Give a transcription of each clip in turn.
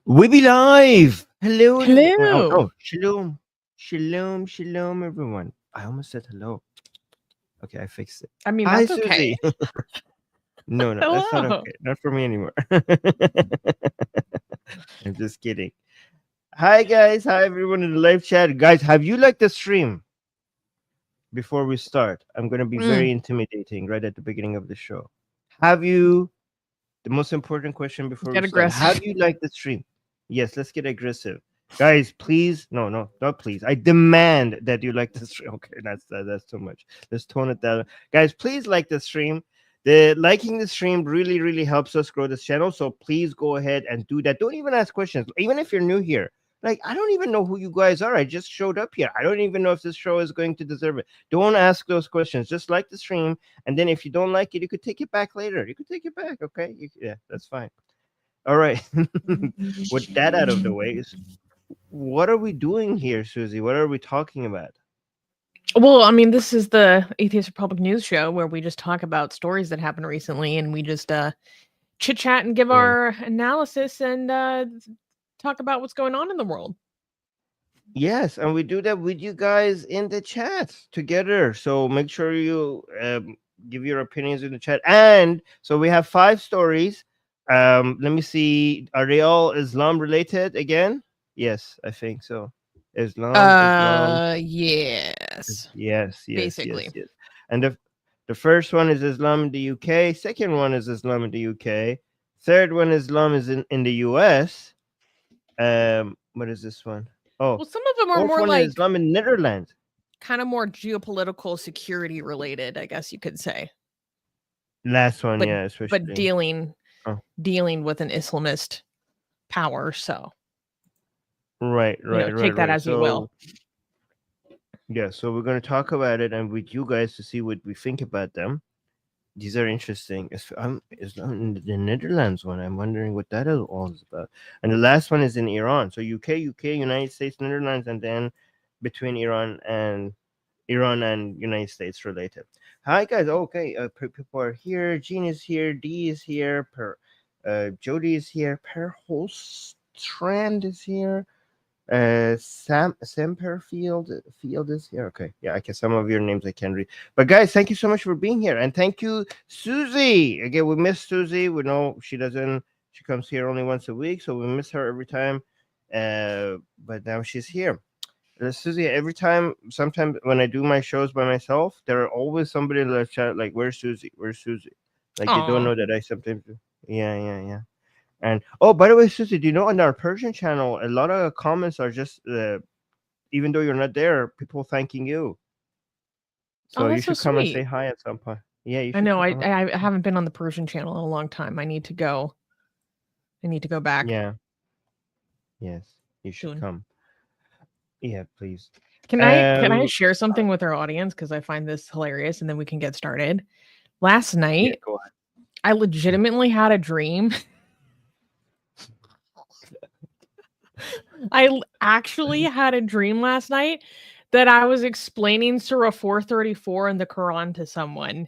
We be live. Hello. Hello. Shalom. Shalom, everyone. I almost said hello. Okay, I fixed it. I mean, Hi, that's okay. Susie. No, that's not Hello. okay. Not for me anymore. I'm just kidding. Hi, guys. Hi, everyone in the live chat. Guys, have you liked the stream? Before we start, I'm going to be Mm, very intimidating right at the beginning of the show. Have you, the most important question before we get start, have aggressive. you liked the stream? Yes, let's get aggressive. Guys, please, no, not please. I demand that you like the stream. Okay, that's too much. Let's tone it down. Guys, please like the stream. The liking the stream really helps us grow this channel. So please go ahead and do that. Don't even ask questions, even if you're new here. Like, I don't even know who you guys are. I just showed up here. I don't even know if this show is going to deserve it. Don't ask those questions. Just like the stream. And then if you don't like it, you could take it back later. You could take it back. Okay. Yeah, that's fine. All right. With that out of the way, what are we doing here, Susie? What are we talking about? Well, I mean, this is the Atheist Republic news show where we just talk about stories that happened recently and we just chit chat and give Yeah. our analysis and talk about what's going on in the world. Yes, and we do that with you guys in the chat together. So make sure you give your opinions in the chat. And so we have 5 stories. Let me see. Are they all Islam related again? Yes, I think so. Islam. Yes. Yes. Basically. And the first one is Islam in the UK. Second one is Islam in the UK. Third one Islam is in the US. What is this one? Oh, Well, some of them are fourth more one is like Islam in Netherlands. kind of more geopolitical security related, I guess you could say. Last one, But yeah, but especially. dealing Oh, dealing with an Islamist power, so right. take that as you will. So yeah, so we're gonna talk about it and with you guys to see what we think about them. These are interesting. Islam in the Netherlands one. I'm wondering what that is all is about. And the last one is in Iran. So UK, United States, Netherlands, and then between Iran and United States related. Hi guys. Okay, people are here. Jean is here. D is here. Jody is here. Per Holstrand is here. Sam Field is here. Okay, yeah, I can some of your names I can read. But guys, thank you so much for being here, and thank you, Susie. Again, we miss Susie. We know she doesn't. She comes here only once a week, so we miss her every time. But now she's here. Susie, every time, sometimes when I do my shows by myself, there are always somebody in the chat like, "Where's Susie? Where's Susie?" Like they don't Aw. know that I sometimes do. Yeah. And oh, by the way, Susie, do you know on our Persian channel, a lot of comments are just, even though you're not there, people thanking you. Oh, So you that's so should come and say sweet. hi at some point. Yeah, you I should know. come. I haven't been on the Persian channel in a long time. I need to go. I need to go back Yeah, yes, you should soon. come. Yeah, please. Can I Um, share something with our audience because I find this hilarious and then we can get started. Last yeah, night, go ahead. I legitimately had a dream. Actually had a dream last night that I was explaining Surah 434 in the Quran to someone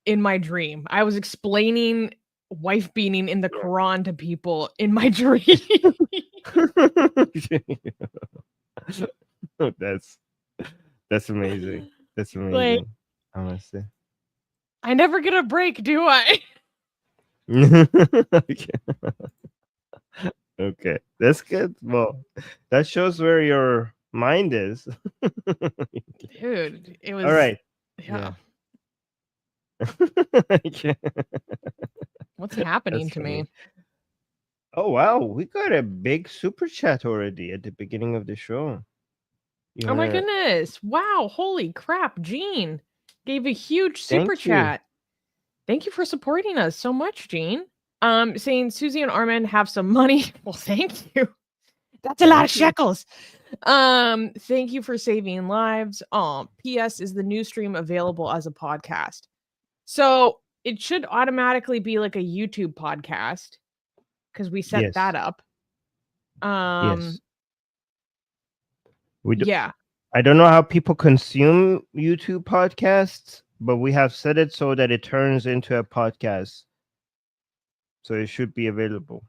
in my dream. I was explaining wife beating in the Quran to people in my dream. that's that's amazing. That's Like, amazing. I must say. I never get a break, do I? Okay. Okay, that's good. Well, that shows where your mind is. Dude, it All was right. yeah. Yeah. Okay. What's happening That's to funny. me? Oh wow, we got a big super chat already at the beginning of the show. You Oh my wanna goodness. Wow, holy crap, Jean gave a huge super thank you. chat. Thank you for supporting us so much, Jean. Saying Susie and Armin have some money. Well, thank you. That's a lot of Thank you. shekels. Thank you for saving lives. PS is the new stream available as a podcast. So it should automatically be like a YouTube podcast because we set Yes. that up. Um, Yes. We do, yeah. I don't know how people consume YouTube podcasts, but we have set it so that it turns into a podcast. So it should be available.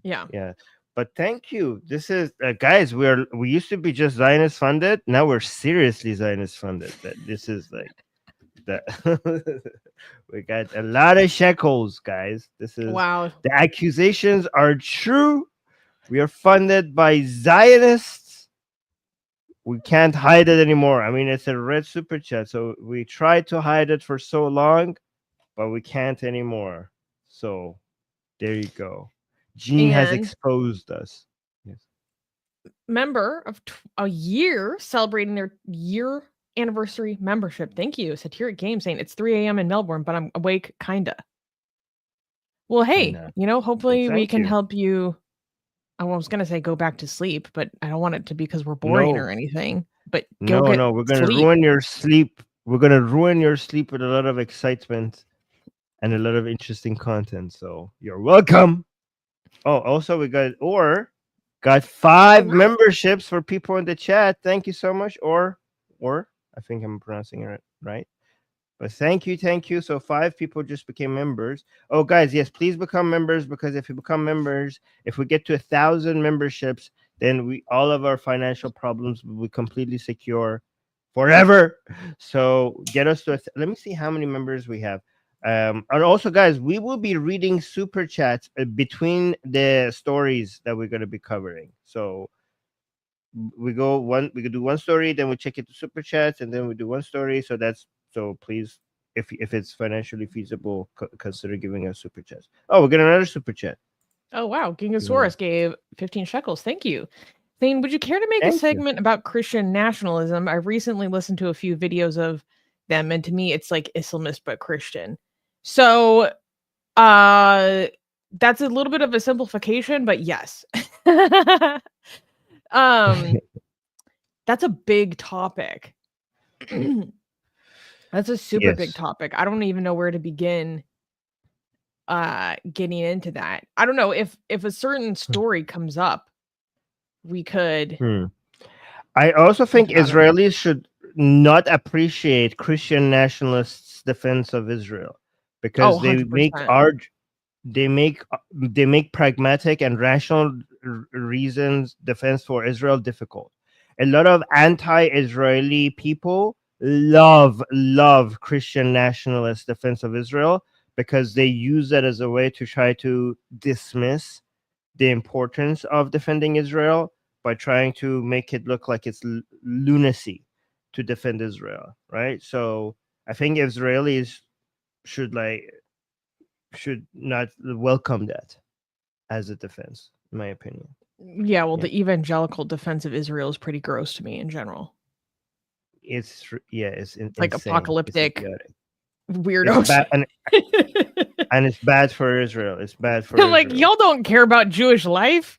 Yeah. Yeah. But thank you. This is guys. We used to be just Zionist funded. Now we're seriously Zionist funded. That this is like that. We got a lot of shekels, guys. This is Wow. the accusations are true. We are funded by Zionists. We can't hide it anymore. I mean, it's a red super chat, so we tried to hide it for so long, but we can't anymore. So there you go. Gene has And exposed us. Yes. member of a year celebrating their year anniversary membership. Thank you. Satiric Game saying it's 3 a.m. in Melbourne, but I'm awake, kinda. Well, hey, No. Well, hopefully we thank can you. help you. I was gonna say go back to sleep, but I don't want it to be because we're boring or No, anything. But go no, get no. We're gonna sleep. ruin your sleep. We're gonna ruin your sleep with a lot of excitement and a lot of interesting content. So you're welcome. Oh, also we got 5 wow. memberships for people in the chat. Thank you so much. Or I think I'm pronouncing it right. But thank you. So 5 people just became members. Oh, guys, yes, please become members, because if you become members, if we get to 1,000 memberships, then all of our financial problems will be completely secure forever. So get us to let me see how many members we have. And also, guys, we will be reading super chats between the stories that we're going to be covering. So we could do one story, then we check it to super chats, and then we do one story. So please, if it's financially feasible, consider giving us super chats. Oh, we're getting another super chat. Oh wow, Gingosaurus gave 15 shekels. Thank you. Thane, would you care to make a Thank you. segment about Christian nationalism? I recently listened to a few videos of them, and to me it's like Islamist but Christian. So that's a little bit of a simplification, but yes. That's a big topic. That's a super big Yes. topic. I don't even know where to begin getting into that. I don't know if a certain story comes up, we could. I also think I don't know. Israelis should not appreciate Christian nationalists' defense of Israel, because Oh, 100%. they make pragmatic and rational reasons defense for Israel difficult. A lot of anti-Israeli people love Christian nationalist defense of Israel, because they use that as a way to try to dismiss the importance of defending Israel by trying to make it look like it's lunacy to defend Israel, right? So I think Israelis should not welcome that as a defense, in my opinion. Yeah, well, the evangelical defense of Israel is pretty gross to me in general. It's Like insane. apocalyptic It's idiotic. weirdos. It's bad, and it's bad for Israel. It's bad for like, Israel. y'all don't care about Jewish life.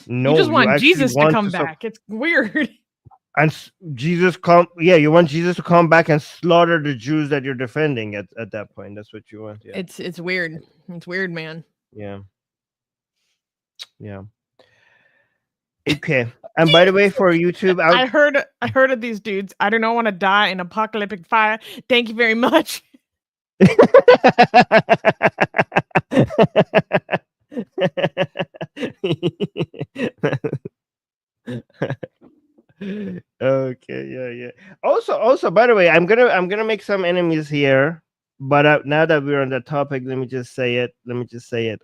No, you just want actually Jesus to come back. It's weird. And Jesus you want Jesus to come back and slaughter the Jews that you're defending at that point. That's what you want. Yeah. It's weird. It's weird, man. Yeah. Okay. And by the way, for YouTube, I heard of these dudes. I do not want to die in apocalyptic fire. Thank you very much. Okay, yeah. Also, by the way, I'm gonna make some enemies here, but now that we're on the topic, let me just say it.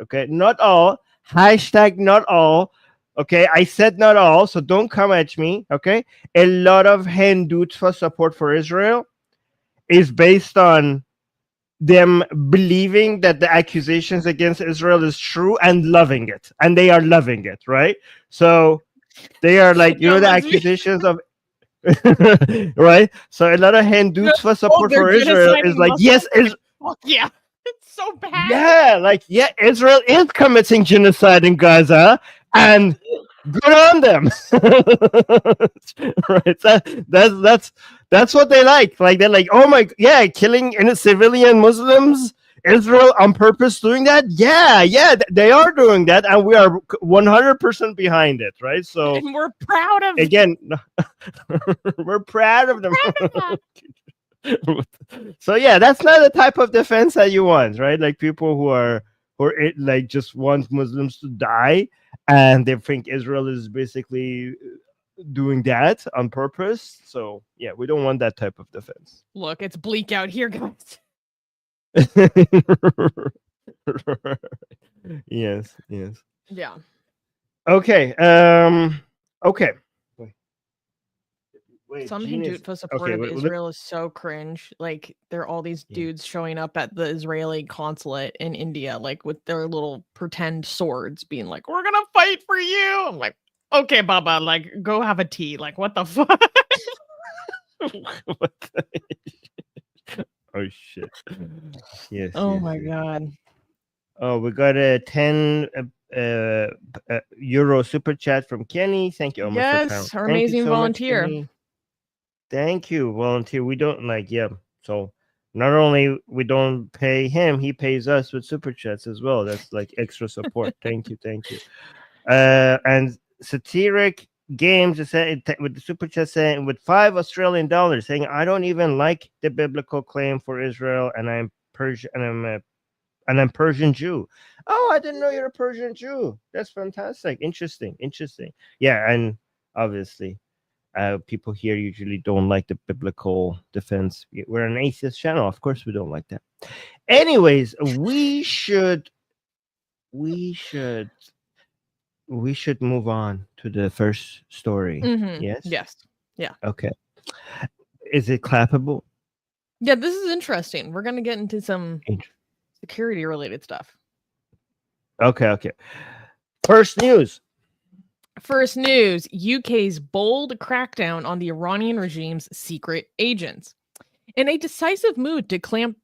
Okay, not all. Hashtag not all. Okay, I said not all, so don't come at me. Okay, a lot of Hindutva support for Israel is based on them believing that the accusations against Israel is true and loving it, and they are loving it, right? So they are like, the accusations of right. So a lot of Hindutva support for Israel is like, yes, yeah, it's so bad. Yeah, like Israel is committing genocide in Gaza, and good on them. Right. That's what they like. Like they're like, oh my, yeah, killing civilian Muslims, Israel on purpose doing that. Yeah, they are doing that, and we are 100% behind it, right? So and we're proud of again, we're proud of them. So yeah, that's not the type of defense that you want, right? Like people who are or it like just wants Muslims to die, and they think Israel is basically doing that on purpose. So yeah, we don't want that type of defense. Look, it's bleak out here, guys. Yes, yes. Yeah. Okay. Okay. Wait, Some Genius. Hindufa support Okay. of Israel is so cringe. Like, there are all these dudes showing up at the Israeli consulate in India, like with their little pretend swords, being like, "We're gonna fight for you." I'm like, okay, Baba, like, go have a tea. Like, what the fuck? What the- Oh shit. Yes. Oh yes, my yes. god. Oh, we got a 10 euro super chat from Kenny. Thank you. Almost a pound. Yes, our Thank you amazing so volunteer. much, Kenny. Thank you, volunteer. We don't like, yeah. So not only we don't pay him, he pays us with super chats as well. That's like extra support. Thank you, thank you. And Satiric Games is saying with the super chat saying with $5 saying I don't even like the biblical claim for Israel, and I'm Persian, and I'm Persian Jew. Oh, I didn't know you're a Persian Jew. That's fantastic. Interesting. Yeah, and obviously, people here usually don't like the biblical defense. We're an atheist channel. Of course, we don't like that. Anyways, we should move on to the first story. Yes. Yes. Yeah. Okay. Is it clappable? Yeah, this is interesting. We're gonna get into some security related stuff. Okay. First news. UK's bold crackdown on the Iranian regime's secret agents. In a decisive move to clamp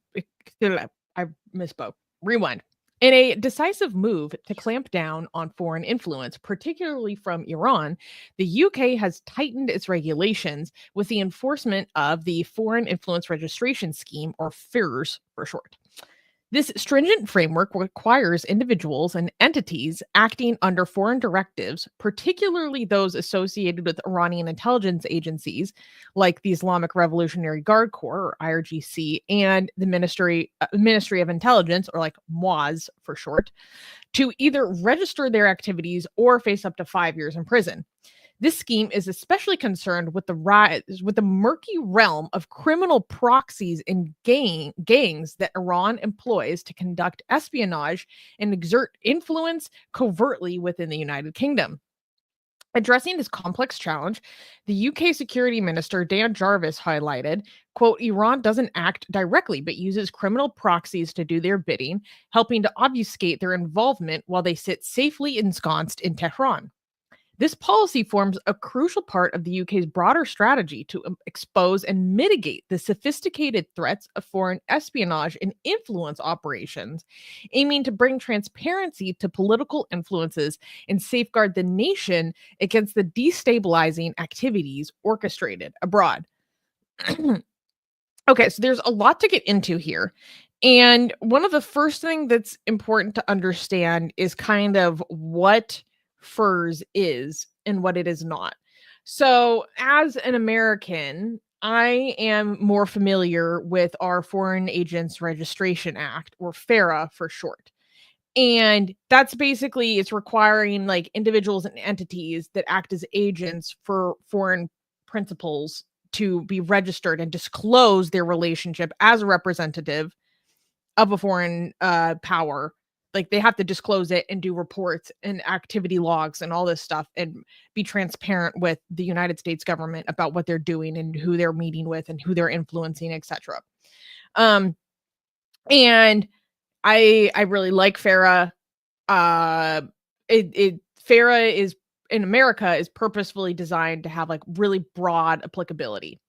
I misspoke. Rewind. In a decisive move to clamp down on foreign influence, particularly from Iran, the UK has tightened its regulations with the enforcement of the Foreign Influence Registration Scheme, or FIRS for short. This stringent framework requires individuals and entities acting under foreign directives, particularly those associated with Iranian intelligence agencies like the Islamic Revolutionary Guard Corps, or IRGC, and the Ministry of Intelligence, or like MWAS for short, to either register their activities or face up to 5 years in prison. This scheme is especially concerned with the murky realm of criminal proxies and gangs that Iran employs to conduct espionage and exert influence covertly within the United Kingdom. Addressing this complex challenge, the UK Security Minister Dan Jarvis highlighted, quote, Iran doesn't act directly but uses criminal proxies to do their bidding, helping to obfuscate their involvement while they sit safely ensconced in Tehran. This policy forms a crucial part of the UK's broader strategy to expose and mitigate the sophisticated threats of foreign espionage and influence operations, aiming to bring transparency to political influences and safeguard the nation against the destabilizing activities orchestrated abroad. Okay, so there's a lot to get into here. And one of the first things that's important to understand is kind of what FIRS is and what it is not. So, as an American, I am more familiar with our Foreign Agents Registration Act, or FARA for short. And that's basically it's requiring like individuals and entities that act as agents for foreign principals to be registered and disclose their relationship as a representative of a foreign power. Like they have to disclose it and do reports and activity logs and all this stuff and be transparent with the United States government about what they're doing and who they're meeting with and who they're influencing, etc. And I really like FARA. FARA is in America is purposefully designed to have like really broad applicability.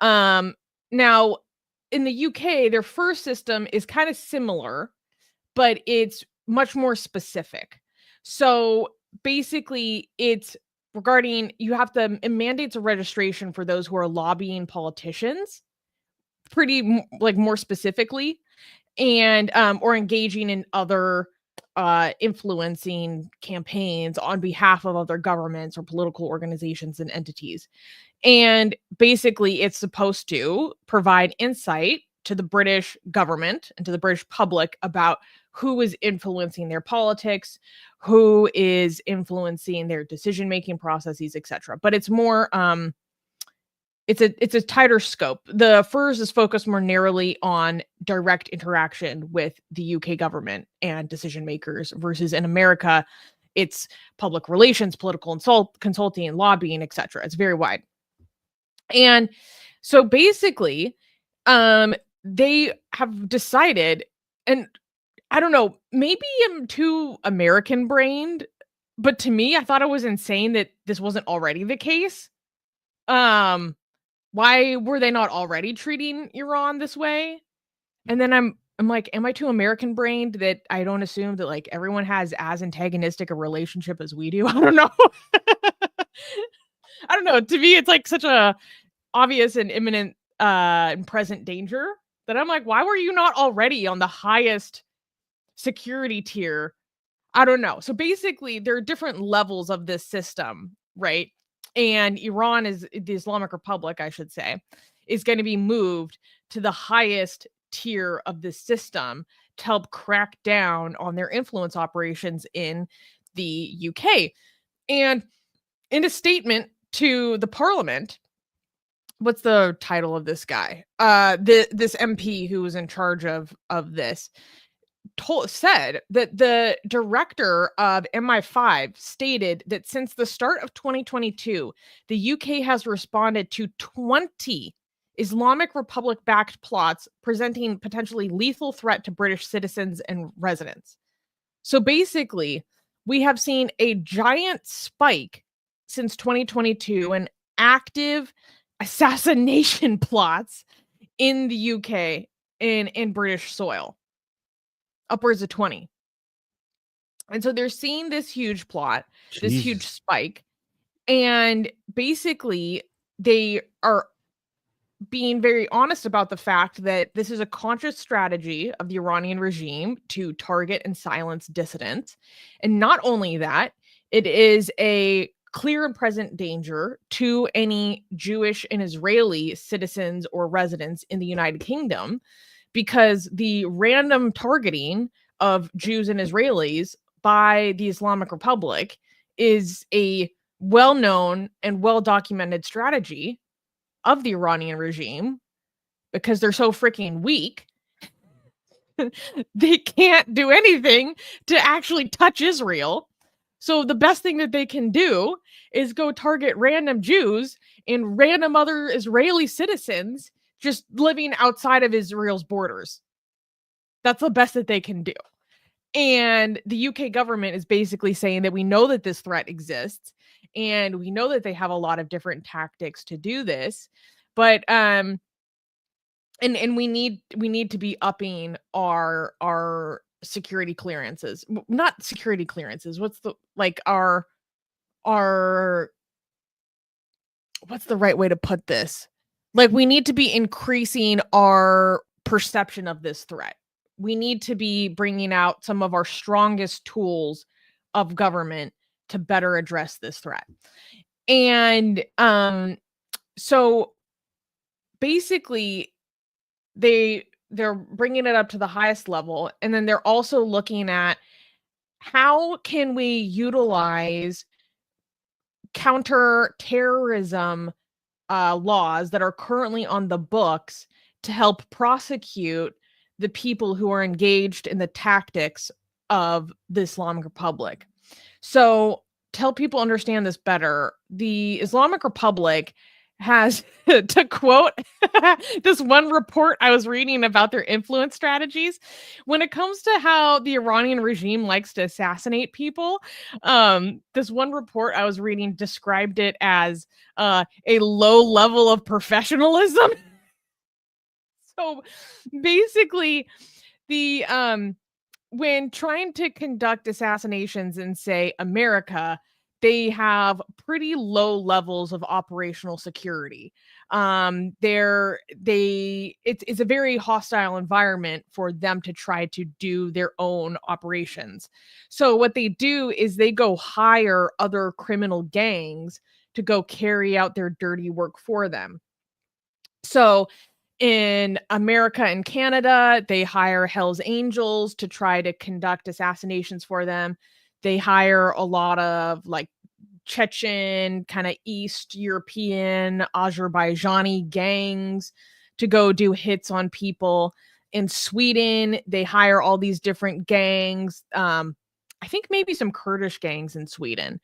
Now in the UK, their first system is kind of similar, but it's much more specific. So basically, it's regarding it mandates a registration for those who are lobbying politicians, more specifically, and or engaging in other influencing campaigns on behalf of other governments or political organizations and entities. And basically, it's supposed to provide insight to the British government and to the British public about who is influencing their politics, who is influencing their decision-making processes, etc. But it's more it's a tighter scope. The FERS is focused more narrowly on direct interaction with the UK government and decision makers, versus in America, it's public relations, political consulting, lobbying, etc. It's very wide. And so basically, they have decided, and I don't know, maybe I'm too American brained, but to me, I thought it was insane that this wasn't already the case. Why were they not already treating Iran this way? And then I'm like, am I too American brained that I don't assume that like everyone has as antagonistic a relationship as we do? I don't know. I don't know. To me, it's like such a obvious and imminent and present danger that I'm like, why were you not already on the highest security tier? I don't know. So basically, there are different levels of this system, right? And Iran is the Islamic Republic, I should say, is going to be moved to the highest tier of this system to help crack down on their influence operations in the UK. And in a statement to the parliament, what's the title of this guy? This MP who was in charge of this said that the director of MI5 stated that since the start of 2022, the UK has responded to 20 Islamic Republic-backed plots presenting potentially lethal threat to British citizens and residents. So basically, we have seen a giant spike since 2022 in active assassination plots in the UK in British soil. Upwards of 20. And so they're seeing this huge plot, this huge spike, and basically they are being very honest about the fact that this is a conscious strategy of the Iranian regime to target and silence dissidents. And not only that, it is a clear and present danger to any Jewish and Israeli citizens or residents in the United Kingdom, because the random targeting of Jews and Israelis by the Islamic Republic is a well-known and well-documented strategy of the Iranian regime, because they're so freaking weak. They can't do anything to actually touch Israel. So the best thing that they can do is go target random Jews and random other Israeli citizens just living outside of Israel's borders. That's the best that they can do. And the UK government is basically saying that we know that this threat exists, and we know that they have a lot of different tactics to do this, but and we need to be upping our security clearances. Not security clearances. What's the like our what's the right way to put this? Like, we need to be increasing our perception of this threat. We need to be bringing out some of our strongest tools of government to better address this threat. And so basically they're bringing it up to the highest level, and then they're also looking at how can we utilize counter-terrorism laws that are currently on the books to help prosecute the people who are engaged in the tactics of the Islamic Republic. So to help people understand this better, the Islamic Republic has, to quote this one report I was reading about their influence strategies, when it comes to how the Iranian regime likes to assassinate people, this one report I was reading described it as a low level of professionalism. So basically, the when trying to conduct assassinations in, say, America, they have pretty low levels of operational security. It's a very hostile environment for them to try to do their own operations. So what they do is they go hire other criminal gangs to go carry out their dirty work for them. So In America and Canada, they hire Hell's Angels to try to conduct assassinations for them. They hire a lot of like Chechen, kind of East European, Azerbaijani gangs to go do hits on people. In Sweden, they hire all these different gangs. I think maybe some Kurdish gangs in Sweden.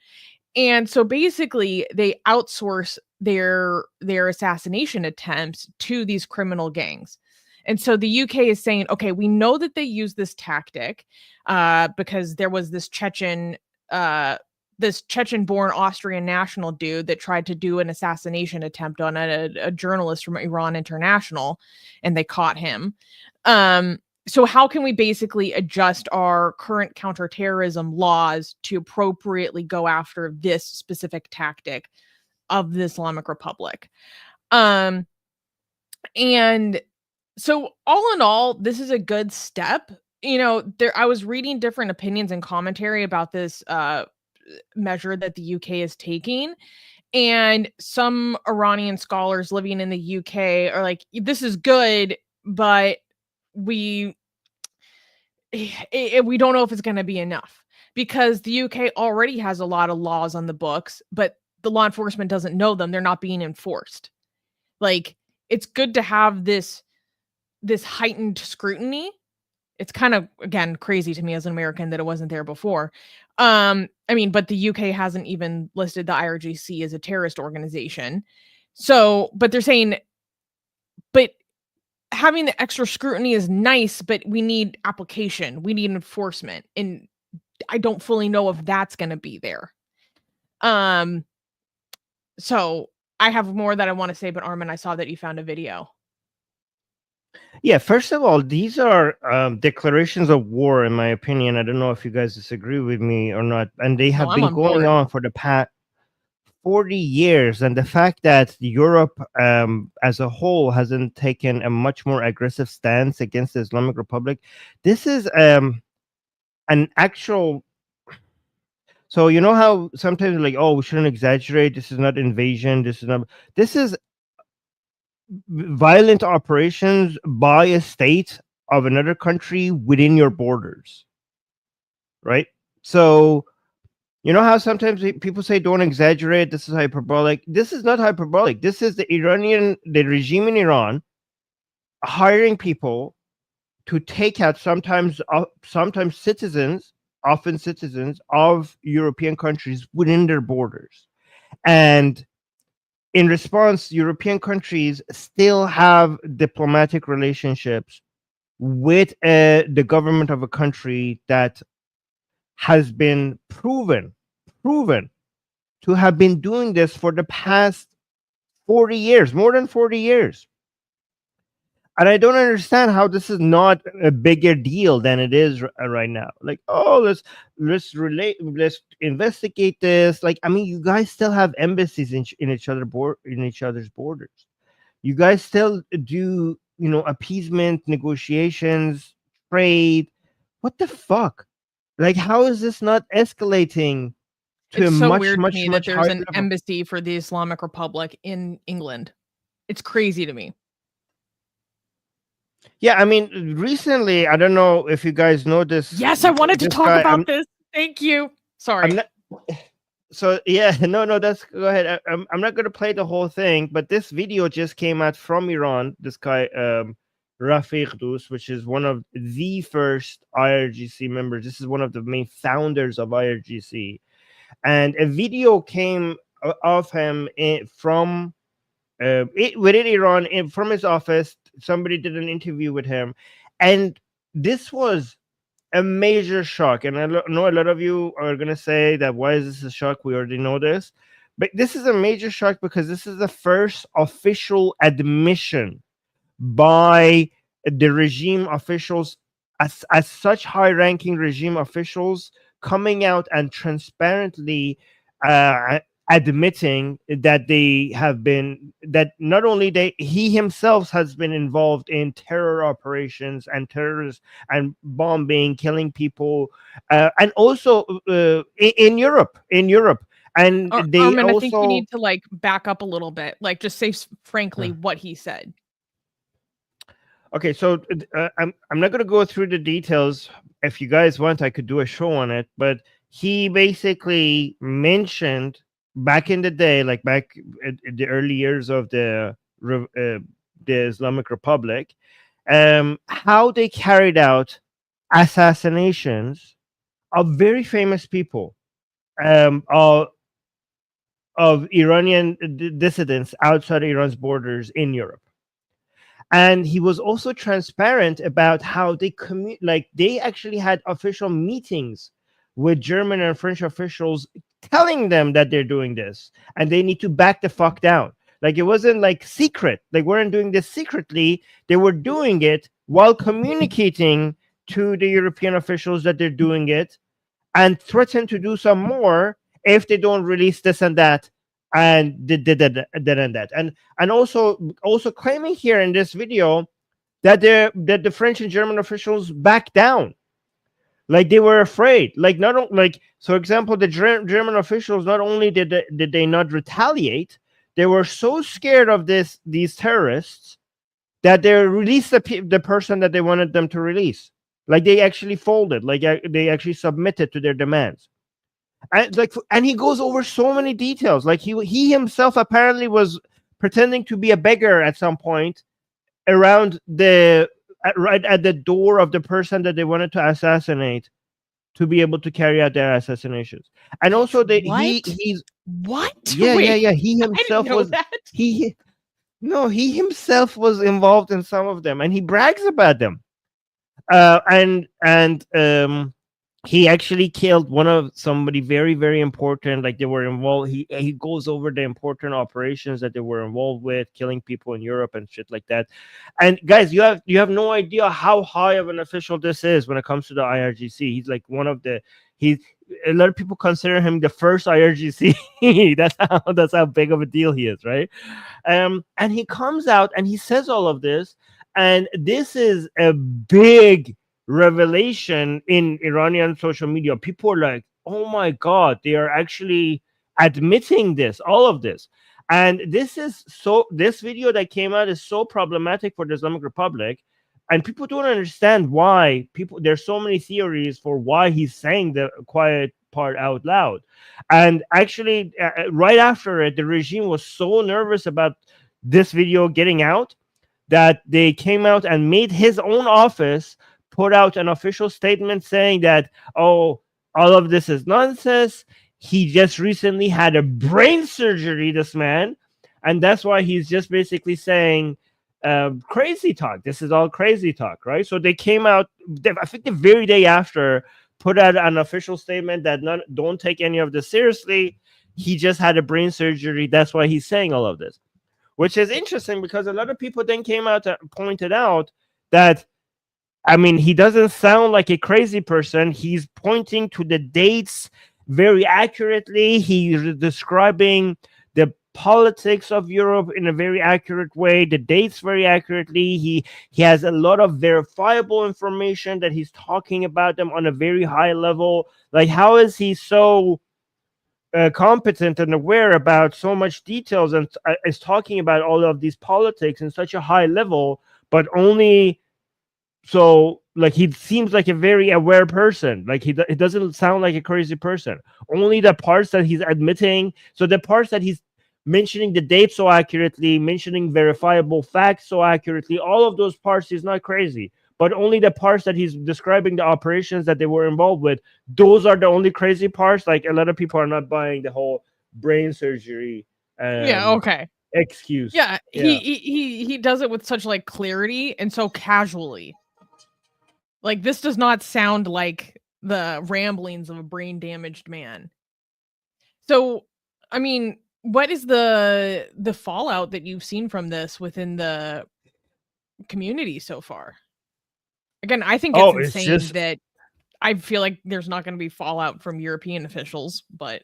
And so basically they outsource their assassination attempts to these criminal gangs. And so the UK is saying, okay, we know that they use this tactic because there was this Chechen-born Austrian national dude that tried to do an assassination attempt on a journalist from Iran International, and they caught him. So how can we basically adjust our current counterterrorism laws to appropriately go after this specific tactic of the Islamic Republic? And so all in all, this is a good step. I was reading different opinions and commentary about this measure that the UK is taking. And some Iranian scholars living in the UK are like, this is good, but we don't know if it's going to be enough, because the UK already has a lot of laws on the books, but the law enforcement doesn't know them. They're not being enforced. Like, it's good to have this heightened scrutiny. It's kind of, again, crazy to me as an American that it wasn't there before. But the UK hasn't even listed the IRGC as a terrorist organization. So, but they're saying, but having the extra scrutiny is nice, but we need application, we need enforcement, and I don't fully know if that's going to be there. So I have more that I want to say, but Armin, I saw that you found a video. Yeah, first of all, these are declarations of war, in my opinion. I don't know if you guys disagree with me or not. And they have been going on for the past 40 years. And the fact that Europe as a whole hasn't taken a much more aggressive stance against the Islamic Republic, this is an actual... So you know how sometimes like, oh, we shouldn't exaggerate. This is not invasion. This is violent operations by a state of another country within your borders, right? So you know how sometimes people say don't exaggerate, this is hyperbolic. This is not hyperbolic. This is the regime in Iran hiring people to take out sometimes citizens, often citizens of European countries within their borders. And in response, European countries still have diplomatic relationships with the government of a country that has been proven to have been doing this for the past 40 years, more than 40 years. And I don't understand how this is not a bigger deal than it is right now. Like, oh, let's investigate this. Like, I mean, you guys still have embassies in each other's borders. You guys still do, appeasement, negotiations, trade. What the fuck? Like, how is this not escalating to it's a so much, weird much, to me much that there's higher an level? embassy for the Islamic Republic in England. It's crazy to me. Yeah, I mean, recently, I don't know if you guys know this. Yes, I wanted to talk about this. Thank you. Sorry. So yeah, no, that's go ahead. I'm not going to play the whole thing, but this video just came out from Iran. This guy, Rafiq Dus, which is one of the first IRGC members. This is one of the main founders of IRGC, and a video came of him from within Iran, from his office. Somebody did an interview with him, and this was a major shock. And I know a lot of you are going to say that why is this a shock? We already know this. But this is a major shock because this is the first official admission by the regime officials, as such high-ranking regime officials, coming out and transparently admitting that that not only he himself has been involved in terror operations and terrorists and bombing, killing people, and also in Europe. And they Armin, also... I think you need to back up a little bit. Just say frankly what he said. Okay, so I'm not gonna go through the details. If you guys want, I could do a show on it. But he basically mentioned back in the day, like back in the early years of the Islamic Republic, how they carried out assassinations of very famous people, um, of, of Iranian dissidents outside Iran's borders in Europe. And he was also transparent about how like they actually had official meetings with German and French officials telling them that they're doing this and they need to back the fuck down. Like it wasn't like secret. They weren't doing this secretly. They were doing it while communicating to the European officials that they're doing it, and threaten to do some more if they don't release this and that and did and that. And also claiming here in this video that the French and German officials backed down, like they were afraid. Like not like, so example, the German officials, not only did they not retaliate, they were so scared of these terrorists that they released the person that they wanted them to release. Like they actually folded, like they actually submitted to their demands. And he goes over so many details. Like he himself apparently was pretending to be a beggar at some point around right at the door of the person that they wanted to assassinate, to be able to carry out their assassinations. And also he's what? Yeah, Wait, yeah. He I didn't himself know was that. he no, he himself was involved in some of them, and he brags about them. And he actually killed somebody very, very important. Like they were involved. He goes over the important operations that they were involved with, killing people in Europe and shit like that. And guys, you have no idea how high of an official this is when it comes to the IRGC. He's like one of the he's a lot of people consider him the first IRGC. That's how big of a deal he is, right? And he comes out and he says all of this, and this is a big revelation in Iranian social media. People are like, "Oh my god, they are actually admitting this, all of this." And this video that came out is so problematic for the Islamic Republic, and people don't understand why there's so many theories for why he's saying the quiet part out loud. And actually, right after it, the regime was so nervous about this video getting out that they came out and made his own office put out an official statement saying that, oh, all of this is nonsense. He just recently had a brain surgery, this man, and that's why he's just basically saying crazy talk. This is all crazy talk, right? So they came out, I think the very day after, put out an official statement that don't take any of this seriously. He just had a brain surgery. That's why he's saying all of this, which is interesting because a lot of people then came out and pointed out that, I mean, he doesn't sound like a crazy person. He's pointing to the dates very accurately. He's describing the politics of Europe in a very accurate way, the dates very accurately. He has a lot of verifiable information that he's talking about them on a very high level. Like, how is he so competent and aware about so much details and is talking about all of these politics in such a high level, but only so, like, he seems like a very aware person. Like it doesn't sound like a crazy person. Only the parts that he's admitting, so the parts that he's mentioning the date so accurately, mentioning verifiable facts so accurately, all of those parts, he's not crazy. But only the parts that he's describing the operations that they were involved with, those are the only crazy parts. Like, a lot of people are not buying the whole brain surgery Yeah, okay. excuse. Yeah, he does it with such like clarity and so casually. Like, this does not sound like the ramblings of a brain damaged man. So, I mean, what is the fallout that you've seen from this within the community so far? Again, I think it's insane that I feel like there's not going to be fallout from European officials, but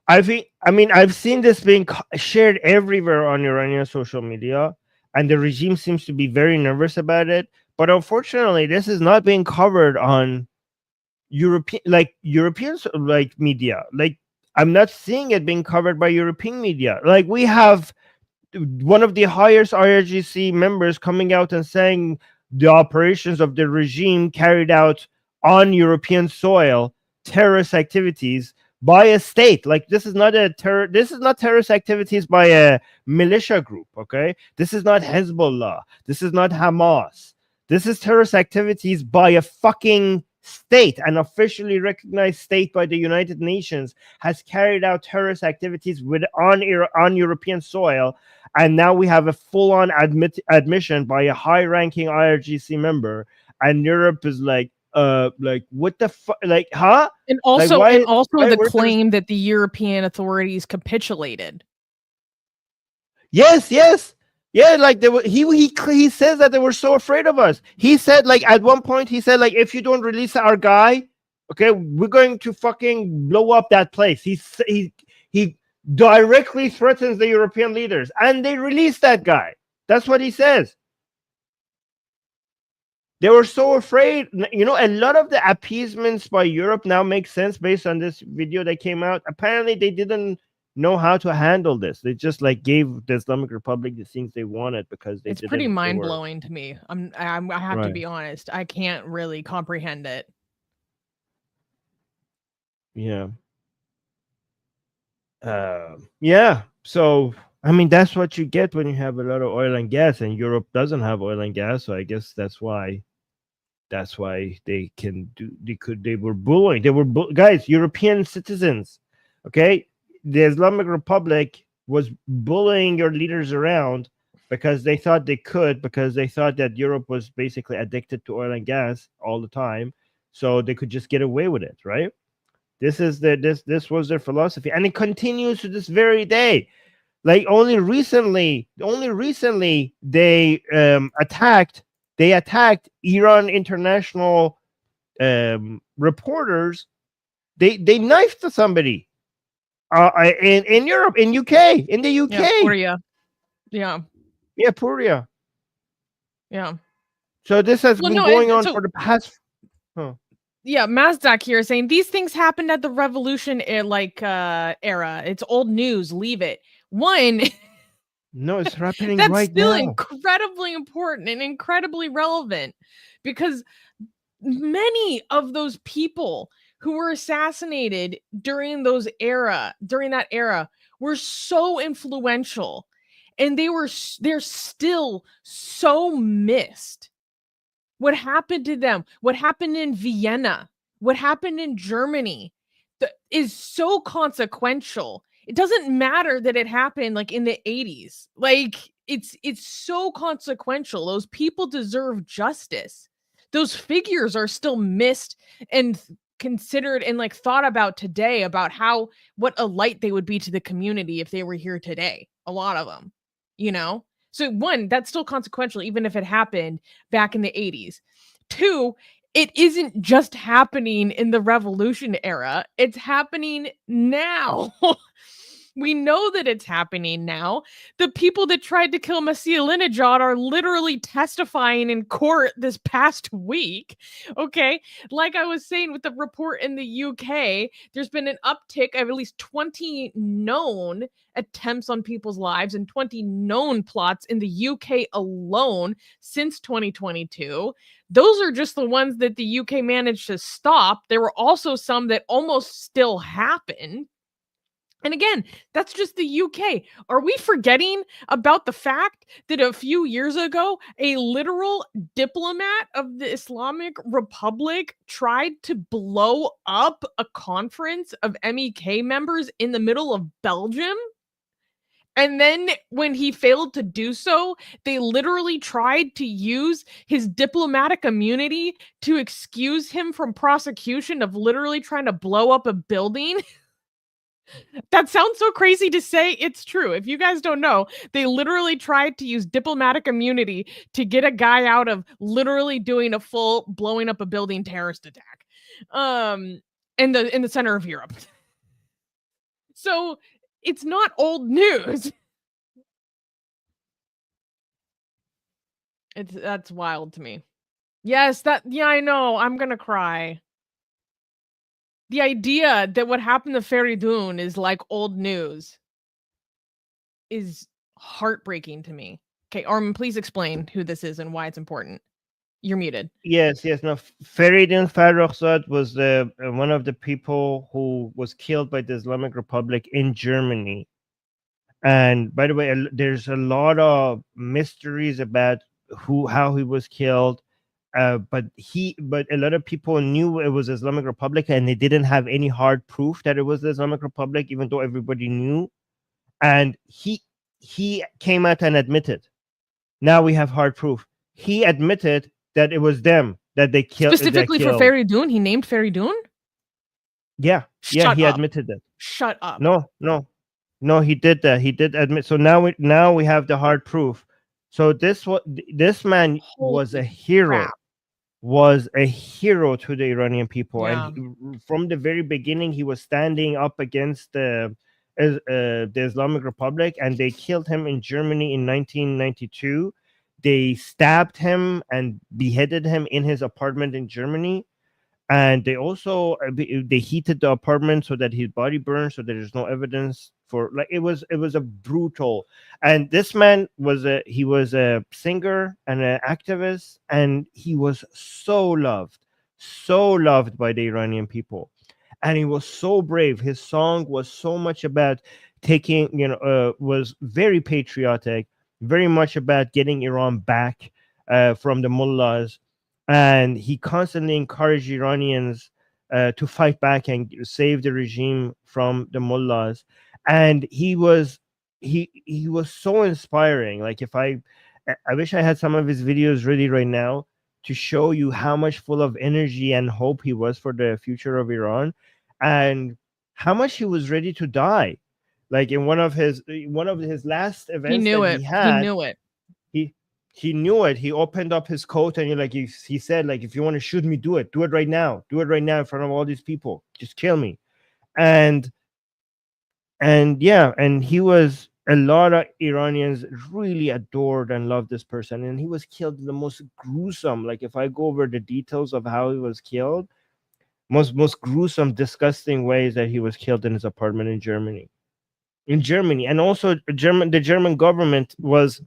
I mean, I've seen this being shared everywhere on Iranian social media, and the regime seems to be very nervous about it. But unfortunately, this is not being covered on European media. Like, I'm not seeing it being covered by European media. Like, we have one of the highest IRGC members coming out and saying the operations of the regime carried out on European soil, terrorist activities by a state. Like, this is not terrorist activities by a militia group, okay? This is not Hezbollah. This is not Hamas. This is terrorist activities by a fucking state, an officially recognized state by the United Nations, has carried out terrorist activities on European soil, and now we have a full-on admission by a high-ranking IRGC member, and Europe is like what the fuck, like, huh? And also, like, the claim that the European authorities capitulated. Yes, yeah, like he says that they were so afraid of us. He said, like, at one point he said, like, if you don't release our guy, okay, we're going to fucking blow up that place. He directly threatens the European leaders, and they released that guy. That's what he says. They were so afraid. You know, a lot of the appeasements by Europe now make sense based on this video that came out. Apparently, they didn't know how to handle this. They just, like, gave the Islamic Republic the things they wanted because it's pretty mind-blowing to me. I have to be honest. I can't really comprehend it. Yeah. Yeah. So, I mean, that's what you get when you have a lot of oil and gas, and Europe doesn't have oil and gas. So I guess that's why they were bullying. Guys, European citizens. Okay. The Islamic Republic was bullying your leaders around because they thought they could, because they thought that Europe was basically addicted to oil and gas all the time, so they could just get away with it, right? This was their philosophy, and it continues to this very day. Like, only recently they attacked Iran international reporters. They knifed somebody. In Europe, in UK, in the UK. Yeah, Puria. Yeah. So this has been going on for the past. Yeah, Mazdak here saying these things happened at the revolution era. It's old news. Leave it. No, it's happening that's right still now. Incredibly important and incredibly relevant, because many of those people who were assassinated during that era were so influential, and they're still so missed. What happened to them, what happened in Vienna, what happened in Germany, is so consequential. It doesn't matter that it happened like in the 80s. Like, it's so consequential. Those people deserve justice. Those figures are still missed and considered and like thought about today, about what a light they would be to the community if they were here today. A lot of them, you know? So one, that's still consequential, even if it happened back in the 80s. Two, it isn't just happening in the revolution era. It's happening now. We know that it's happening now. The people that tried to kill Masih Alinejad are literally testifying in court this past week. Okay. Like I was saying with the report in the UK, there's been an uptick of at least 20 known attempts on people's lives and 20 known plots in the UK alone since 2022. Those are just the ones that the UK managed to stop. There were also some that almost still happened. And again, that's just the UK. Are we forgetting about the fact that a few years ago, a literal diplomat of the Islamic Republic tried to blow up a conference of MEK members in the middle of Belgium? And then when he failed to do so, they literally tried to use his diplomatic immunity to excuse him from prosecution of literally trying to blow up a building. That sounds so crazy to say. It's true. If you guys don't know, they literally tried to use diplomatic immunity to get a guy out of literally doing a full blowing up a building terrorist attack in the center of Europe. So it's not old news. That's wild to me. Yes, I know. I'm gonna cry. The idea that what happened to Feridun is like old news is heartbreaking to me. Okay, Armin, please explain who this is and why it's important. You're muted. Yes, yes. No, Feridun Farrokhzad was the one of the people who was killed by the Islamic Republic in Germany. And by the way, there's a lot of mysteries about how he was killed. But a lot of people knew it was Islamic Republic, and they didn't have any hard proof that it was the Islamic Republic, even though everybody knew. And he came out and admitted. Now we have hard proof. He admitted that it was them that they killed. That Specifically for killed. Feridun, he named Feridun? Yeah, Shut he up. admitted that. Shut up. No, he did that. He did admit. So now we have the hard proof. So this man was a Holy hero. crap. Was a hero to the Iranian people, Yeah. and from the very beginning, he was standing up against the Islamic Republic, and they killed him in Germany in 1992. They stabbed him and beheaded him in his apartment in Germany, and they also they heated the apartment so that his body burned, so there's no evidence for, like, it was a brutal. And this man was a singer and an activist, and he was so loved by the Iranian people, and he was so brave. His song was so much about taking, was very patriotic, very much about getting Iran back from the mullahs, and he constantly encouraged Iranians to fight back and save the regime from the mullahs. And he was so inspiring. Like, I wish I had some of his videos ready right now to show you how much full of energy and hope he was for the future of Iran, and how much he was ready to die. Like, in one of his last events He knew that it. he He had, knew it. he knew it. He opened up his coat, and he said, like, if you want to shoot me, do it right now, in front of all these people, just kill me. And yeah, and he was, a lot of Iranians really adored and loved this person, and he was killed in the most gruesome, like, if I go over the details of how he was killed, most gruesome, disgusting ways that he was killed in his apartment in Germany. And also the German government was,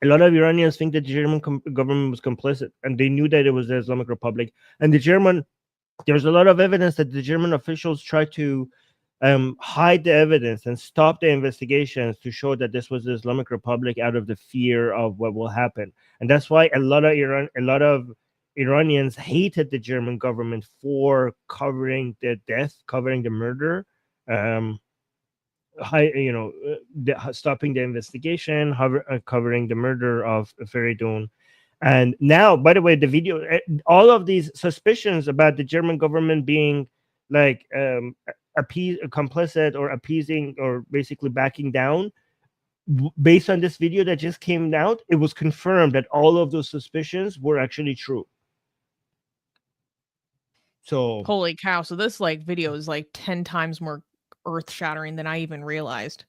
a lot of Iranians think that the German government was complicit, and they knew that it was the Islamic Republic. And there's a lot of evidence that the German officials tried to hide the evidence and stop the investigations to show that this was the Islamic Republic, out of the fear of what will happen. And that's why a lot of Iranians hated the German government for covering the death, covering the murder. Stopping the investigation, covering the murder of Feridun. And now, by the way, the video, all of these suspicions about the German government being, like, complicit or appeasing or basically backing down, based on this video that just came out, it was confirmed that all of those suspicions were actually true. So holy cow. So this video is 10 times more earth-shattering than I even realized.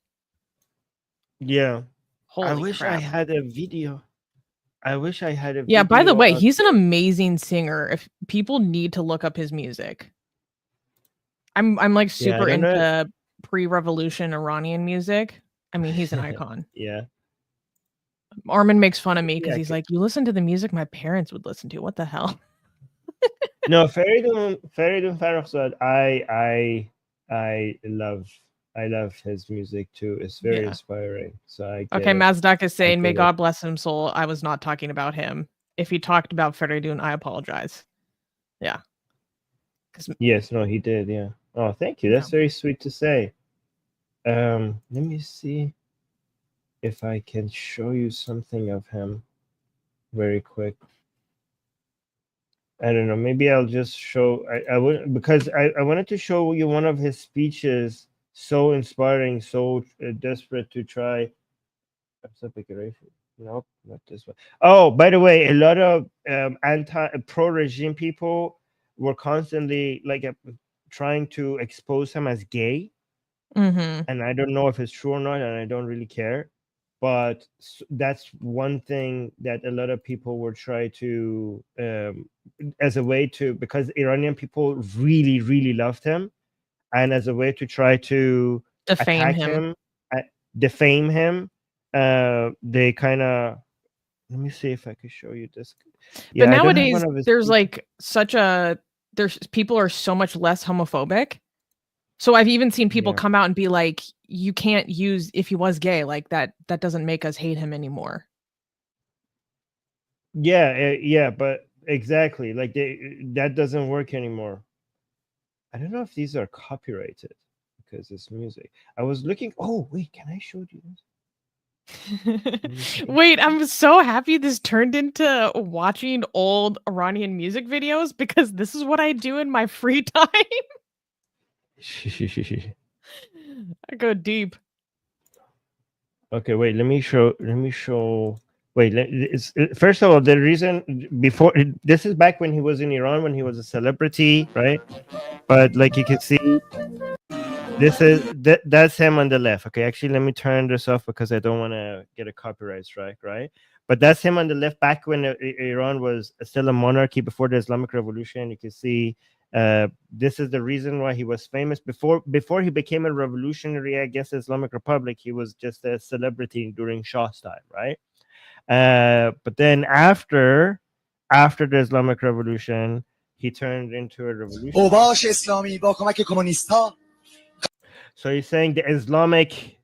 Yeah. Holy I wish crap. I had a video. Yeah, by the way, he's an amazing singer. If people need to look up his music. I'm super into pre-revolution Iranian music. I mean, he's an icon. Yeah. Armin makes fun of me because he's like, you listen to the music my parents would listen to. What the hell? No, Feridun Farrokhzad, I love his music too. It's very inspiring. So okay, Mazdak is saying, may God bless his soul. I was not talking about him. If he talked about Feridun, I apologize. Yeah. Yes, no, he did. Yeah. Oh, thank you. That's very sweet to say. Let me see if I can show you something of him very quick. I don't know. Maybe I'll just show. I would, because I wanted to show you one of his speeches. So inspiring, so desperate to try. Nope, not this one. Oh, by the way, a lot of pro-regime people were constantly trying to expose him as gay. Mm-hmm. And I don't know if it's true or not, and I don't really care. But that's one thing that a lot of people were trying to, as a way to, because Iranian people really, really loved him, and as a way to try to defame attack him, defame him, they kind of let me see if I can show you this. But Yeah, I don't have nowadays, one of his there's speeches. like there's people are so much less homophobic. So I've even seen people Yeah. come out and be like, you can't use if he was gay, like that doesn't make us hate him anymore. Yeah, but exactly. Like that doesn't work anymore. I don't know if these are copyrighted because it's music. I was looking. Oh, wait, can I show you this? Wait, I'm so happy this turned into watching old Iranian music videos because this is what I do in my free time. I go deep. Okay, wait, let me show. Wait, first of all, the reason before this is back when he was in Iran, when he was a celebrity, right? But like you can see, that's him on the left. Okay, actually, let me turn this off because I don't want to get a copyright strike, right? But that's him on the left back when Iran was still a monarchy before the Islamic Revolution. You can see this is the reason why he was famous before he became a revolutionary against the Islamic Republic. He was just a celebrity during Shah's time, right? But then after the Islamic Revolution, he turned into a revolution. So he's saying the Islamic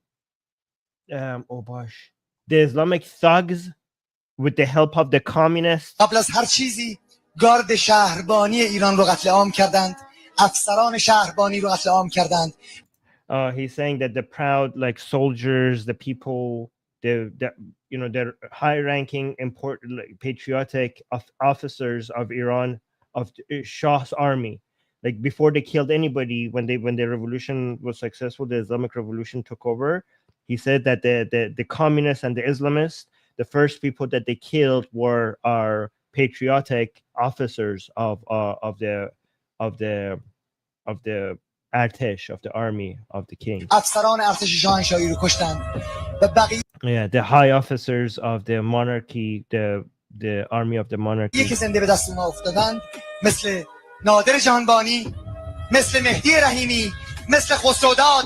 the Islamic thugs with the help of the communists. قبل از هر چیزی گارد شهربانی ایران رو قتل عام کردند. افسران شهربانی رو قتل عام کردند. He's saying that the proud like soldiers, the people, the high-ranking, important, like, patriotic officers of Iran, of Shah's army, like before they killed anybody, when the revolution was successful, the Islamic Revolution took over. He said that the communists and the Islamists, the first people that they killed were our patriotic officers of the Artesh, of the army of the king. افسران ارتش شاهنشاهی رو کشتند. Yeah, the high officers of the monarchy, the army of the monarchy. که زنده به دست اونها افتادند مثل نادر جهانبانی، مثل مهدی رحیمی، مثل خسروداد.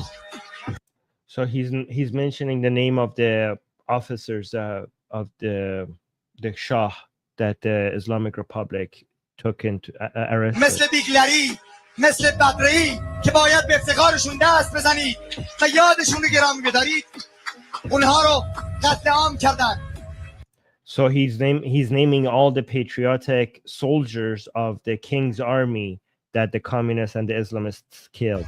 So he's mentioning the name of the officers of the Shah that the Islamic Republic took into arrest. مثل بیگلری، مثل بدرهی که باید به افتخارشون دست بزنید و یادشون رو گرامی بدارید. اونها رو قتل عام کردند. So he's naming all the patriotic soldiers of the king's army that the communists and the Islamists killed.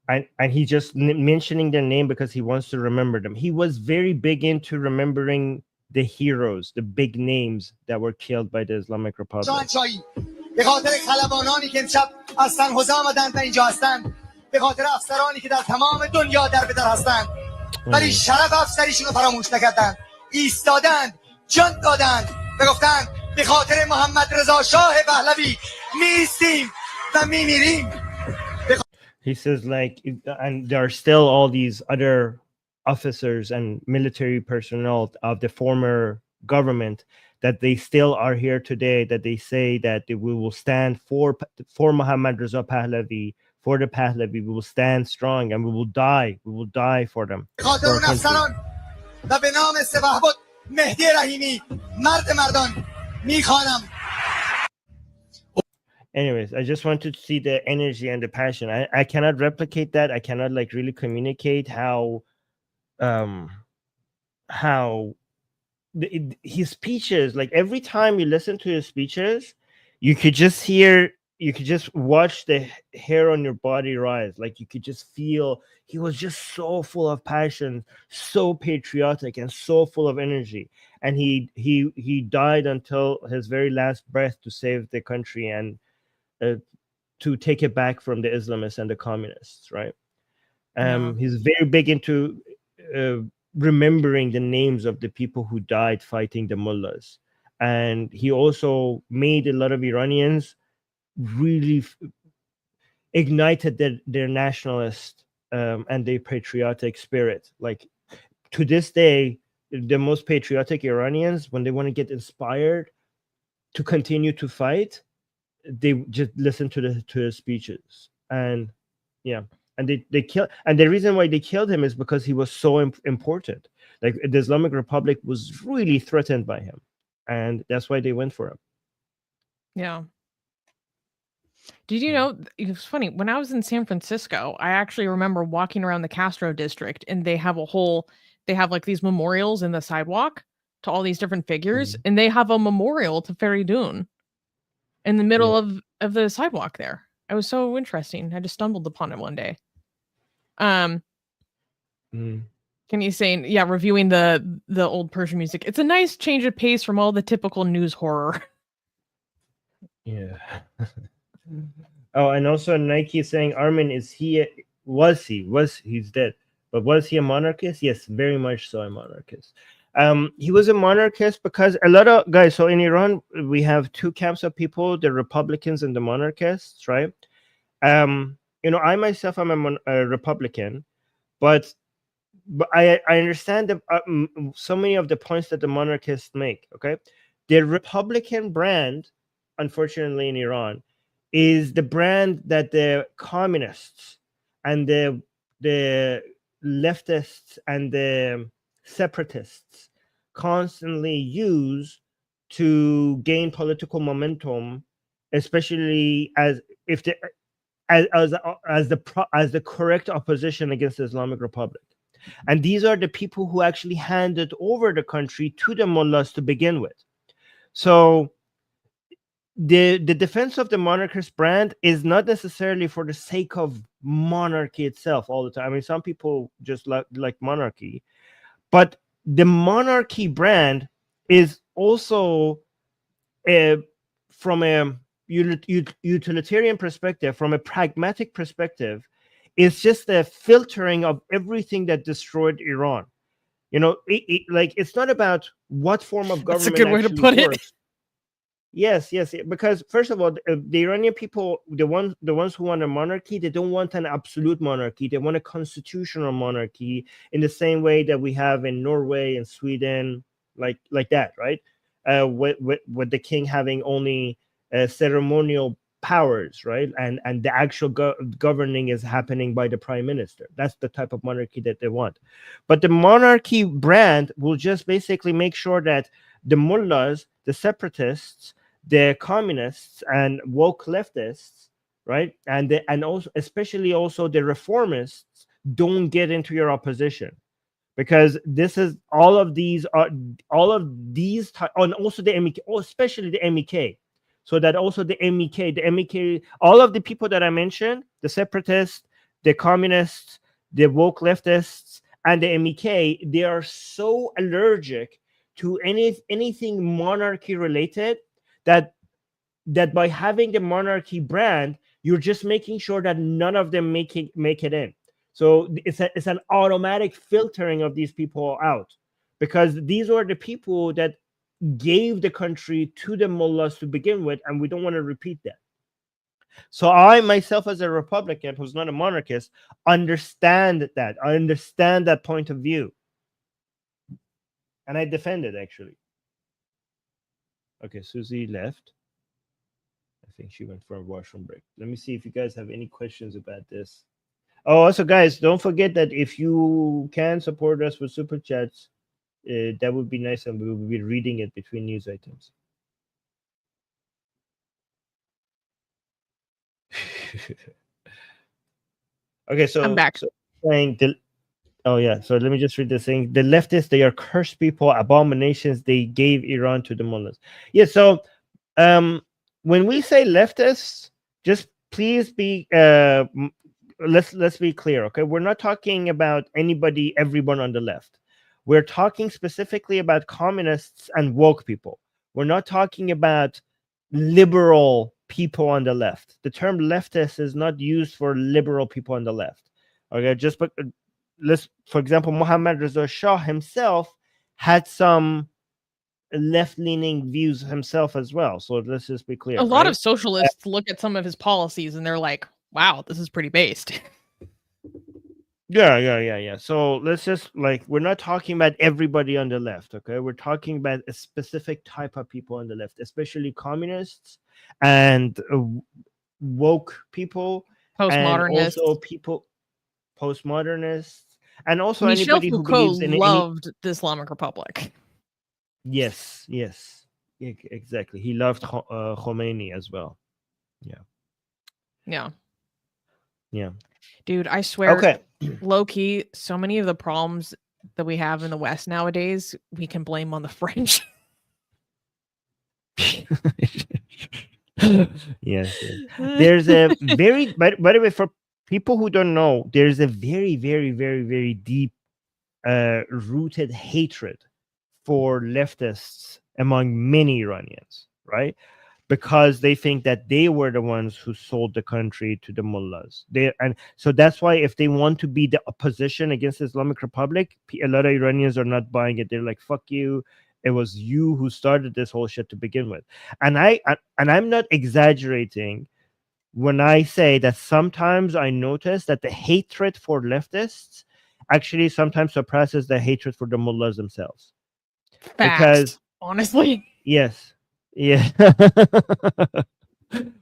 And he's just mentioning their name because he wants to remember them. He was very big into remembering the heroes, the big names that were killed by the Islamic Republic. به خاطر خلبانانی که امشب از سن حوزه آمدند و اینجا هستند، به خاطر افسرانی که در تمام دنیا در بدر هستند ولی شرف افسریشون رو فراموش نکردند، ایستادند، جان دادند و گفتند به خاطر محمد رضا شاه پهلوی می‌ایستیم و می‌میریم. He says, like, and there are still all these other officers and military personnel of the former government that they still are here today, that they say that we will stand for Muhammad Reza Pahlavi, for the Pahlavi, we will stand strong and we will die for them. Anyways, I just want to see the energy and the passion. I cannot replicate that. I cannot like really communicate how his speeches, like every time you listen to his speeches, you could just watch the hair on your body rise. Like you could just feel he was just so full of passion, so patriotic, and so full of energy. And he died until his very last breath to save the country and to take it back from the Islamists and the communists, right? He's very big into remembering the names of the people who died fighting the mullahs. And he also made a lot of Iranians really ignited their nationalist and their patriotic spirit. Like to this day, the most patriotic Iranians, when they want to get inspired to continue to fight, they just listen to his speeches. And yeah, and they kill, and the reason why they killed him is because he was so important. Like the Islamic Republic was really threatened by him, and that's why they went for him. Yeah. Did you know, it was funny, when I was in San Francisco, I actually remember walking around the Castro district, and they have like these memorials in the sidewalk to all these different figures, and they have a memorial to Faridun in the middle of the sidewalk there. It was so interesting. I just stumbled upon it one day. Can you say, yeah, reviewing the old Persian music. It's a nice change of pace from all the typical news horror. Yeah. Oh, and also Nike is saying Armin he's dead, but was he a monarchist? Yes, very much so a monarchist. He was a monarchist because a lot of guys. So in Iran, we have two camps of people: the Republicans and the monarchists, right? I myself am a Republican, but I understand so many of the points that the monarchists make. Okay, the Republican brand, unfortunately, in Iran, is the brand that the communists and the leftists and the separatists constantly use to gain political momentum, especially as the correct opposition against the Islamic Republic. And these are the people who actually handed over the country to the mullahs to begin with. So the defense of the monarchist brand is not necessarily for the sake of monarchy itself all the time. I mean, some people just like monarchy, but the monarchy brand is also from a utilitarian perspective, from a pragmatic perspective, it's just a filtering of everything that destroyed Iran. It's not about what form of government. That's a good way to put it. Yes, because first of all, the Iranian people, the ones who want a monarchy, they don't want an absolute monarchy. They want a constitutional monarchy in the same way that we have in Norway and Sweden, like that, right? With the king having only ceremonial powers, right? And the actual governing is happening by the prime minister. That's the type of monarchy that they want. But the monarchy brand will just basically make sure that the mullahs, the separatists, the communists and woke leftists, right, and also especially also the reformists don't get into your opposition, because this is all of these, and also the MEK, especially the MEK, so that also the MEK, all of the people that I mentioned, the separatists, the communists, the woke leftists, and the MEK, they are so allergic to anything monarchy related that by having the monarchy brand, you're just making sure that none of them make it in. So it's an automatic filtering of these people out, because these are the people that gave the country to the mullahs to begin with, and we don't want to repeat that. So I myself, as a Republican who's not a monarchist, understand that. I understand that point of view, and I defend it, actually. Okay, Susie left. I think she went for a washroom break. Let me see if you guys have any questions about this. Oh, also, guys, don't forget that if you can support us with super chats, that would be nice, and we will be reading it between news items. Okay, so I'm back. So saying oh yeah, so let me just read this thing. The leftists, they are cursed people, abominations. They gave Iran to the mullahs. Yeah, so when we say leftists, just please be let's be clear, okay? We're not talking about everyone on the left. We're talking specifically about communists and woke people. We're not talking about liberal people on the left. The term leftist is not used for liberal people on the left. Okay, for example, Mohammad Reza Shah himself had some left-leaning views himself as well. So let's just be clear. A lot of socialists look at some of his policies and they're like, wow, this is pretty based. Yeah. So let's just, we're not talking about everybody on the left, okay? We're talking about a specific type of people on the left, especially communists and woke people, Postmodernists. and also people postmodernists, And also Michel anybody who Foucault believes in any loved the Islamic Republic. yes, exactly. He loved Khomeini as well. Yeah. Yeah. Dude, I swear, Okay. low key, so many of the problems that we have in the West nowadays, we can blame on the French. Yes. There's a very, by the way, for people who don't know, there's a very, very, very, very deep rooted hatred for leftists among many Iranians, right? Because they think that they were the ones who sold the country to the mullahs. And so that's why if they want to be the opposition against the Islamic Republic, a lot of Iranians are not buying it. They're like, "Fuck you! It was you who started this whole shit to begin with." And I'm not exaggerating when I say that sometimes I notice that the hatred for leftists actually sometimes suppresses the hatred for the mullahs themselves. Facts, Because honestly. yes. Yeah.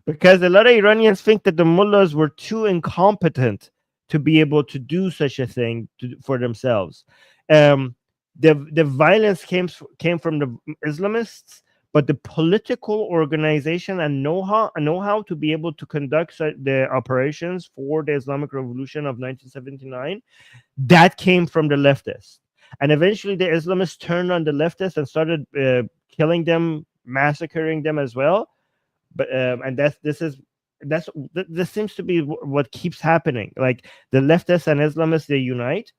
Because a lot of Iranians think that the mullahs were too incompetent to be able to do such a thing for themselves. The violence came from the Islamists, but the political organization and know-how to be able to conduct the operations for the Islamic Revolution of 1979, that came from the leftists. And eventually the Islamists turned on the leftists and started killing them, massacring them as well. But and this seems to be what keeps happening. Like the leftists and Islamists, they unite.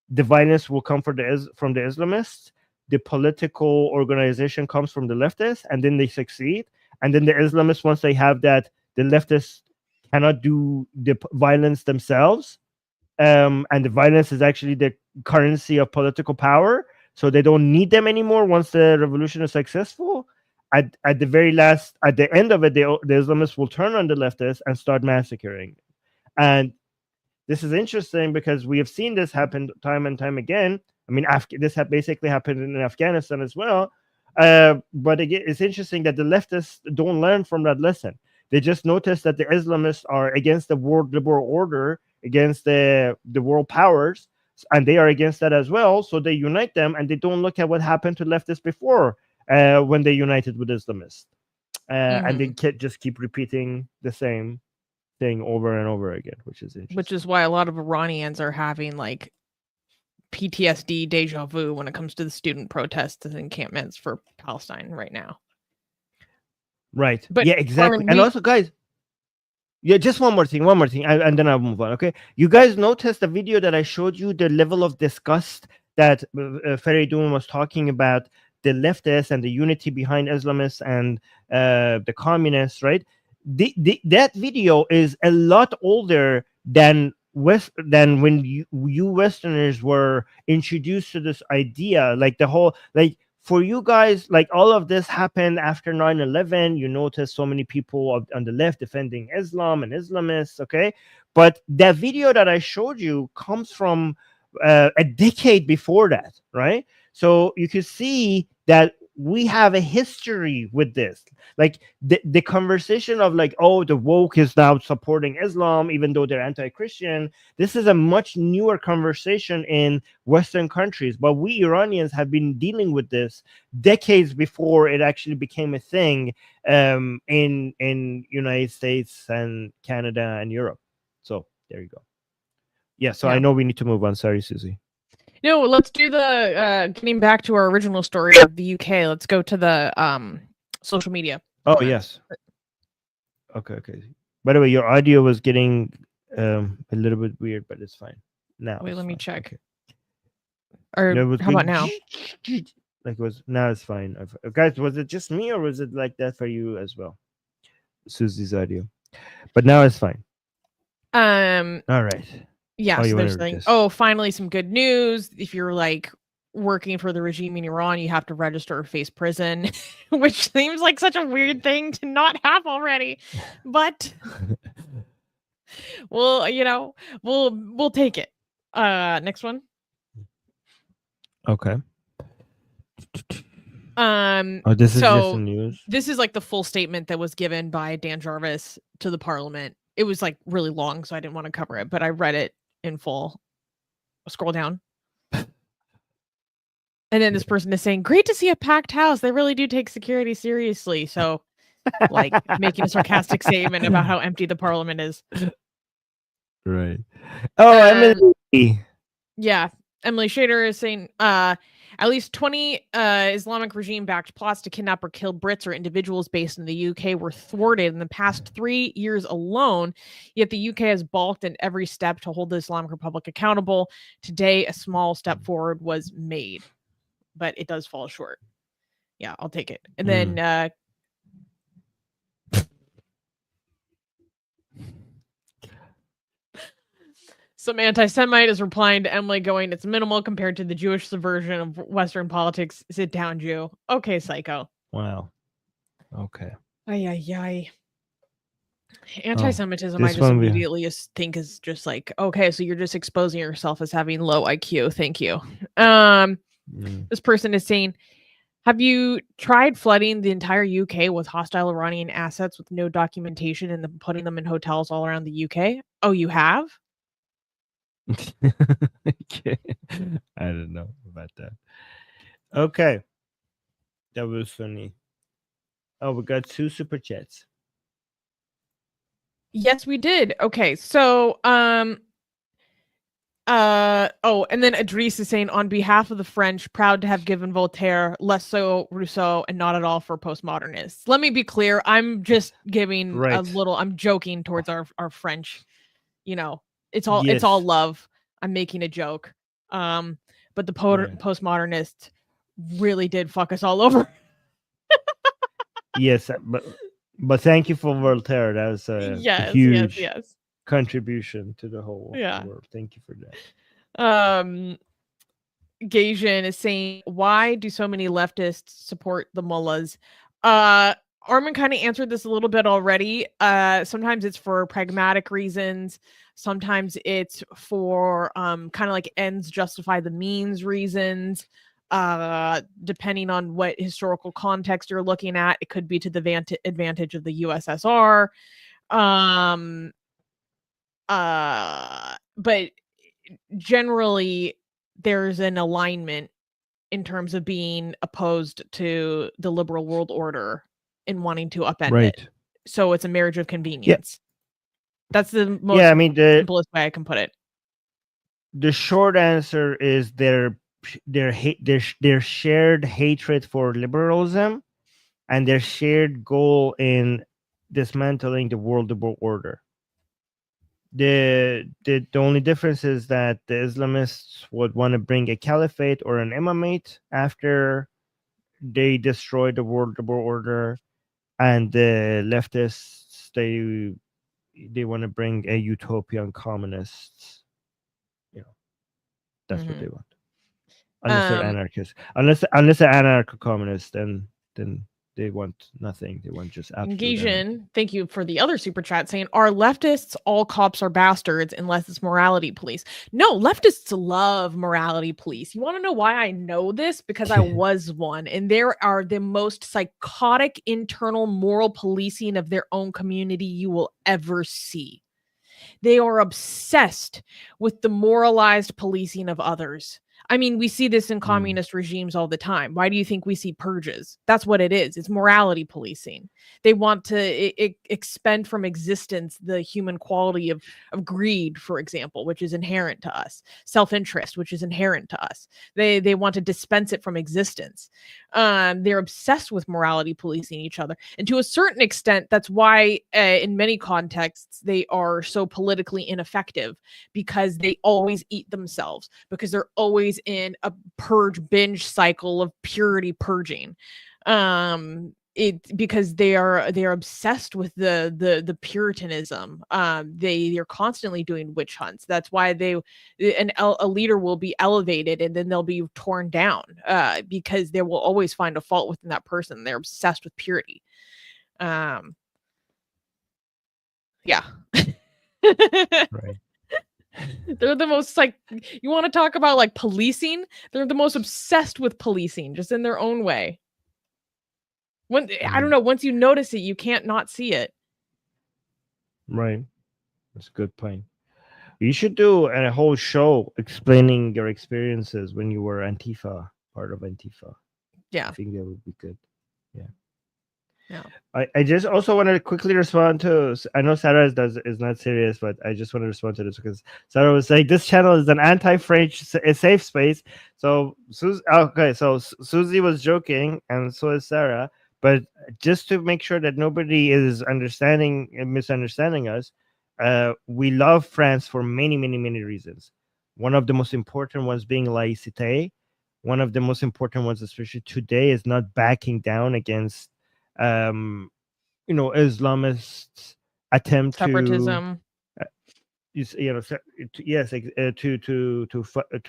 The violence will come from the Islamists. The political organization comes from the leftists, and then they succeed. And then the Islamists, once they have that, the leftists cannot do the violence themselves. And the violence is actually the currency of political power, so they don't need them anymore once the revolution is successful. At the very last, at the end of it, the Islamists will turn on the leftists and start massacring. And this is interesting because we have seen this happen time and time again. I mean, this basically happened in Afghanistan as well. But again, it's interesting that the leftists don't learn from that lesson. They just notice that the Islamists are against the world liberal order, against the world powers, and they are against that as well. So they unite them, and they don't look at what happened to leftists before when they united with Islamists. And they just keep repeating the same thing over and over again, which is interesting. Which is why a lot of Iranians are having like PTSD, deja vu when it comes to the student protests and encampments for Palestine right now. Right. But yeah, exactly. Armin, and also, guys, yeah, just one more thing, and then I'll move on. Okay, you guys noticed the video that I showed you, the level of disgust that Feridun was talking about the leftists and the unity behind Islamists and the communists, right? That video is a lot older than when you Westerners were introduced to this idea. Like the whole, like for you guys, like all of this happened after 9/11. You notice so many people on the left defending Islam and Islamists, okay? But that video that I showed you comes from a decade before that, right? So you can see that we have a history with this. Like the conversation of like, oh, the woke is now supporting Islam even though they're anti-Christian. This is a much newer conversation in Western countries, but we Iranians have been dealing with this decades before it actually became a thing in United States and Canada and Europe. So there you go. Yeah, so I know we need to move on. Sorry, Susie. No, let's do the getting back to our original story of the UK. Let's go to the social media. Oh, yes. Okay. By the way, your audio was getting a little bit weird, but it's fine. Now. Wait, let me check. Okay. Or No, how about now? Like now it's fine. Guys, was it just me or was it like that for you as well? Susie's audio. But now it's fine. All right. Yeah, so there's things. Oh, finally some good news. If you're like working for the regime in Iran, you have to register or face prison, which seems like such a weird thing to not have already. But well, you know, we'll take it. Next one. Okay. Oh, this is just the news. This is like the full statement that was given by Dan Jarvis to the parliament. It was like really long, so I didn't want to cover it, but I read it in full. scroll down. And then this person is saying, great to see a packed house. They really do take security seriously. So, like, making a sarcastic statement about how empty the parliament is. Right. Oh, Emily. Yeah. Emily Shader is saying, at least 20 Islamic regime-backed plots to kidnap or kill Brits or individuals based in the UK were thwarted in the past 3 years alone, yet the UK has balked in every step to hold the Islamic Republic accountable. Today, a small step forward was made, but it does fall short. Yeah, I'll take it. And then some anti-Semite is replying to Emily going, it's minimal compared to the Jewish subversion of Western politics. Sit down, Jew. Okay, psycho. Wow. Okay. Ay. Anti-Semitism, this I just one we- immediately think is just like, okay, so you're just exposing yourself as having low IQ. Thank you. This person is saying, have you tried flooding the entire UK with hostile Iranian assets with no documentation and then putting them in hotels all around the UK? Oh, you have? Okay. I don't know about that. Okay. That was funny. Oh, we got 2 super chats. Yes, we did. Okay, so and then Idris is saying, on behalf of the French, proud to have given Voltaire, less so Rousseau, and not at all for postmodernists. Let me be clear, I'm just giving a little, I'm joking towards our French, you know, it's all love. I'm making a joke. But the postmodernists really did fuck us all over. Yes, but thank you for Voltaire. That was a huge contribution to the whole world. Thank you for that. Gajan is saying, why do so many leftists support the mullahs? Armin kind of answered this a little bit already. Sometimes it's for pragmatic reasons. Sometimes it's for kind of like ends justify the means reasons. Depending on what historical context you're looking at, it could be to the advantage of the USSR. But generally, there's an alignment in terms of being opposed to the liberal world order and wanting to upend it. So it's a marriage of convenience. That's the most simplest way I can put it. The short answer is their shared hatred for liberalism and their shared goal in dismantling the world order. The only difference is that the Islamists would want to bring a caliphate or an imamate after they destroy the world order, and the leftists they want to bring a utopian communist. You know, that's what they want. Unless they're anarchists, unless they're anarcho-communists, then they want nothing. They want just engagement. Thank you for the other super chat saying, are leftists all cops are bastards unless it's morality police? No, leftists love morality police. You want to know why I know this? Because I was one, and there are the most psychotic internal moral policing of their own community you will ever see. They are obsessed with the moralized policing of others. I mean, we see this in communist regimes all the time. Why do you think we see purges? That's what it is. It's morality policing. They want to expend from existence the human quality of greed, for example, which is inherent to us. Self-interest, which is inherent to us. They want to dispense it from existence. They're obsessed with morality policing each other. And to a certain extent, that's why in many contexts, they are so politically ineffective, because they always eat themselves, because they're always in a purge binge cycle of purity purging. Because they are obsessed with the Puritanism. They're constantly doing witch hunts. That's why a leader will be elevated and then they'll be torn down, because they will always find a fault within that person. They're obsessed with purity. Yeah. Right. They're the most you want to talk about like policing? They're the most obsessed with policing, just in their own way. I don't know, once you notice it, you can't not see it. Right. That's a good point. You should do a whole show explaining your experiences when you were Antifa, part of Antifa. Yeah. I think that would be good. Yeah. Yeah. I just also wanted to quickly respond to. I know Sarah is not serious, but I just want to respond to this because Sarah was saying this channel is an anti-French safe space. So Susie was joking, and so is Sarah. But just to make sure that nobody is misunderstanding us, we love France for many, many, many reasons. One of the most important ones being laïcité. One of the most important ones, especially today, is not backing down against Islamists attempt Separatism. to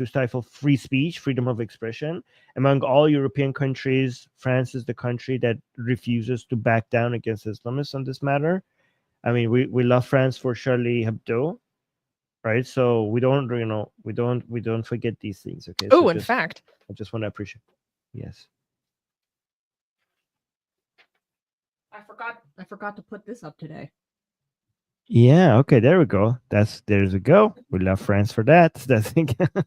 stifle free speech, freedom of expression. Among all European countries, France is the country that refuses to back down against Islamists on this matter. I mean, we love France for Charlie Hebdo, right? So we don't forget these things. Okay. Oh, so in fact, I just want to appreciate. Yes. I forgot to put this up today. Yeah. Okay. There we go. There's a go. We love France for that. That's exactly.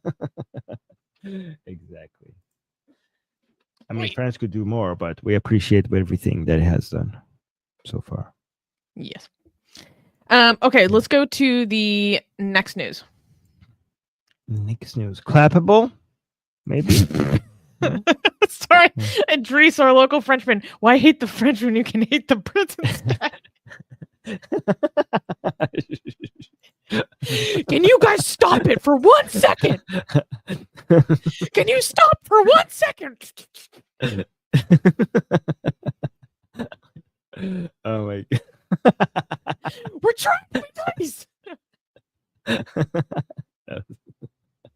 I mean, France could do more, but we appreciate everything that it has done so far. Yes. Okay, let's go to the next news. Next news. Clappable? Maybe. Sorry, Idris, our local Frenchman. Why hate the French when you can hate the Brits instead? Can you guys stop it for 1 second? Can you stop for 1 second? Oh my god. We're trying to be nice.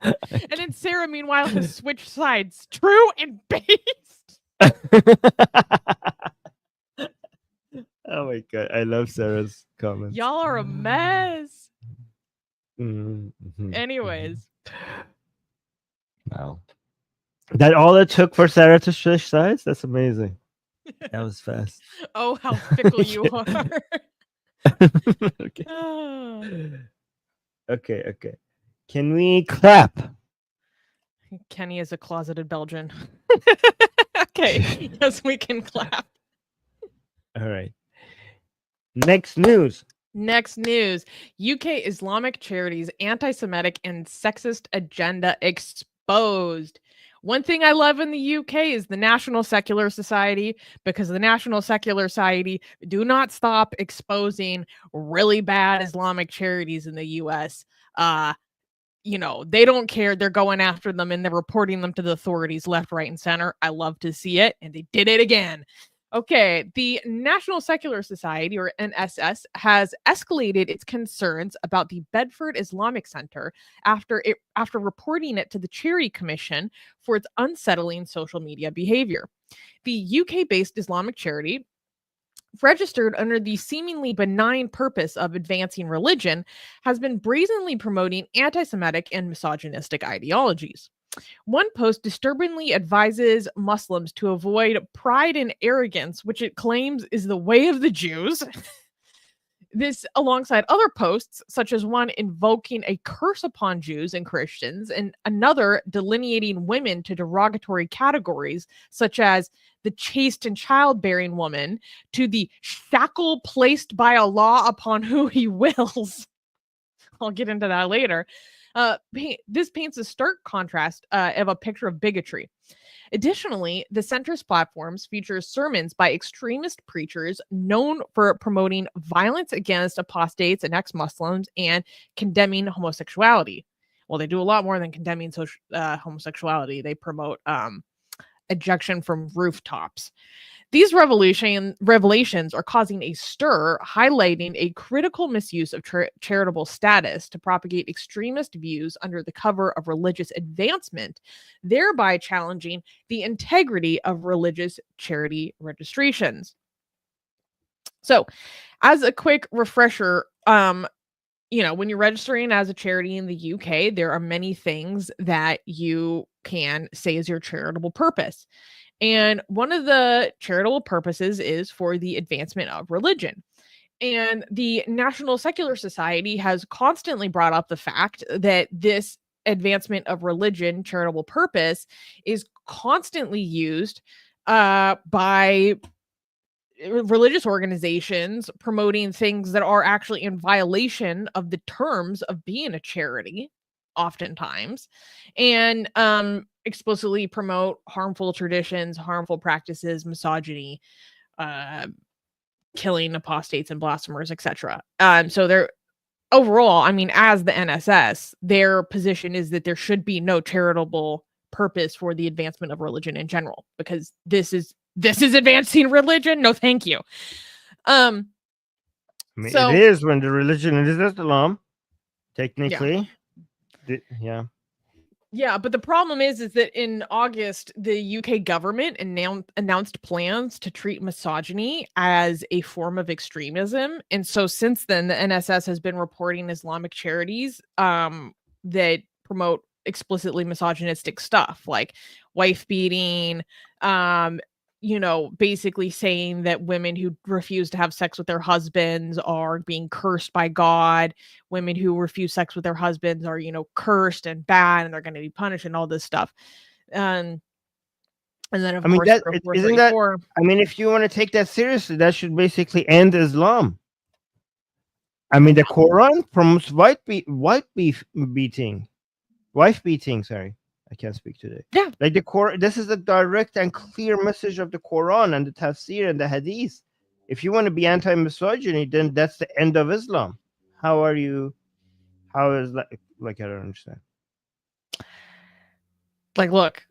And then Sarah, meanwhile, has switched sides. True and based. Oh my god. I love Sarah's comments. Y'all are a mess. Mm-hmm. Anyways. Wow. That all it took for Sarah to switch sides? That's amazing. That was fast. Oh, how fickle you are. Okay. Okay. Can we clap? Kenny is a closeted Belgian. Okay. Yes, we can clap. All right. Next news. UK Islamic Charities anti-Semitic and sexist agenda exposed. One thing I love in the UK is the National Secular Society, because the National Secular Society do not stop exposing really bad Islamic charities in the US. They don't care. They're going after them and they're reporting them to the authorities left, right, and center. I love to see it. And they did it again. Okay, the National Secular Society, or NSS, has escalated its concerns about the Bedford Islamic Center after reporting it to the Charity Commission for its unsettling social media behavior. The UK-based Islamic charity, registered under the seemingly benign purpose of advancing religion, has been brazenly promoting anti-Semitic and misogynistic ideologies. One post disturbingly advises Muslims to avoid pride and arrogance, which it claims is the way of the Jews. This alongside other posts, such as one invoking a curse upon Jews and Christians, and another delineating women to derogatory categories, such as the chaste and childbearing woman, to the shackle placed by Allah upon who he wills. I'll get into that later. This paints a stark contrast of a picture of bigotry. Additionally, the center's platforms feature sermons by extremist preachers known for promoting violence against apostates and ex-Muslims and condemning homosexuality. Well, they do a lot more than condemning homosexuality. They promote ejection from rooftops. These revelations are causing a stir, highlighting a critical misuse of charitable status to propagate extremist views under the cover of religious advancement, thereby challenging the integrity of religious charity registrations. So, as a quick refresher, when you're registering as a charity in the UK, there are many things that you can say is your charitable purpose. And one of the charitable purposes is for the advancement of religion. And the National Secular Society has constantly brought up the fact that this advancement of religion, charitable purpose, is constantly used by religious organizations promoting things that are actually in violation of the terms of being a charity, oftentimes, and explicitly promote harmful traditions, harmful practices, misogyny, killing apostates and blasphemers, etc. So they're overall, I mean, as the NSS, their position is that there should be no charitable purpose for the advancement of religion in general, because this is advancing religion. No, thank you. I mean, So- it is when the religion is Islam, technically. Yeah. Yeah, but the problem is that in August, the UK government announced plans to treat misogyny as a form of extremism. And so since then, the NSS has been reporting Islamic charities that promote explicitly misogynistic stuff like wife beating, basically saying that women who refuse to have sex with their husbands are being cursed by God. Women who refuse sex with their husbands are, cursed and bad, and they're going to be punished, and all this stuff. And then, of course, isn't that? I mean, if you want to take that seriously, that should basically end Islam. I mean, the Quran promotes wife beating. Sorry, I can't speak today. Yeah, like the Quran. This is a direct and clear message of the Quran and the Tafsir and the Hadith. If you want to be anti-misogyny, then that's the end of Islam. How is that? Like, I don't understand. Like, look,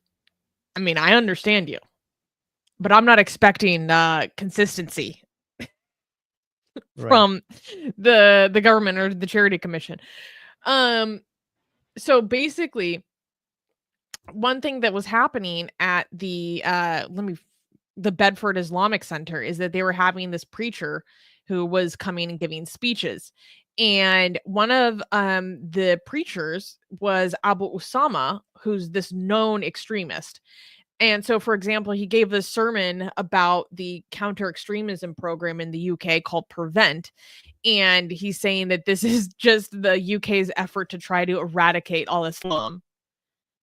I mean, I understand you, but I'm not expecting consistency from the government or the charity commission. So basically, one thing that was happening at the Bedford Islamic Center is that they were having this preacher who was coming and giving speeches. And one of the preachers was Abu Usama, who's this known extremist. And so, for example, he gave this sermon about the counter-extremism program in the UK called Prevent. And he's saying that this is just the UK's effort to try to eradicate all Islam.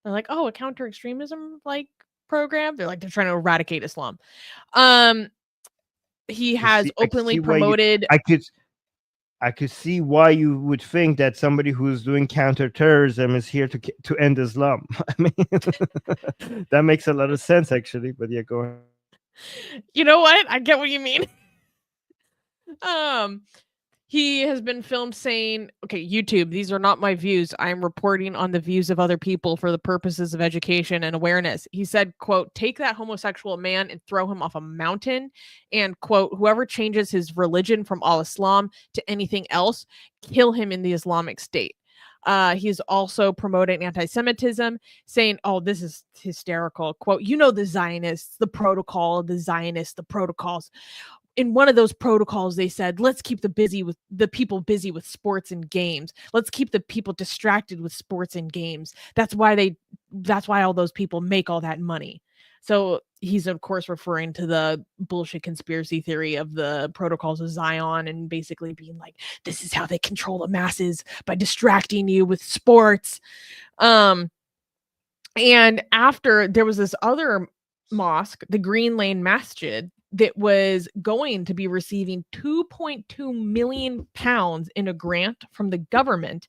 They're like, oh, a counter-extremism like program? They're trying to eradicate Islam. He has openly promoted. I could see why you would think that somebody who's doing counterterrorism is here to end Islam. I mean, that makes a lot of sense, actually. But yeah, go ahead. You know what? I get what you mean. He has been filmed saying, okay, YouTube, these are not my views. I'm reporting on the views of other people for the purposes of education and awareness. He said, quote, take that homosexual man and throw him off a mountain. And, quote, whoever changes his religion from al-Islam to anything else, kill him in the Islamic State. He's also promoting anti-Semitism, saying, oh, this is hysterical. Quote, the Zionists, the protocol of the Zionists, the protocols. In one of those protocols, they said, let's keep the people busy with sports and games. Let's keep the people distracted with sports and games. That's why all those people make all that money. So he's, of course, referring to the bullshit conspiracy theory of the protocols of Zion and basically being like, this is how they control the masses by distracting you with sports. And after there was this other mosque, the Green Lane Masjid, that was going to be receiving 2.2 million pounds in a grant from the government.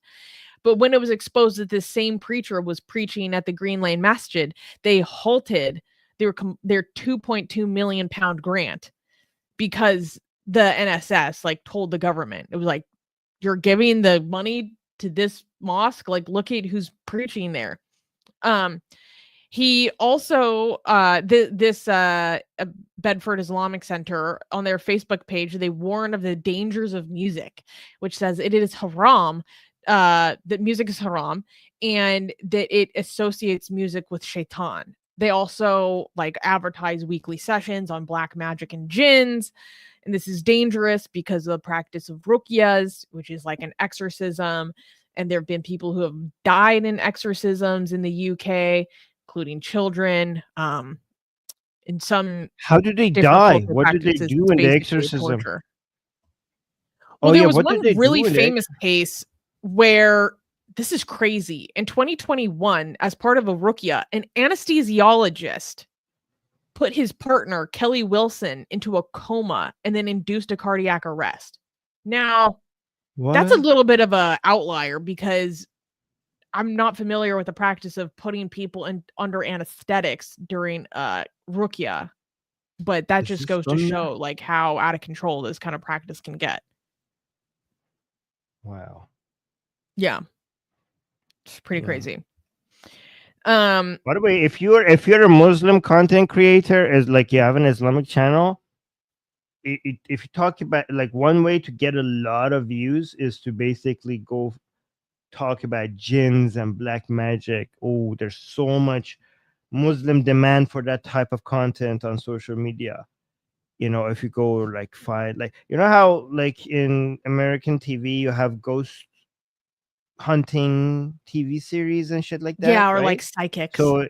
But when it was exposed that this same preacher was preaching at the Green Lane Masjid, they halted their 2.2 million pound grant because the NSS told the government. It was like, you're giving the money to this mosque, look at who's preaching there. He also, Bedford Islamic Center, on their Facebook page, they warn of the dangers of music, which says it is haram, that music is haram, and that it associates music with shaitan. They also advertise weekly sessions on black magic and jinns, and this is dangerous because of the practice of ruqyas, which is like an exorcism, and there have been people who have died in exorcisms in the UK, including children. In some, how do they die? What do they do in the exorcism? Well, Oh there yeah, was what one did they really do in it? famous case where this is crazy. In 2021, as part of a Rukia, an anesthesiologist put his partner, Kelly Wilson, into a coma and then induced a cardiac arrest. Now, that's a What? little bit of a outlier because I'm not familiar with the practice of putting people under anesthetics during Rukia, but that Is just this goes to from there? show like how out of control this kind of practice can get. Wow. Yeah. It's pretty Yeah. crazy. By the way, if you're a Muslim content creator, is like you have an Islamic channel, if you talk about like one way to get a lot of views is to basically go talk about jinns and black magic. Oh, there's so much Muslim demand for that type of content on social media. You know, if you go like find like you know how like in American TV you have ghost hunting TV series and shit like that, Yeah, or like right? psychics. So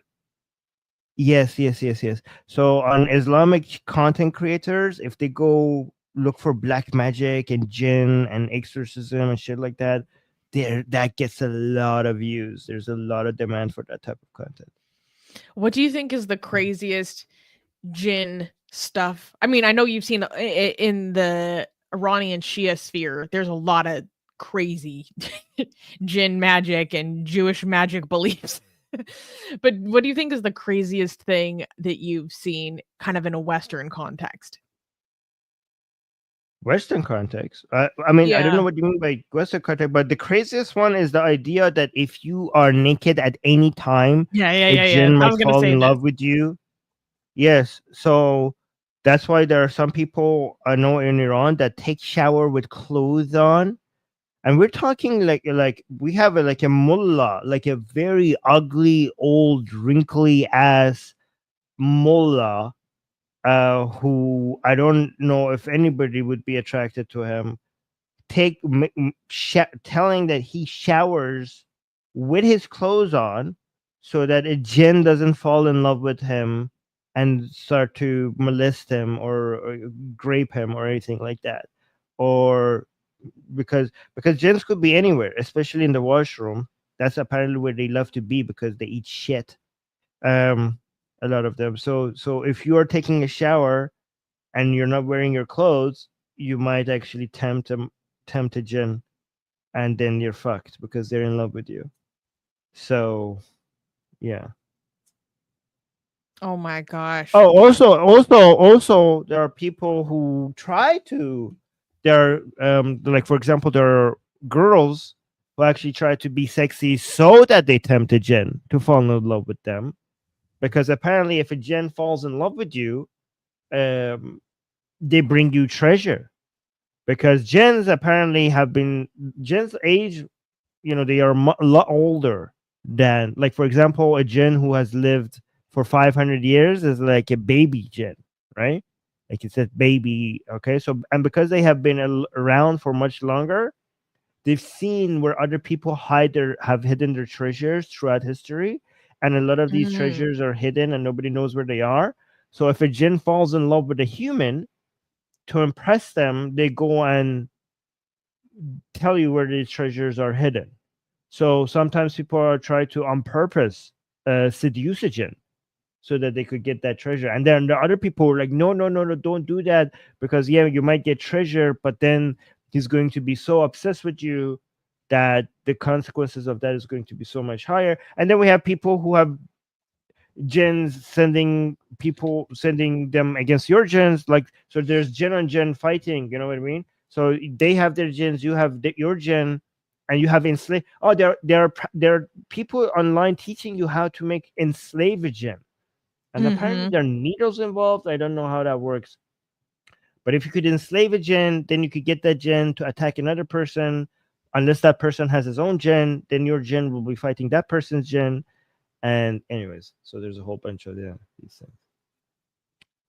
yes. So on Islamic content creators, if they go look for black magic and jinn and exorcism and shit like that, that gets a lot of views. There's a lot of demand for that type of content. What do you think is the craziest jinn stuff? I mean, I know you've seen in the Iranian Shia sphere, there's a lot of crazy jinn magic and Jewish magic beliefs. But what do you think is the craziest thing that you've seen kind of in a Western context? Western context. I mean, I don't Yeah. know what you mean by Western context, but the craziest one is the idea that if you are naked at any time, Yeah. a jinn I might was gonna fall say in this. love with you. Yes. So that's why there are some people I know in Iran that take shower with clothes on. And we're talking like we have like a mullah, like a very ugly, old, wrinkly ass mullah, who I don't know if anybody would be attracted to him. Telling that he showers with his clothes on, so that a jinn doesn't fall in love with him and start to molest him or grape him or anything like that, or because jinns could be anywhere, especially in the washroom. That's apparently where they love to be because they eat shit. Um, a lot of them. So if you are taking a shower and you're not wearing your clothes, you might actually tempt a jinn, and then you're fucked because they're in love with you. So yeah. Oh my gosh. Oh, also, there are people who try to. There are like for example, there are girls who actually try to be sexy so that they tempt a jinn to fall in love with them, because apparently, if a jinn falls in love with you, they bring you treasure. Because jinns apparently have been jinns age, you know, they are a lot older than, like for example, a jinn who has lived for 500 years is like a baby jinn, right? Like it says baby. Okay, so and because they have been around for much longer, they've seen where other people have hidden their treasures throughout history, and a lot of these Mm. treasures are hidden and nobody knows where they are. So if a jinn falls in love with a human, to impress them, they go and tell you where these treasures are hidden. So sometimes people are trying to on purpose seduce a jinn so that they could get that treasure. And then the other people were like, no, don't do that, because yeah, you might get treasure, but then he's going to be so obsessed with you that the consequences of that is going to be so much higher. And then we have people who have jinns sending them against your jinns, like, so there's jinn on jinn fighting, you know what I mean? So they have their jinns, you have your jinn, and you have enslaved. Oh, there are people online teaching you how to make enslave a jinn, and apparently Mhm. there are needles involved. I don't know how that works, but if you could enslave a jinn, then you could get that jinn to attack another person. Unless that person has his own jinn, then your jinn will be fighting that person's jinn. And anyways, so there's a whole bunch of these things.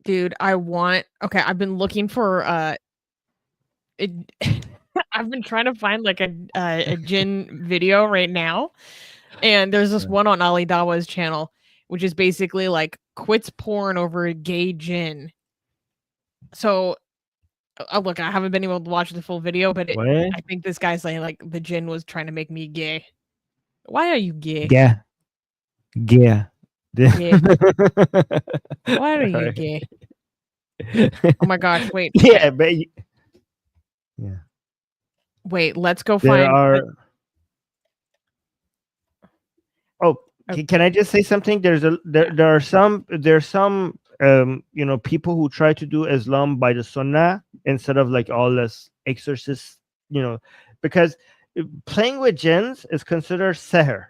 Dude, okay, I've been looking for it, I've been trying to find like a jinn video right now, and there's this one on Ali Dawa's channel, which is basically like quits porn over a gay jinn. So Look, I haven't been able to watch the full video, but What? I think this guy's saying like the jinn was trying to make me gay. Why are you gay? Yeah. Yeah. Gay. Why are you Alright. gay? Oh my gosh! Wait. Yeah, but yeah, Wait. Let's go there find. are. Oh, Okay. can I just say something? There are some people who try to do Islam by the Sunnah instead of like all this exorcist, because playing with jinns is considered seher.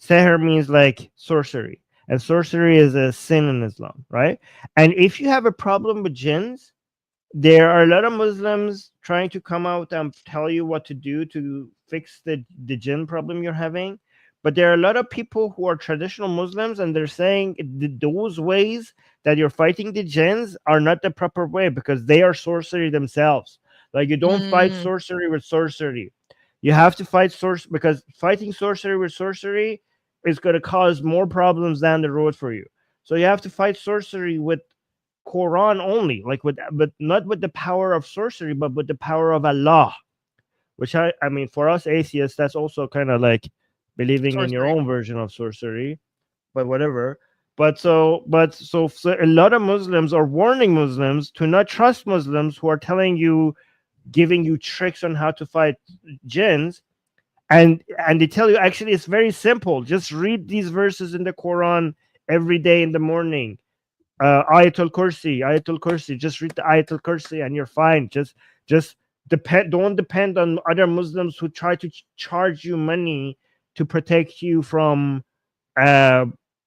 Seher means like sorcery, and sorcery is a sin in Islam, right? And if you have a problem with jinns, there are a lot of Muslims trying to come out and tell you what to do to fix the jinn problem you're having. But there are a lot of people who are traditional Muslims, and they're saying those ways that you're fighting the jinns are not the proper way because they are sorcery themselves. Like, you don't fight sorcery with sorcery. You have to fight because fighting sorcery with sorcery is going to cause more problems down the road for you. So you have to fight sorcery with Quran only, but not with the power of sorcery, but with the power of Allah. Which I mean, for us atheists, that's also kind of like believing in your own version of sorcery, but whatever. So a lot of Muslims are warning Muslims to not trust Muslims who are giving you tricks on how to fight jinns, and they tell you actually it's very simple. Just read these verses in the Quran every day in the morning. Ayatul Kursi. Just read the Ayatul Kursi and you're fine. Just don't depend on other Muslims who try to charge you money to protect you from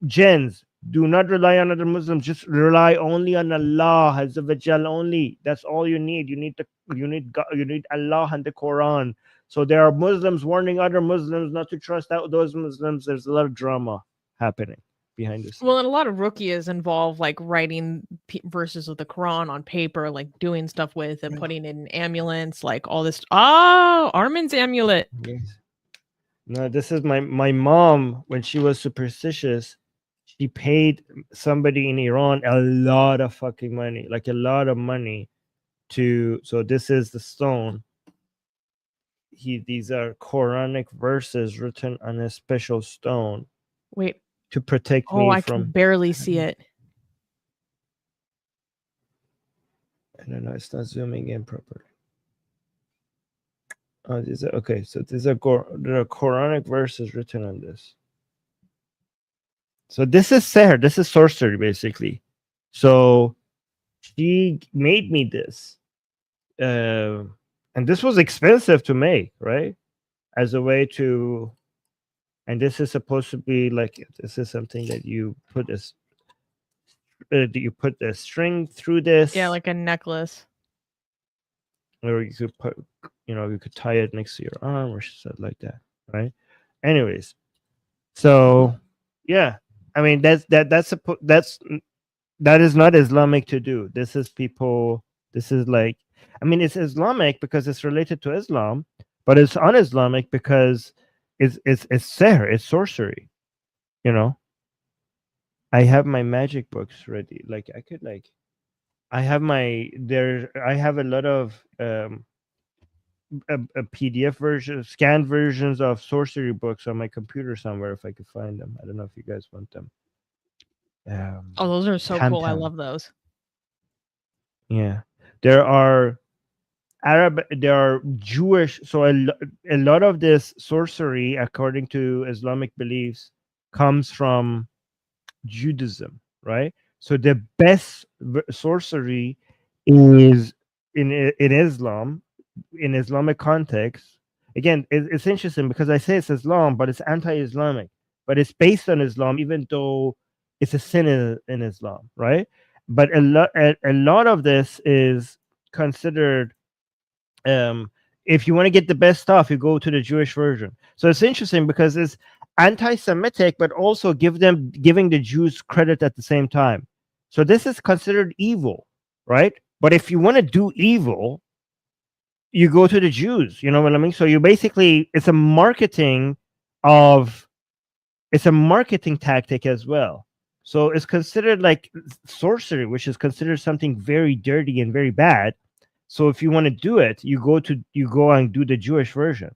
jinns. Do not rely on other Muslims. Just rely only on Allah Azza wa Jal only. That's all you need. You need God, you need Allah and the Quran. So there are Muslims warning other Muslims not to trust those Muslims. There's a lot of drama happening behind this. Well, and a lot of ruqyas involve like writing verses of the Quran on paper, like doing stuff with and putting in amulets, like all this. Oh, Armin's amulet. Yes. No, this is my mom. When she was superstitious, she paid somebody in Iran a lot of fucking money, like a lot of money so this is the stone. These are Quranic verses written on a special stone. Wait. To protect me I from. can barely see it. I don't know. It's not zooming in properly. Oh, these are okay. So there are Quranic verses written on this. So this is seher. This is sorcery, basically. So she made me this, and this was expensive to make, right? As a way to. And this is supposed to be like, this is something that you put a string through this. Yeah, like a necklace. Or you could put, you could tie it next to your arm or something like that, right? Anyways, so yeah, I mean that is not Islamic to do. This is like, I mean, it's Islamic because it's related to Islam, but it's un-Islamic because it's seher, it's sorcery, I have my magic books ready. Like I could I have a lot of a PDF version, scanned versions of sorcery books on my computer somewhere if I could find them. I don't know if you guys want them. Oh, those are so cool. I love those. Yeah. There are Jewish, so a lot of this sorcery, according to Islamic beliefs, comes from Judaism, right? So the best sorcery is in Islam, in Islamic context. Again, it's interesting because I say it's Islam, but it's anti-Islamic, but it's based on Islam, even though it's a sin in Islam, right? But a lot of this is considered, if you want to get the best stuff, you go to the Jewish version. So it's interesting because it's anti-Semitic, but also giving the Jews credit at the same time. So this is considered evil, right? But if you want to do evil, you go to the Jews. You know what I mean? So you basically, it's a marketing tactic as well. So it's considered like sorcery, which is considered something very dirty and very bad. So if you want to do it, you go and do the Jewish version.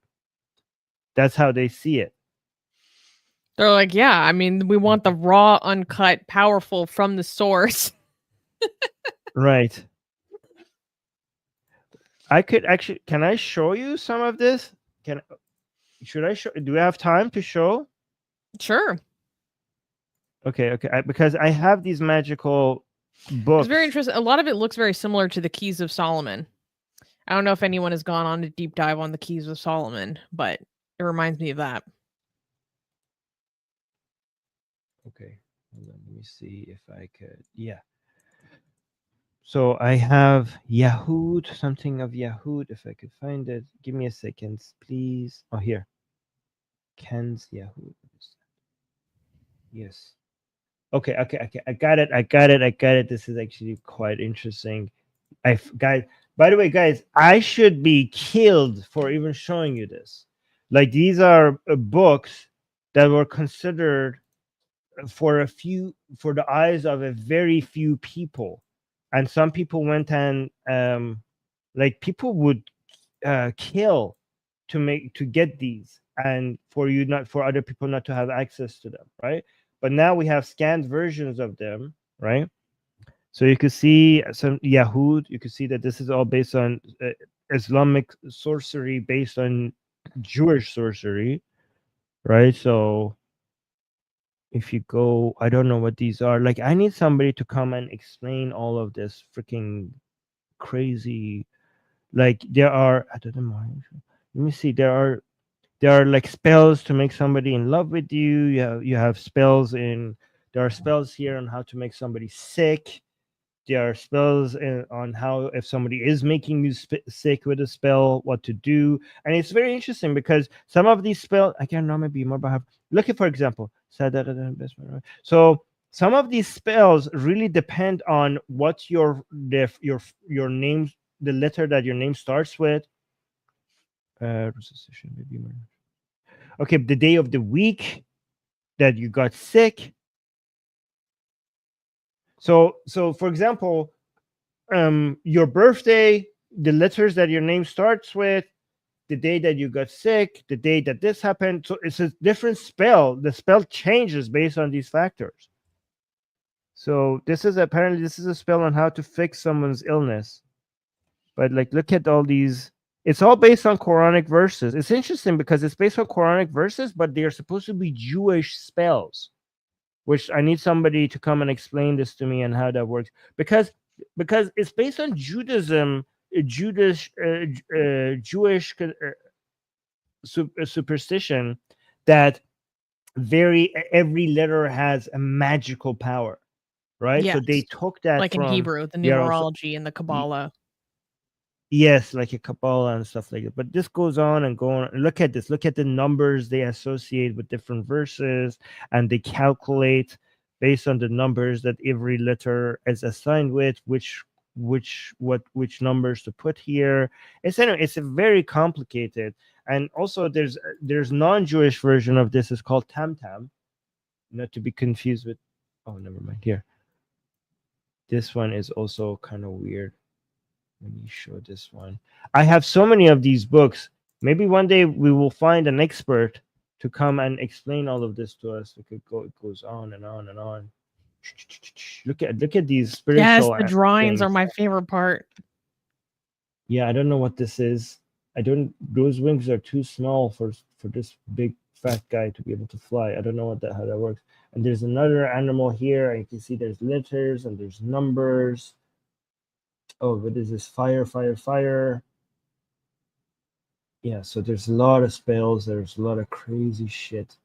That's how they see it. They're like, yeah, I mean, we want the raw, uncut, powerful from the source. Right. I could actually. Can I show you some of this? Should I show? Do we have time to show? Sure. Okay. Because I have these magical books. It's very interesting. A lot of it looks very similar to the Keys of Solomon. I don't know if anyone has gone on a deep dive on the Keys of Solomon, but it reminds me of that. Okay. Hold on. Let me see if I could. Yeah. So I have Yahud, something of Yahud, if I could find it. Give me a second, please. Oh, here. Ken's Yahud. Yes. Okay. I got it. This is actually quite interesting. Guys, by the way, guys, I should be killed for even showing you this. Like, these are books that were considered for the eyes of a very few people. And some people went and like, people would kill to get these, and for other people not to have access to them, right? But now we have scanned versions of them, right? So you can see some Yahud. You can see that this is all based on Islamic sorcery, based on Jewish sorcery, right? So if you go, I don't know what these are. Like, I need somebody to come and explain all of this freaking crazy. Like, there are, I don't know. Let me see. There are like spells to make somebody in love with you. You have spells there are spells here on how to make somebody sick. There are spells on how, if somebody is making you sick with a spell, what to do. And it's very interesting because some of these spells, I can't remember more about. Look at, for example, so some of these spells really depend on what your name, the letter that your name starts with. Okay, the day of the week that you got sick. So for example, your birthday, the letters that your name starts with, the day that you got sick, the day that this happened. So it's a different spell. The spell changes based on these factors. So this is a spell on how to fix someone's illness. But like, look at all these. It's all based on Quranic verses. It's interesting because it's based on Quranic verses, but they are supposed to be Jewish spells, which I need somebody to come and explain this to me and how that works. Because it's based on Judaism, Jewish superstition that every letter has a magical power, right? Yes. So they took that like from in Hebrew, the numerology and the Kabbalah. Yes, like a Kabbalah and stuff like that. But this goes on and go on. Look at this. Look at the numbers they associate with different verses, and they calculate based on the numbers that every letter is assigned with, which numbers to put here. It's a very complicated. And also there's non-Jewish version of this. It's called Tam Tam, not to be confused with. Oh, never mind. Here, this one is also kind of weird. Let me show this one. I have so many of these books. Maybe one day we will find an expert to come and explain all of this to us. It goes on and on and on. Look at these spiritual. Yes, the drawings are my favorite part. Yeah, I don't know what this is. Those wings are too small for this big fat guy to be able to fly. I don't know how that works. And there's another animal here, and you can see there's letters and there's numbers. Oh, what is this? Fire. Yeah, so there's a lot of spells. There's a lot of crazy shit.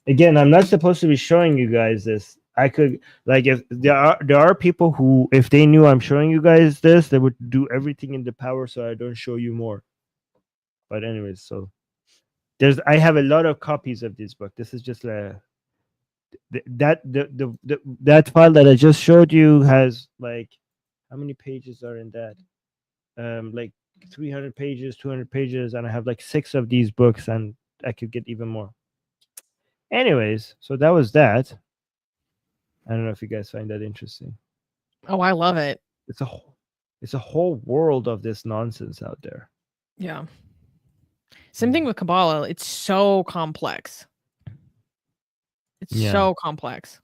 Again, I'm not supposed to be showing you guys this. I could, like, if there are people who, if they knew I'm showing you guys this, they would do everything in the power so I don't show you more. But anyways, so I have a lot of copies of this book. This is just that file that I just showed you has, like, how many pages are in that? Like 300 pages, 200 pages, and I have like 6 of these books, and I could get even more. Anyways, so that was that. I don't know if you guys find that interesting. Oh, I love it. It's a whole It's a whole world of this nonsense out there. Yeah. Same thing with Kabbalah. It's so complex. It's so complex.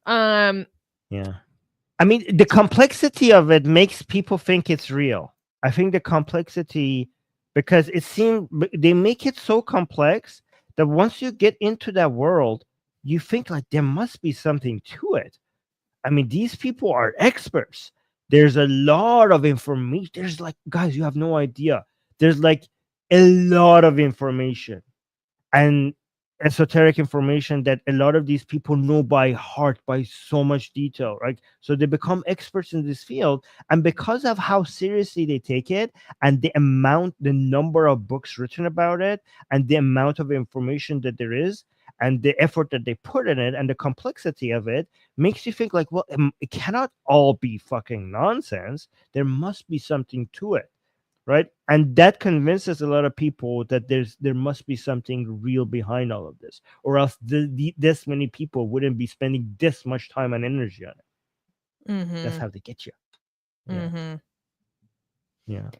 Yeah. I mean, the complexity of it makes people think it's real. I think the complexity, because it seems they make it so complex that once you get into that world, you think like there must be something to it. I mean, these people are experts. There's a lot of information. There's like, guys, you have no idea. There's like a lot of information and esoteric information that a lot of these people know by heart, by so much detail, right? So they become experts in this field, and because of how seriously they take it and the number of books written about it and the amount of information that there is and the effort that they put in it and the complexity of it, makes you think like, well, it cannot all be fucking nonsense. There must be something to it, right? And that convinces a lot of people that there must be something real behind all of this, or else this many people wouldn't be spending this much time and energy on it. That's how they get you. Yeah.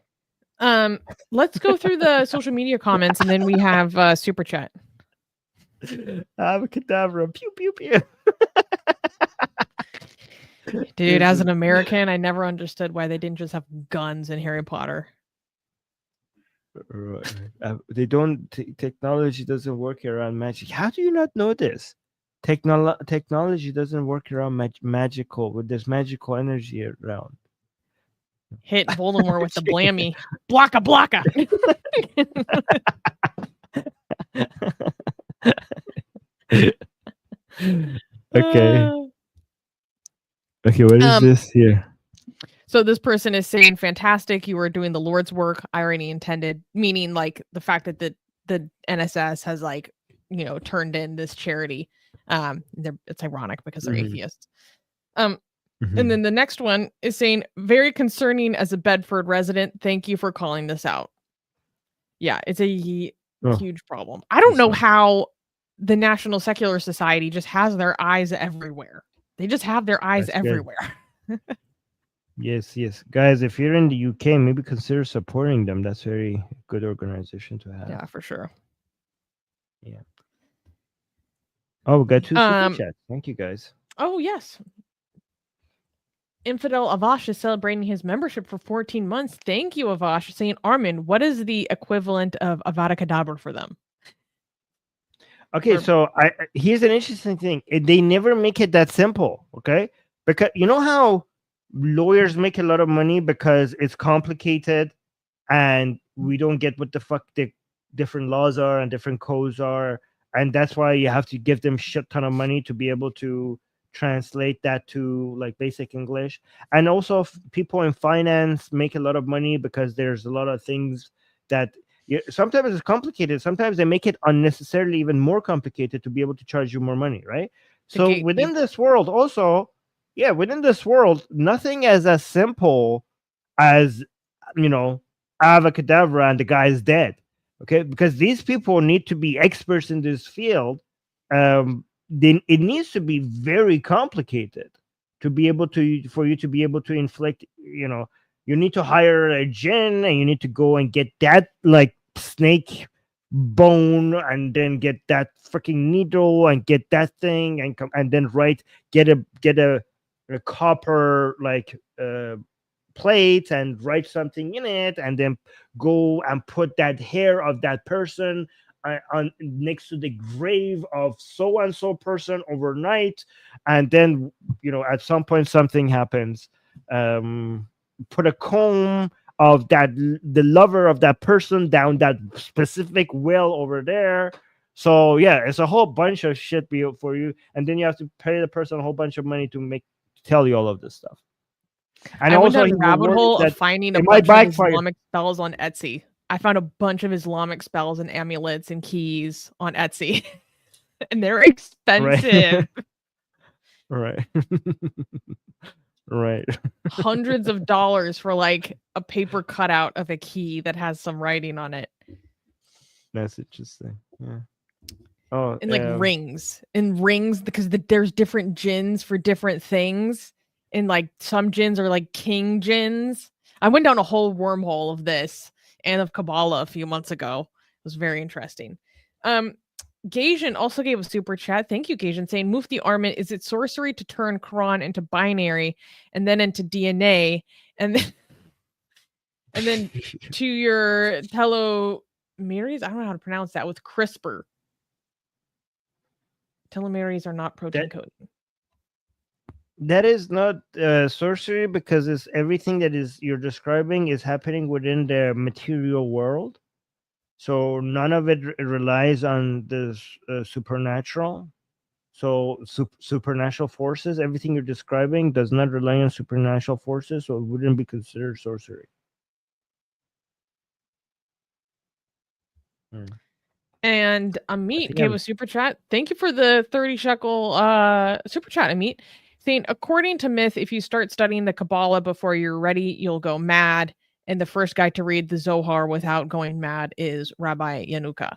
Let's go through the social media comments, and then we have super chat. Abracadabra, pew pew pew. Dude, as an American, I never understood why they didn't just have guns in Harry Potter. Right. They don't. Technology doesn't work around magic. How do you not know this? Technology doesn't work around magical. There's magical energy around. Hit Voldemort with the blammy. Blocka, blocka. Okay. Okay, what is this here? So this person is saying, fantastic, you are doing the Lord's work, irony intended, meaning like the fact that the NSS has like, you know, turned in this charity. It's ironic because they're atheists. And then the next one is saying, very concerning as a Bedford resident. Thank you for calling this out. Yeah, it's a huge problem. I don't know how the National Secular Society just has their eyes everywhere. They just have their eyes everywhere. Yes. Guys, if you're in the UK, maybe consider supporting them. That's a very good organization to have. Yeah, for sure. Yeah. Oh, we got 2 super chats. Thank you, guys. Oh, yes. Infidel Avash is celebrating his membership for 14 months. Thank you, Avash. Saying, Armin, what is the equivalent of Avada Kedavra for them? Okay, so here's an interesting thing. They never make it that simple, okay? Because you know how lawyers make a lot of money because it's complicated and we don't get what the fuck the different laws are and different codes are, and that's why you have to give them shit ton of money to be able to translate that to like basic English. And also people in finance make a lot of money because there's a lot of things that sometimes it's complicated, sometimes they make it unnecessarily even more complicated to be able to charge you more money, right? So within this world also, within this world, nothing is as simple as, you know, avacadabra and the guy is dead. Okay, because these people need to be experts in this field. It needs to be very complicated to be able to, for you to be able to inflict, you know, you need to hire a jinn and you need to go and get that like snake bone and then get that freaking needle and get that thing and then get a copper like plate and write something in it and then go and put that hair of that person on next to the grave of so and so person overnight, and then, you know, at some point something happens. Put a comb of the lover of that person down that specific well over there. So yeah, it's a whole bunch of shit for you, and then you have to pay the person a whole bunch of money to tell you all of this stuff. And I also went down the rabbit hole of finding a bunch of Islamic spells on Etsy. I found a bunch of Islamic spells and amulets and keys on Etsy, and they're expensive. Right. Right. Hundreds of dollars for like a paper cutout of a key that has some writing on it. That's interesting. Yeah. Oh, and like rings because there's different jinns for different things. And like some jinns are like king jinns. I went down a whole wormhole of this and of Kabbalah a few months ago. It was very interesting. Gajan also gave a super chat. Thank you, Gajan, saying Mufti Armin, is it sorcery to turn Quran into binary and then into DNA and then and then to your telomeres? I don't know how to pronounce that with CRISPR. Telomeres are not protein coding. That is not sorcery, because it's everything that is you're describing is happening within the material world. So none of it relies on the supernatural. So supernatural forces, everything you're describing does not rely on supernatural forces, so it wouldn't be considered sorcery. And Amit gave a super chat. Thank you for the 30 shekel super chat, Amit. Saying, according to myth, if you start studying the Kabbalah before you're ready, you'll go mad. And the first guy to read the Zohar without going mad is Rabbi Yanuka.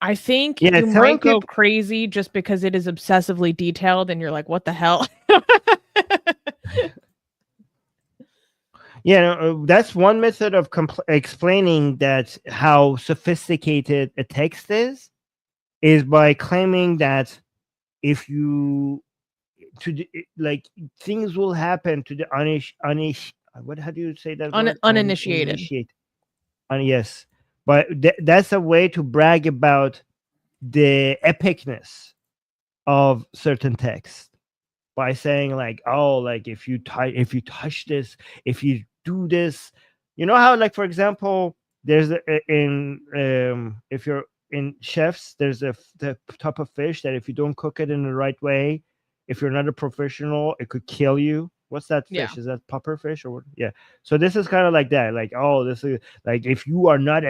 I think you might go crazy just because it is obsessively detailed and you're like, what the hell? Yeah, that's one method of explaining that how sophisticated a text is by claiming that if you like things will happen to the how do you say that word? Uninitiated. Yes, but that's a way to brag about the epicness of certain texts by saying like, oh, like if you touch this, if you do this, you know how, like, for example, there's if you're in chefs, there's the type of fish that if you don't cook it in the right way, if you're not a professional, it could kill you. What's that fish? Yeah. Is that puffer fish or what? Yeah. So this is kind of like that. Like, oh, this is like if you are not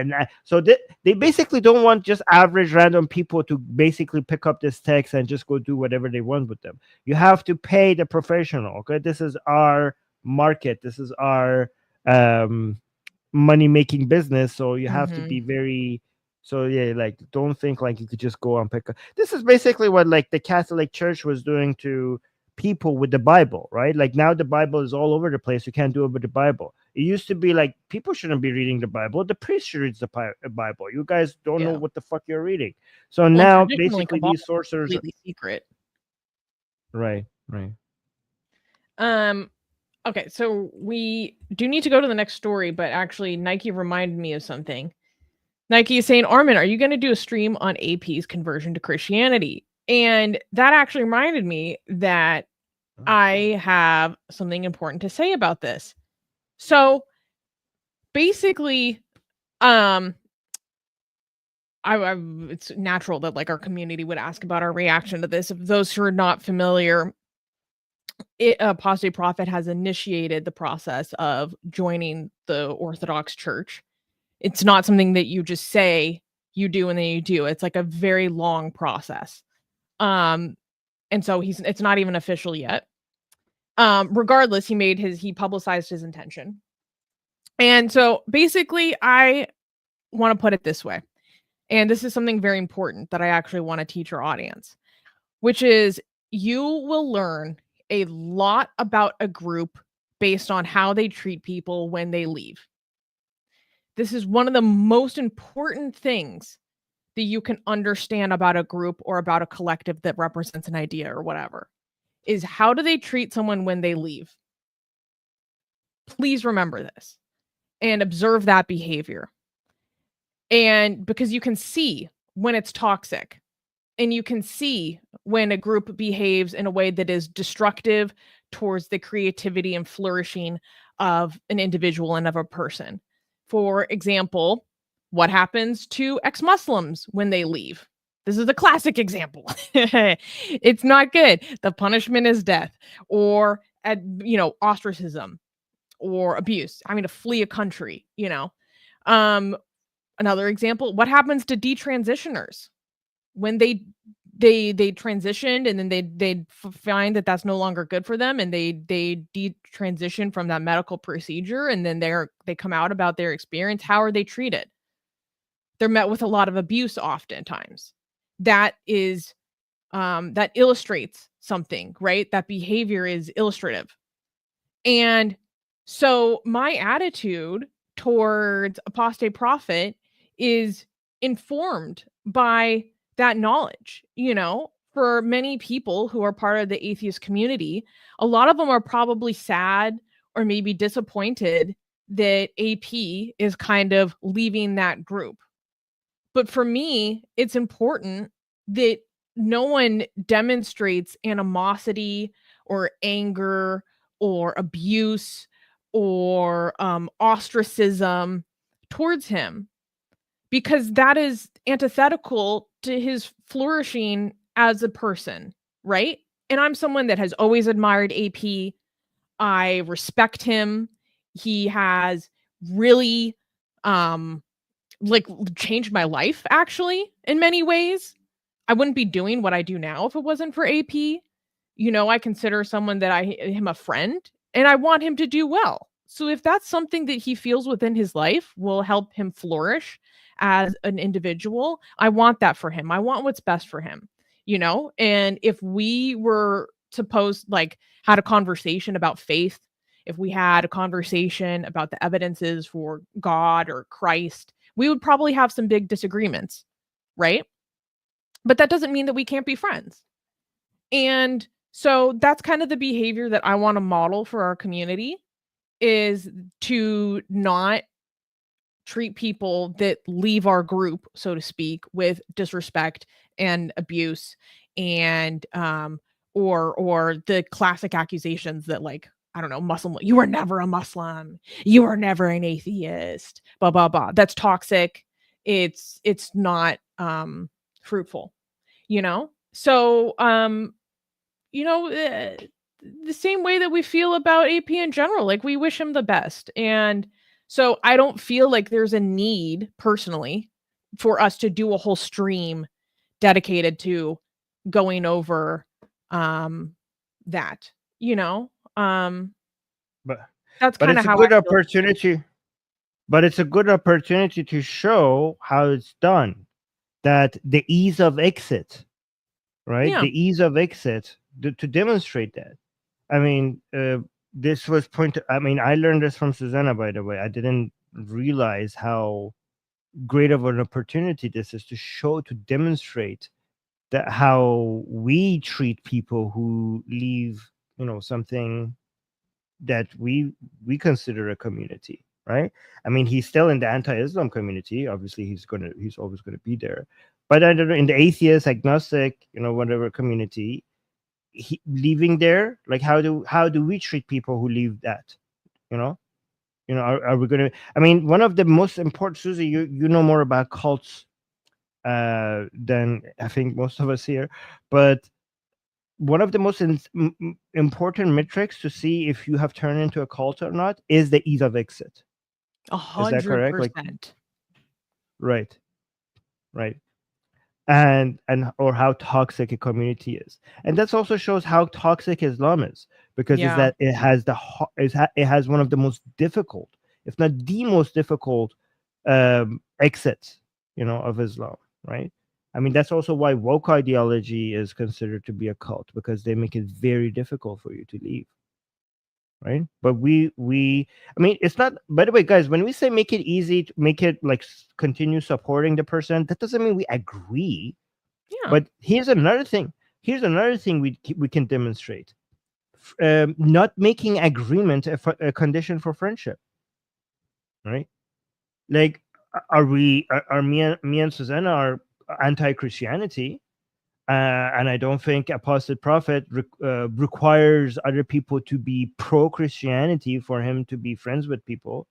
so they basically don't want just average random people to basically pick up this text and just go do whatever they want with them. You have to pay the professional. Okay, this is our market. This is our money making business. So you have to be very. So yeah, like don't think like you could just go and pick up. This is basically what like the Catholic Church was doing to people with the Bible, right? Like now the Bible is all over the place. You can't do it with the Bible. It used to be like people shouldn't be reading the Bible. The priest should read the Bible. You guys don't know what the fuck you're reading. So now basically these sorcerers completely secret. Right. Okay, so we do need to go to the next story, but actually Nike reminded me of something. Nike is saying, Armin, are you going to do a stream on AP's conversion to Christianity? And that actually reminded me that I have something important to say about this. So basically, it's natural that like our community would ask about our reaction to this. If those who are not familiar, Apostate Prophet has initiated the process of joining the Orthodox Church. It's not something that you just say you do and then you do. It's like a very long process. And so it's not even official yet. Regardless, he publicized his intention. And so basically I want to put it this way. And this is something very important that I actually want to teach our audience, which is you will learn a lot about a group based on how they treat people when they leave. This is one of the most important things that you can understand about a group or about a collective that represents an idea or whatever, is how do they treat someone when they leave? Please remember this and observe that behavior. And because you can see when it's toxic, and you can see when a group behaves in a way that is destructive towards the creativity and flourishing of an individual and of a person. For example, what happens to ex-Muslims when they leave? This is a classic example. It's not good. The punishment is death or, ostracism or abuse. I mean, to flee a country, Another example, what happens to detransitioners when they transitioned and then they find that that's no longer good for them and they detransition from that medical procedure and then they come out about their experience? How are they treated? They're met with a lot of abuse oftentimes. That is that illustrates something, right? That behavior is illustrative. And so my attitude towards apostate prophet is informed by that knowledge. For many people who are part of the atheist community, a lot of them are probably sad or maybe disappointed that AP is kind of leaving that group. But for me, it's important that no one demonstrates animosity or anger or abuse or ostracism towards him, because that is antithetical to his flourishing as a person, right? And I'm someone that has always admired AP. I respect him. He has really like changed my life actually in many ways. I wouldn't be doing what I do now if it wasn't for AP. I consider someone that him a friend, and I want him to do well. So if that's something that he feels within his life will help him flourish as an individual, I want that for him. I want what's best for him, And if we were to had a conversation about faith, if we had a conversation about the evidences for God or Christ, we would probably have some big disagreements, right? But that doesn't mean that we can't be friends. And so that's kind of the behavior that I want to model for our community, is to not treat people that leave our group, so to speak, with disrespect and abuse and or the classic accusations that, like, I don't know, Muslim, you were never a Muslim, you were never an atheist, blah blah blah. That's toxic. It's not fruitful, So the same way that we feel about AP in general, like, we wish him the best. And so I don't feel like there's a need personally for us to do a whole stream dedicated to going over that, But that's but kind it's of a how good I feel. opportunity. But it's a good opportunity to show how it's done. That the ease of exit, right? Yeah. The ease of exit to demonstrate that. I mean, this was pointed. I mean, I learned this from Susanna, by the way. I didn't realize how great of an opportunity this is to demonstrate that how we treat people who leave, something that we consider a community, right? I mean, he's still in the anti-Islam community. Obviously, he's always gonna be there. But I don't know, in the atheist, agnostic, whatever community, leaving there, like, how do we treat people who leave that? You know, are we gonna? I mean, one of the most important, Susie, you know more about cults than I think most of us here, but one of the most important metrics to see if you have turned into a cult or not is the ease of exit. Is that correct? Like, 100%. right, right. And or how toxic a community is, and that also shows how toxic Islam is, because is Yeah. that it has it has one of the most difficult, if not the most difficult, exits, of Islam, right? I mean, that's also why woke ideology is considered to be a cult, because they make it very difficult for you to leave, right? But I mean, it's not, by the way, guys, when we say make it easy, to make it like continue supporting the person, that doesn't mean we agree. Yeah. But here's another thing we can demonstrate. Not making agreement a condition for friendship, right? Like, are me and Susanna are anti-Christianity, and I don't think apostate prophet requires other people to be pro-Christianity for him to be friends with people,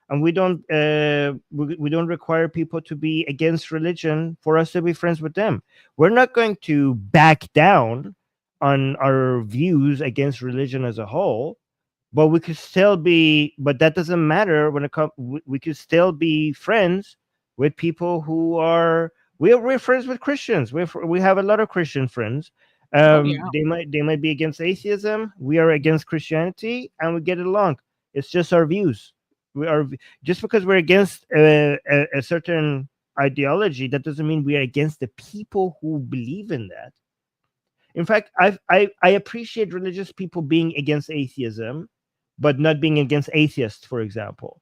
and we don't require people to be against religion for us to be friends with them. We're not going to back down on our views against religion as a whole, but we could still be. But that doesn't matter when it comes. We could still be friends with people who are. We're friends with Christians. We have a lot of Christian friends. Oh, yeah. They might be against atheism. We are against Christianity, and we get along. It's just our views. We are, just because we're against a certain ideology, that doesn't mean we are against the people who believe in that. In fact, I appreciate religious people being against atheism, but not being against atheists, for example,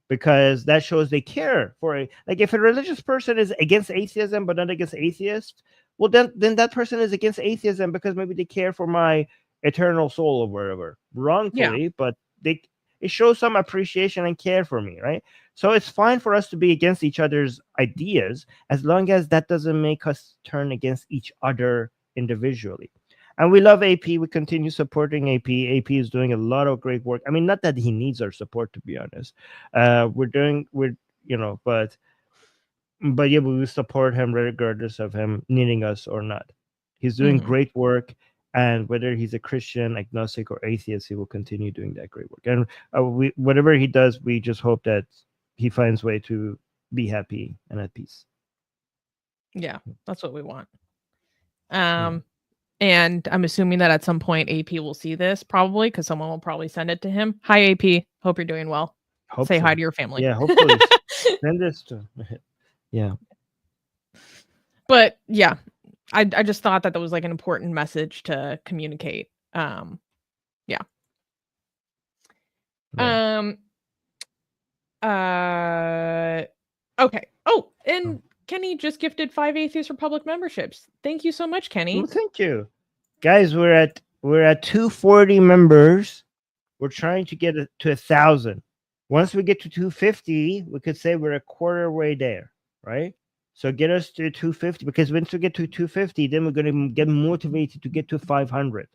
because that shows they care for it. Like if a religious person is against atheism but not against atheists, well then that person is against atheism because maybe they care for my eternal soul or whatever, wrongfully, but it shows some appreciation and care for me, right? So it's fine for us to be against each other's ideas as long as that doesn't make us turn against each other individually. And we love AP. We continue supporting AP. AP is doing a lot of great work. I mean, not that he needs our support, to be honest. But yeah, we will support him regardless of him needing us or not. He's doing great work, and whether he's a Christian, agnostic, or atheist, he will continue doing that great work. And whatever he does, we just hope that he finds a way to be happy and at peace. Yeah, that's what we want. And I'm assuming that at some point AP will see this, probably, because someone will probably send it to him. Hi, AP. Hope you're doing well. Say hi to your family. Yeah, hopefully. Send this to yeah. But yeah, I just thought that was like an important message to communicate. Yeah. Right. Okay. Oh, and Kenny just gifted 5 Atheist Republic memberships. Thank you so much, Kenny. Well, thank you, guys. We're at 240 members. We're trying to get to 1,000. Once we get to 250, we could say we're a quarter way there, right? So get us to 250, because once we get to 250, then we're going to get motivated to get to 500,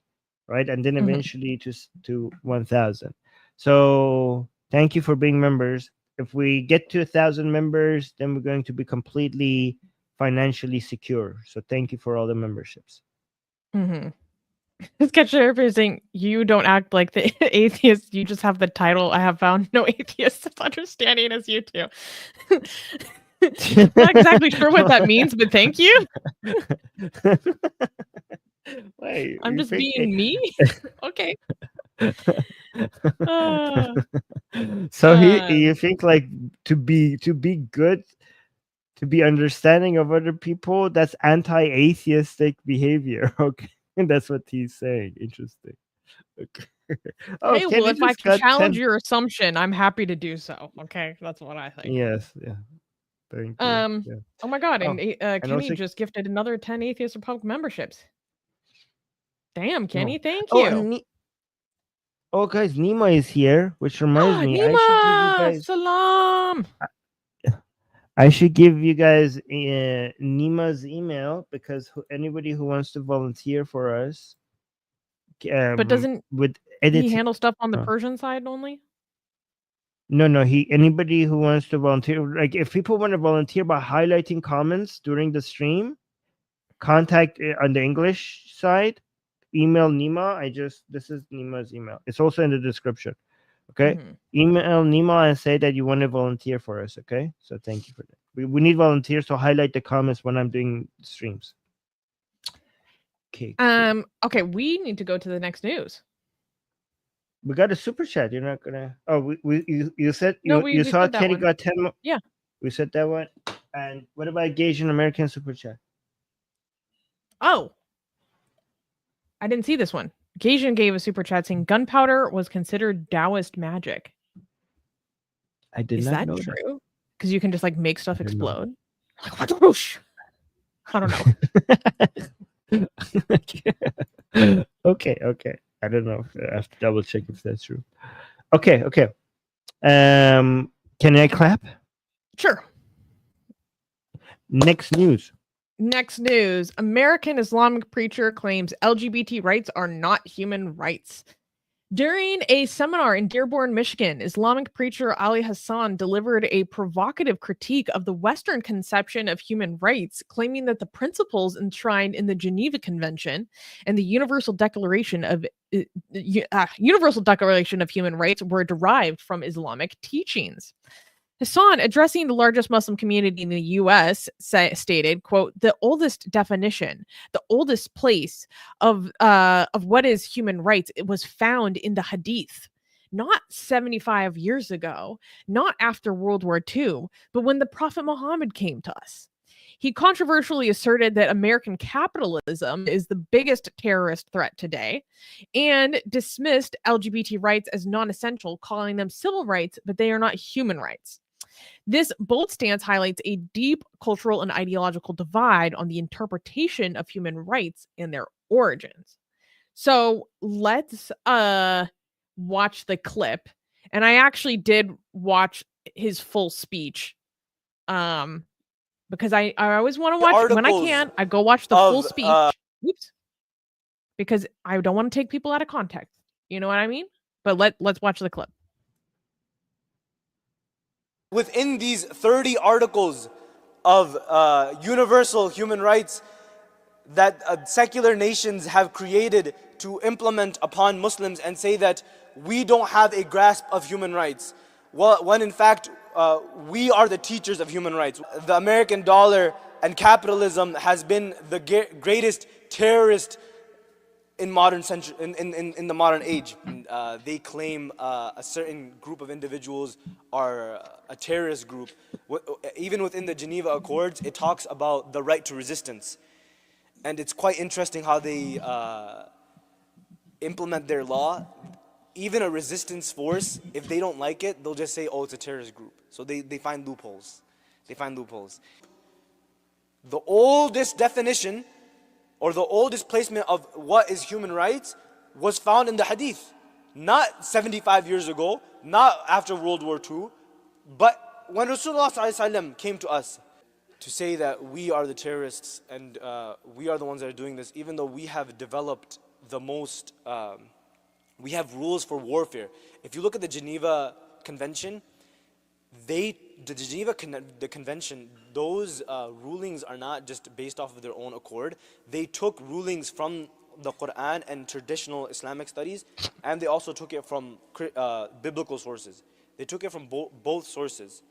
right? And then eventually to 1,000. So thank you for being members. If we get to 1,000 members, then we're going to be completely financially secure. So thank you for all the memberships. Sketch everything. You don't act like the atheist. You just have the title. I have found no atheist as understanding as you do. Not exactly sure what that means, but thank you. Wait, I'm just being me. Okay. So you think like to be good, to be understanding of other people, that's anti-atheistic behavior. Okay, that's what he's saying. Interesting. Okay. Oh, hey, well, if I can challenge your assumption, I'm happy to do so. Okay, that's what I think. Yes, yeah. Thank you. Yeah. Oh my God, and Kenny just gifted another 10 Atheist Republic memberships. Damn, Kenny, thank you. Oh, guys, Nima is here, which reminds me, Nima, salam. I should give you guys Nima's email, because anybody who wants to volunteer for us. But doesn't he handle stuff on the Persian side only? No. Anybody who wants to volunteer, like if people want to volunteer by highlighting comments during the stream, contact on the English side. Email Nima. This is Nima's email. It's also in the description. Okay. Email Nima and say that you want to volunteer for us. Okay. So thank you for that. We need volunteers to highlight the comments when I'm doing streams. Okay. Okay. We need to go to the next news. We got a super chat. You're not gonna. Oh, you said you saw said Kenny got 10. Yeah. We said that one. And what about Asian American super chat? Oh. I didn't see this one. Gaijin gave a super chat saying gunpowder was considered Taoist magic. I did not know that. Is that true? Because you can just like make stuff explode. Like, what whoosh? I don't know. Okay. I don't know. I have to double check if that's true. Okay. Can I clap? Sure. Next news. American Islamic preacher claims LGBT rights are not human rights. During a seminar in Dearborn, Michigan, Islamic preacher Ali Hassan delivered a provocative critique of the Western conception of human rights, claiming that the principles enshrined in the Geneva Convention and the Universal Declaration of Human Rights were derived from Islamic teachings. Hassan, addressing the largest Muslim community in the U.S., stated, quote, the oldest definition, the oldest place of what is human rights, it was found in the Hadith, not 75 years ago, not after World War II, but when the Prophet Muhammad came to us. he controversially asserted that American capitalism is the biggest terrorist threat today and dismissed LGBT rights as non-essential, calling them civil rights, but they are not human rights. This bold stance highlights a deep cultural and ideological divide on the interpretation of human rights and their origins. So let's watch the clip. And I actually did watch his full speech. Because I always want to watch when I can. I go watch the full speech. Oops. Because I don't want to take people out of context. You know what I mean? But let's watch the clip. Within these 30 articles of universal human rights that secular nations have created to implement upon Muslims and say that we don't have a grasp of human rights, well, when in fact we are the teachers of human rights. The American dollar and capitalism has been the greatest terrorist in modern in the modern age. They claim a certain group of individuals are a terrorist group. Even within the Geneva Accords, it talks about the right to resistance. And it's quite interesting how they implement their law. Even a resistance force, if they don't like it, they'll just say, oh, it's a terrorist group. So they find loopholes. They find loopholes. The oldest definition or the oldest placement of what is human rights was found in the hadith. Not 75 years ago, not after World War II, but when Rasulullah ﷺ came to us to say that we are the terrorists and we are the ones that are doing this, even though we have developed the most, we have rules for warfare. If you look at the Geneva Convention, the Convention, those rulings are not just based off of their own accord. They took rulings from the Quran and traditional Islamic studies, and they also took it from biblical sources. They took it from both sources,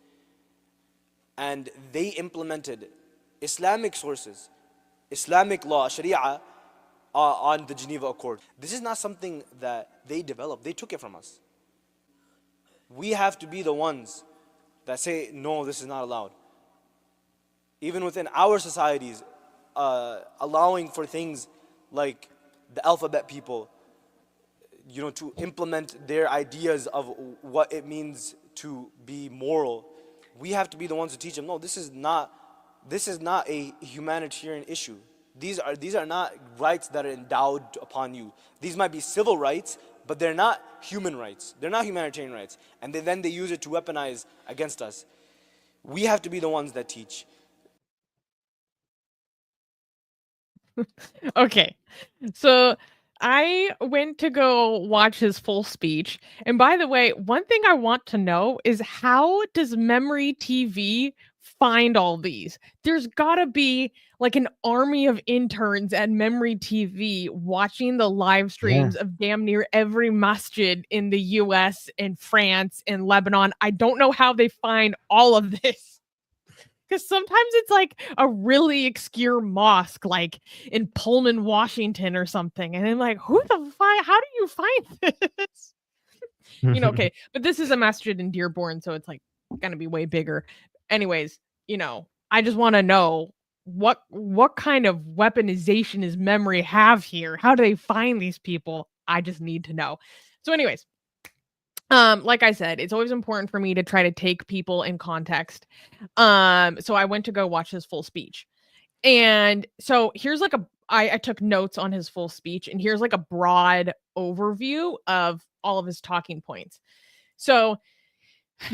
and they implemented Islamic sources, Islamic law, Sharia, on the Geneva Accord. This is not something that they developed. They took it from us. We have to be the ones that say, no, this is not allowed. Even within our societies, allowing for things like the alphabet people, to implement their ideas of what it means to be moral. We have to be the ones to teach them, no, this is not a humanitarian issue. These are not rights that are endowed upon you. These might be civil rights, but they're not human rights. They're not humanitarian rights. And then they use it to weaponize against us. We have to be the ones that teach. Okay, so I went to go watch his full speech. And by the way, one thing I want to know is, how does Memory TV find all these? There's gotta be like an army of interns at Memory TV watching the live streams of damn near every masjid in the US and France and Lebanon. I don't know how they find all of this. Because sometimes it's like a really obscure mosque, like in Pullman, Washington or something. And I'm like, who the fuck? How do you find this? Okay. But this is a masjid in Dearborn, so it's like going to be way bigger. Anyways, I just want to know what kind of weaponization is Memory have here? How do they find these people? I just need to know. So anyways, like I said, it's always important for me to try to take people in context. So I went to go watch his full speech. And so here's like I took notes on his full speech, and here's like a broad overview of all of his talking points. So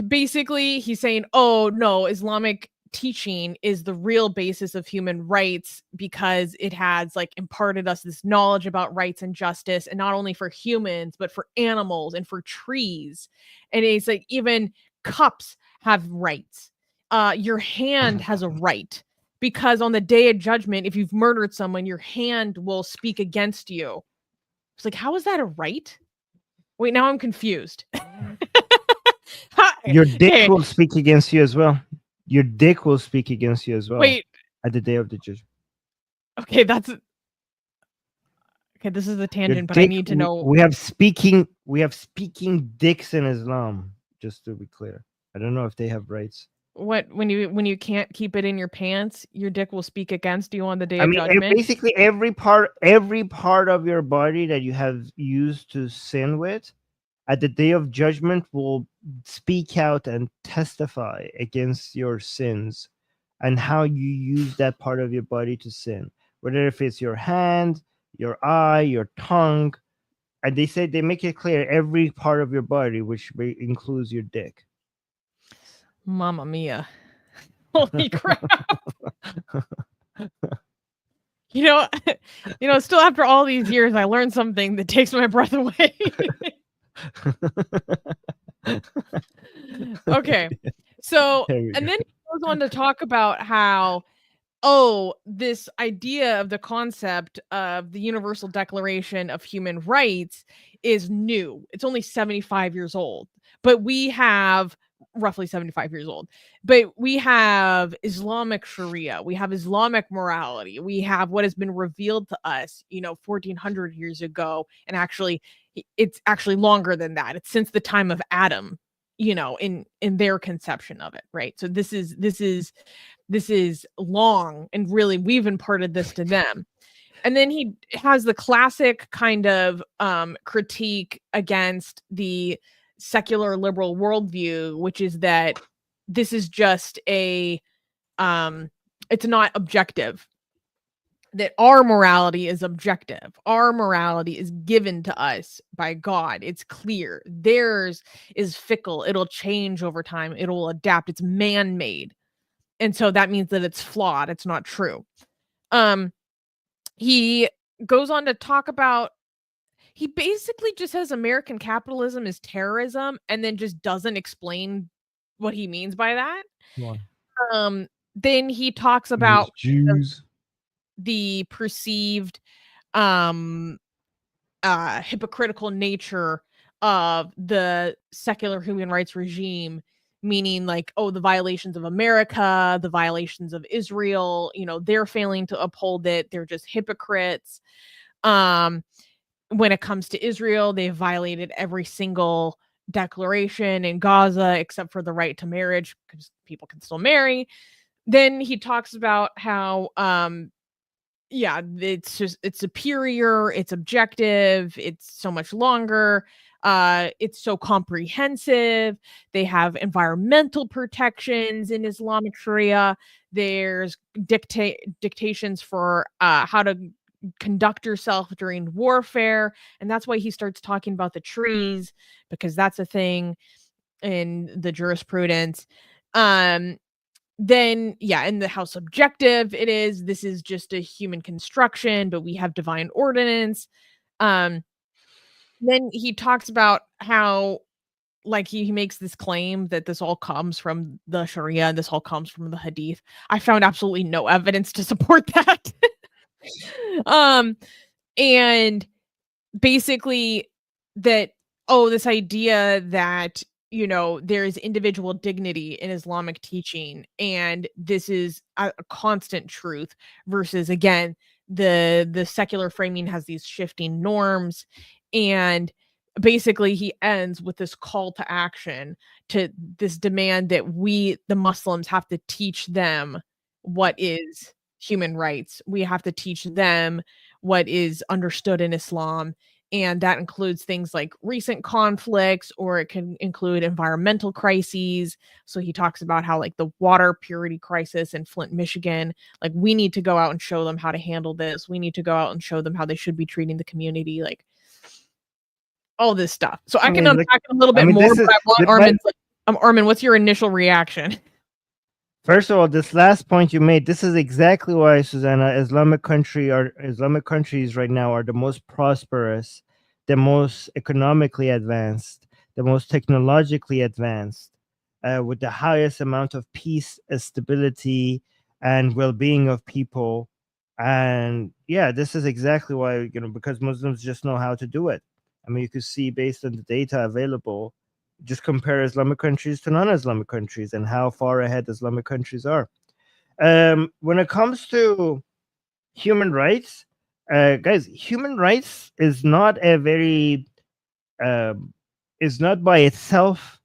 basically he's saying, oh no, Islamic teaching is the real basis of human rights because it has like imparted us this knowledge about rights and justice, and not only for humans but for animals and for trees. And it's like even cups have rights. Your hand has a right, because on the day of judgment, if you've murdered someone, your hand will speak against you. It's like, how is that a right? Wait, now I'm confused. Your dick will speak against you as well. Your dick will speak against you as well. Wait. At the day of the judgment. Okay, this is a tangent, but I need to know. We have speaking dicks in Islam, just to be clear. I don't know if they have rights. What when you can't keep it in your pants, your dick will speak against you on the day I of mean, judgment? basically every part of your body that you have used to sin with, at the day of judgment, will speak out and testify against your sins and how you use that part of your body to sin. Whether if it's your hand, your eye, your tongue, and they make it clear every part of your body, which includes your dick. Mamma mia. Holy crap. You know, still after all these years, I learned something that takes my breath away. Okay. So, There we and go. then he goes on to talk about how, this idea of the concept of the Universal Declaration of Human Rights is new. It's only 75 years old, but we have roughly 75 years old, but we have Islamic Sharia, we have Islamic morality, we have what has been revealed to us, 1400 years ago. And actually, it's actually longer than that. It's since the time of Adam, in their conception of it, right? So this is long, and really we've imparted this to them. And then he has the classic kind of critique against the secular liberal worldview, which is that this is just it's not objective, that our morality is objective. Our morality is given to us by God. It's clear. Theirs is fickle. It'll change over time. It'll adapt. It's man-made. And so that means that it's flawed. It's not true. He goes on to talk about, he basically just says American capitalism is terrorism and then just doesn't explain what he means by that. Why? Then he talks about Jews. the perceived hypocritical nature of the secular human rights regime, meaning like, the violations of America, the violations of Israel, they're failing to uphold it. They're just hypocrites. When it comes to Israel, they've violated every single declaration in Gaza except for the right to marriage, because people can still marry. Then he talks about how it's superior, it's objective, it's so much longer, it's so comprehensive. They have environmental protections in Islamic Sharia. There's dictations for how to conduct yourself during warfare, and that's why he starts talking about the trees, because that's a thing in the jurisprudence. Then and how subjective it is. This is just a human construction, but we have divine ordinance. Then he talks about how, like, he makes this claim that this all comes from the Sharia and this all comes from the Hadith. I found absolutely no evidence to support that. And basically that, this idea that, there's individual dignity in Islamic teaching, and this is a constant truth, versus, again, the secular framing has these shifting norms. And basically he ends with this call to action, to this demand that we, the Muslims, have to teach them what is human rights. We have to teach them what is understood in Islam. And that includes things like recent conflicts, or it can include environmental crises. So he talks about how, like, the water purity crisis in Flint, Michigan, like, we need to go out and show them how to handle this. We need to go out and show them how they should be treating the community, like all this stuff. So I can unpack it a little bit more, but I want Armin's, Armin, what's your initial reaction? First of all, this last point you made, this is exactly why, Susanna, Islamic countries right now are the most prosperous, the most economically advanced, the most technologically advanced, with the highest amount of peace, stability, and well-being of people. And this is exactly why, because Muslims just know how to do it. I mean, you could see, based on the data available, just compare Islamic countries to non-Islamic countries and how far ahead Islamic countries are. When it comes to human rights, guys, human rights is not a very, is not by itself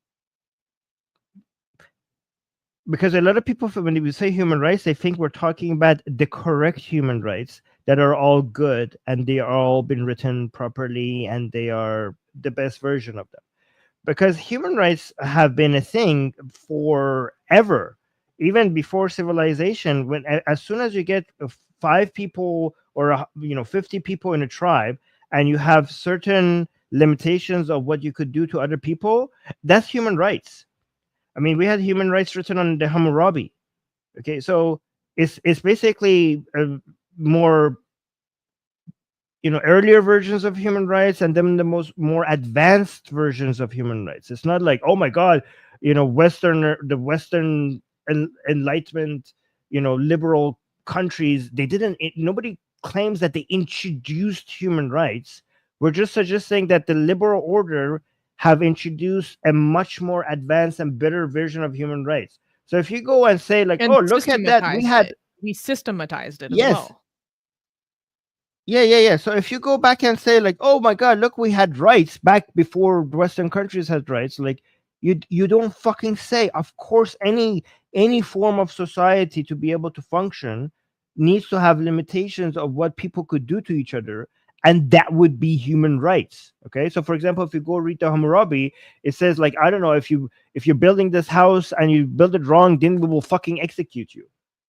because a lot of people, when we say human rights, they think we're talking about the correct human rights that are all good and they are all been written properly and they are the best version of them. Because human rights have been a thing forever, even before civilization. When as soon as you get 5 people or 50 people in a tribe, and you have certain limitations of what you could do to other people, that's human rights. I mean, we had human rights written on the Hammurabi. Okay, so it's basically more earlier versions of human rights, and then the more advanced versions of human rights. It's not like, oh my god, the Western Enlightenment, liberal countries, nobody claims that they introduced human rights. We're just suggesting that the liberal order have introduced a much more advanced and better version of human rights. So if you go and say like, And oh, look at that, we systematized it as yes. well. Yeah. So if you go back and say like, oh my god, look, we had rights back before Western countries had rights, like you don't fucking say. Of course, any form of society to be able to function needs to have limitations of what people could do to each other, and that would be human rights. Okay, so for example, if you go read the Hammurabi, it says like, I don't know, if you're building this house and you build it wrong, then we will fucking execute you.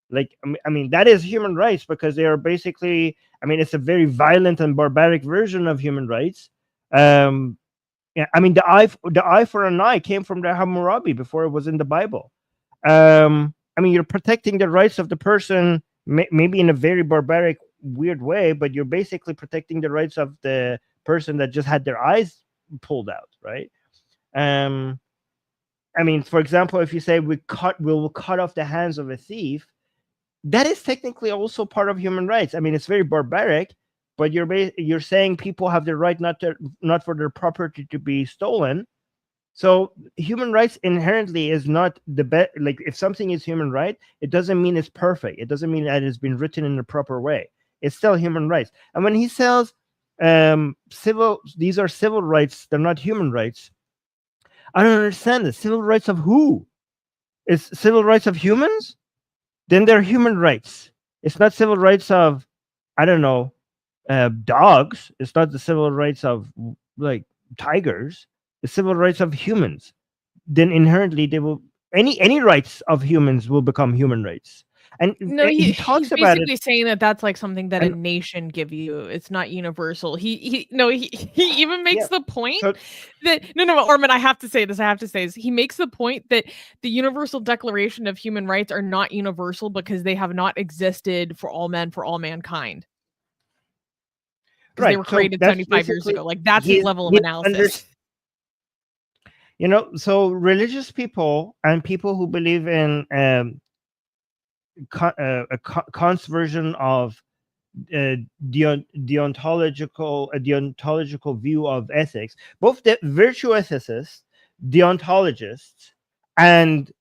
Like, I mean, that is human rights, because they are basically, I mean, it's a very violent and barbaric version of human rights. Yeah, I mean, the eye for an eye came from the Hammurabi before it was in the Bible. I mean, you're protecting the rights of the person, maybe in a very barbaric, weird way, but you're basically protecting the rights of the person that just had their eyes pulled out, right? I mean, for example, if you say we will cut off the hands of a thief, that is technically also part of human rights. I mean, it's very barbaric, but you're saying people have the right not for their property to be stolen. So human rights inherently is not the best. Like, if something is human right, it doesn't mean it's perfect. It doesn't mean that it's been written in the proper way. It's still human rights. And when he says these are civil rights, they're not human rights, I don't understand this. Civil rights of who? Is civil rights of humans? Then they're human rights. It's not civil rights of, I don't know, dogs. It's not the civil rights of like tigers. The civil rights of humans. Then inherently they will any rights of humans will become human rights. And no, he talks he's about basically saying that that's like something that a nation give you. It's not universal. He even makes the point that no, Armin, I have to say this. He makes the point that the Universal Declaration of Human Rights are not universal because they have not existed for all men, for all mankind. Because they were created 75 years ago. Like, that's his level of analysis. So religious people and people who believe in Kant's version of deontological view of ethics, both the virtue ethicists, deontologists, and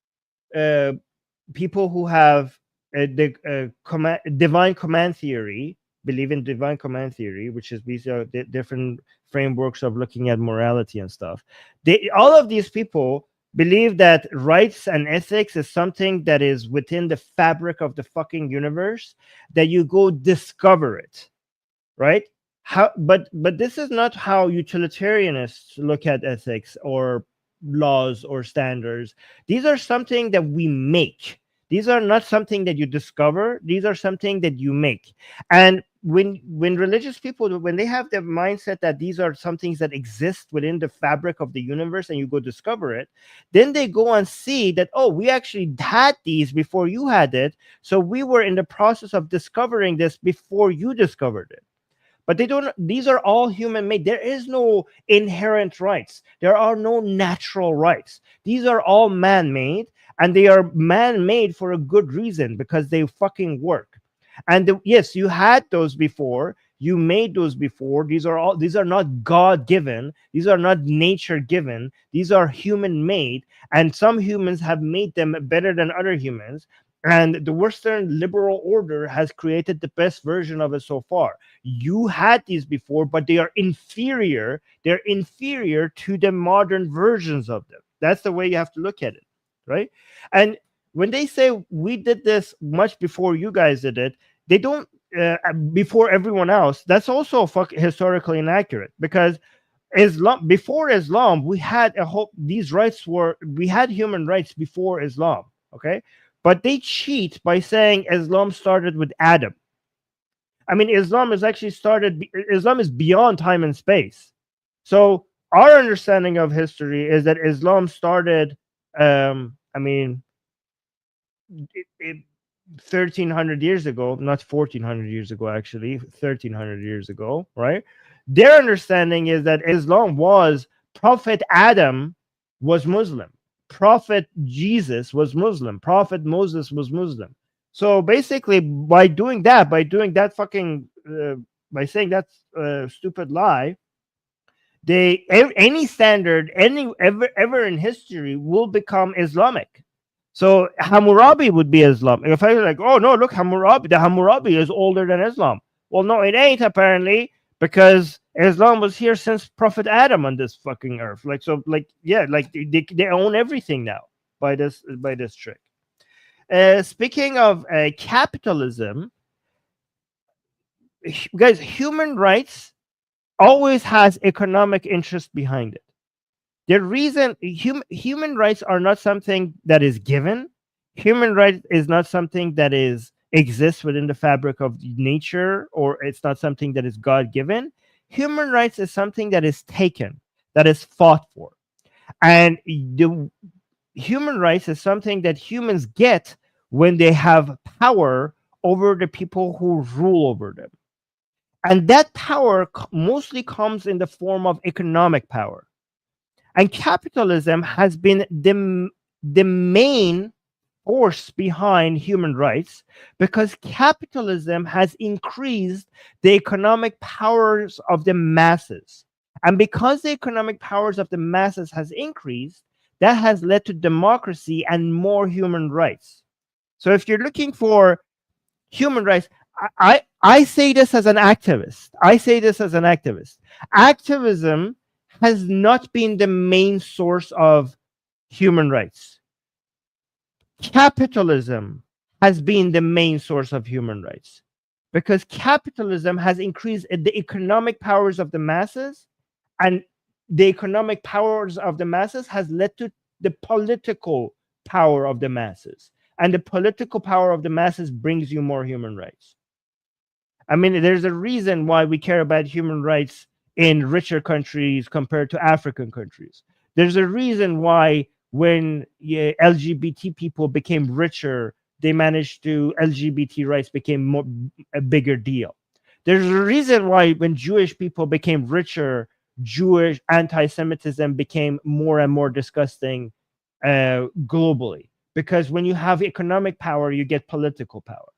people who have the divine command theory, believe in divine command theory, which is these are the different frameworks of looking at morality and stuff. All of these people believe that rights and ethics is something that is within the fabric of the fucking universe, that you go discover it, right? But this is not how utilitarianists look at ethics or laws or standards. These are something that we make. These are not something that you discover. These are something that you make. And when religious people, when they have the mindset that these are some things that exist within the fabric of the universe and you go discover it, then they go and see that, oh, we actually had these before you had it. So we were in the process of discovering this before you discovered it. But these are all human made. There is no inherent rights. There are no natural rights. These are all man-made, and they are man-made for a good reason, because they fucking work. And yes, you had those before. You made those before. These are not God-given. These are not nature-given. These are human-made, and some humans have made them better than other humans. And the Western liberal order has created the best version of it so far. You had these before, but they are inferior. They're inferior to the modern versions of them. That's the way you have to look at it, right? And when they say we did this much before you guys did it, they don't before everyone else. That's also historically inaccurate, because Islam, before Islam, we had we had human rights before Islam. Okay, but they cheat by saying Islam started with Adam. I mean, Islam is beyond time and space. So our understanding of history is that Islam started, I mean, 1300 years ago, not 1400 years ago, actually 1300 years ago, right? Their understanding is that Islam was Prophet Adam was Muslim, Prophet Jesus was Muslim, Prophet Moses was Muslim. So basically, by doing that fucking by saying that stupid lie, any standard ever in history will become Islamic. So Hammurabi would be Islam. If I was like, oh no, look, the Hammurabi is older than Islam. Well, no, it ain't, apparently, because Islam was here since Prophet Adam on this fucking earth. Like, so, like, yeah, like they own everything now by this trick. Speaking of capitalism, guys, human rights always has economic interest behind it. The reason human rights are not something that is given. Human rights is not something that exists within the fabric of nature, or it's not something that is God given. Human rights is something that is taken, that is fought for, and the human rights is something that humans get when they have power over the people who rule over them, and that power mostly comes in the form of economic power. And capitalism has been the main force behind human rights, because capitalism has increased the economic powers of the masses. And because the economic powers of the masses has increased, that has led to democracy and more human rights. So if you're looking for human rights, I say this as an activist. Activism has not been the main source of human rights. Capitalism has been the main source of human rights, because capitalism has increased the economic powers of the masses, and the economic powers of the masses has led to the political power of the masses, and the political power of the masses brings you more human rights. I mean, there's a reason why we care about human rights in richer countries compared to African countries. There's a reason why when LGBT people became richer, they managed to LGBT rights became a bigger deal. There's a reason why when Jewish people became richer, Jewish anti-Semitism became more and more disgusting globally. Because when you have economic power, you get political power.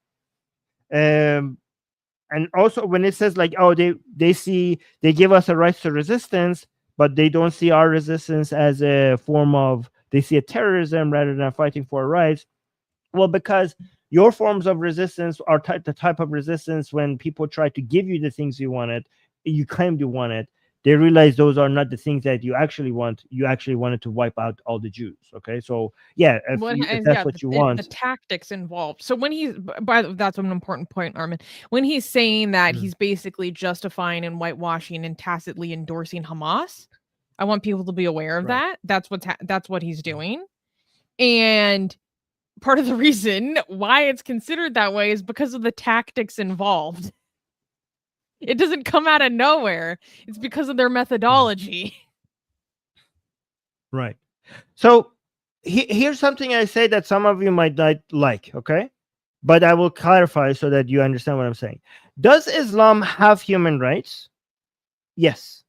And also when it says like, oh, they give us a right to resistance, but they don't see our resistance as a form of, they see a terrorism rather than fighting for our rights. Well, because your forms of resistance are the type of resistance when people try to give you the things you wanted, you claimed you wanted, they realize those are not the things that you actually want. You actually wanted to wipe out all the Jews. Okay, so yeah, if that's what you want, the tactics involved. So when he's that's an important point, Armin. When he's saying that he's basically justifying and whitewashing and tacitly endorsing Hamas, I want people to be aware of that. That's what he's doing, and part of the reason why it's considered that way is because of the tactics involved. It doesn't come out of nowhere. It's because of their methodology. Right. So here's something I say that some of you might not like, okay? But I will clarify so that you understand what I'm saying. Does Islam have human rights? Yes.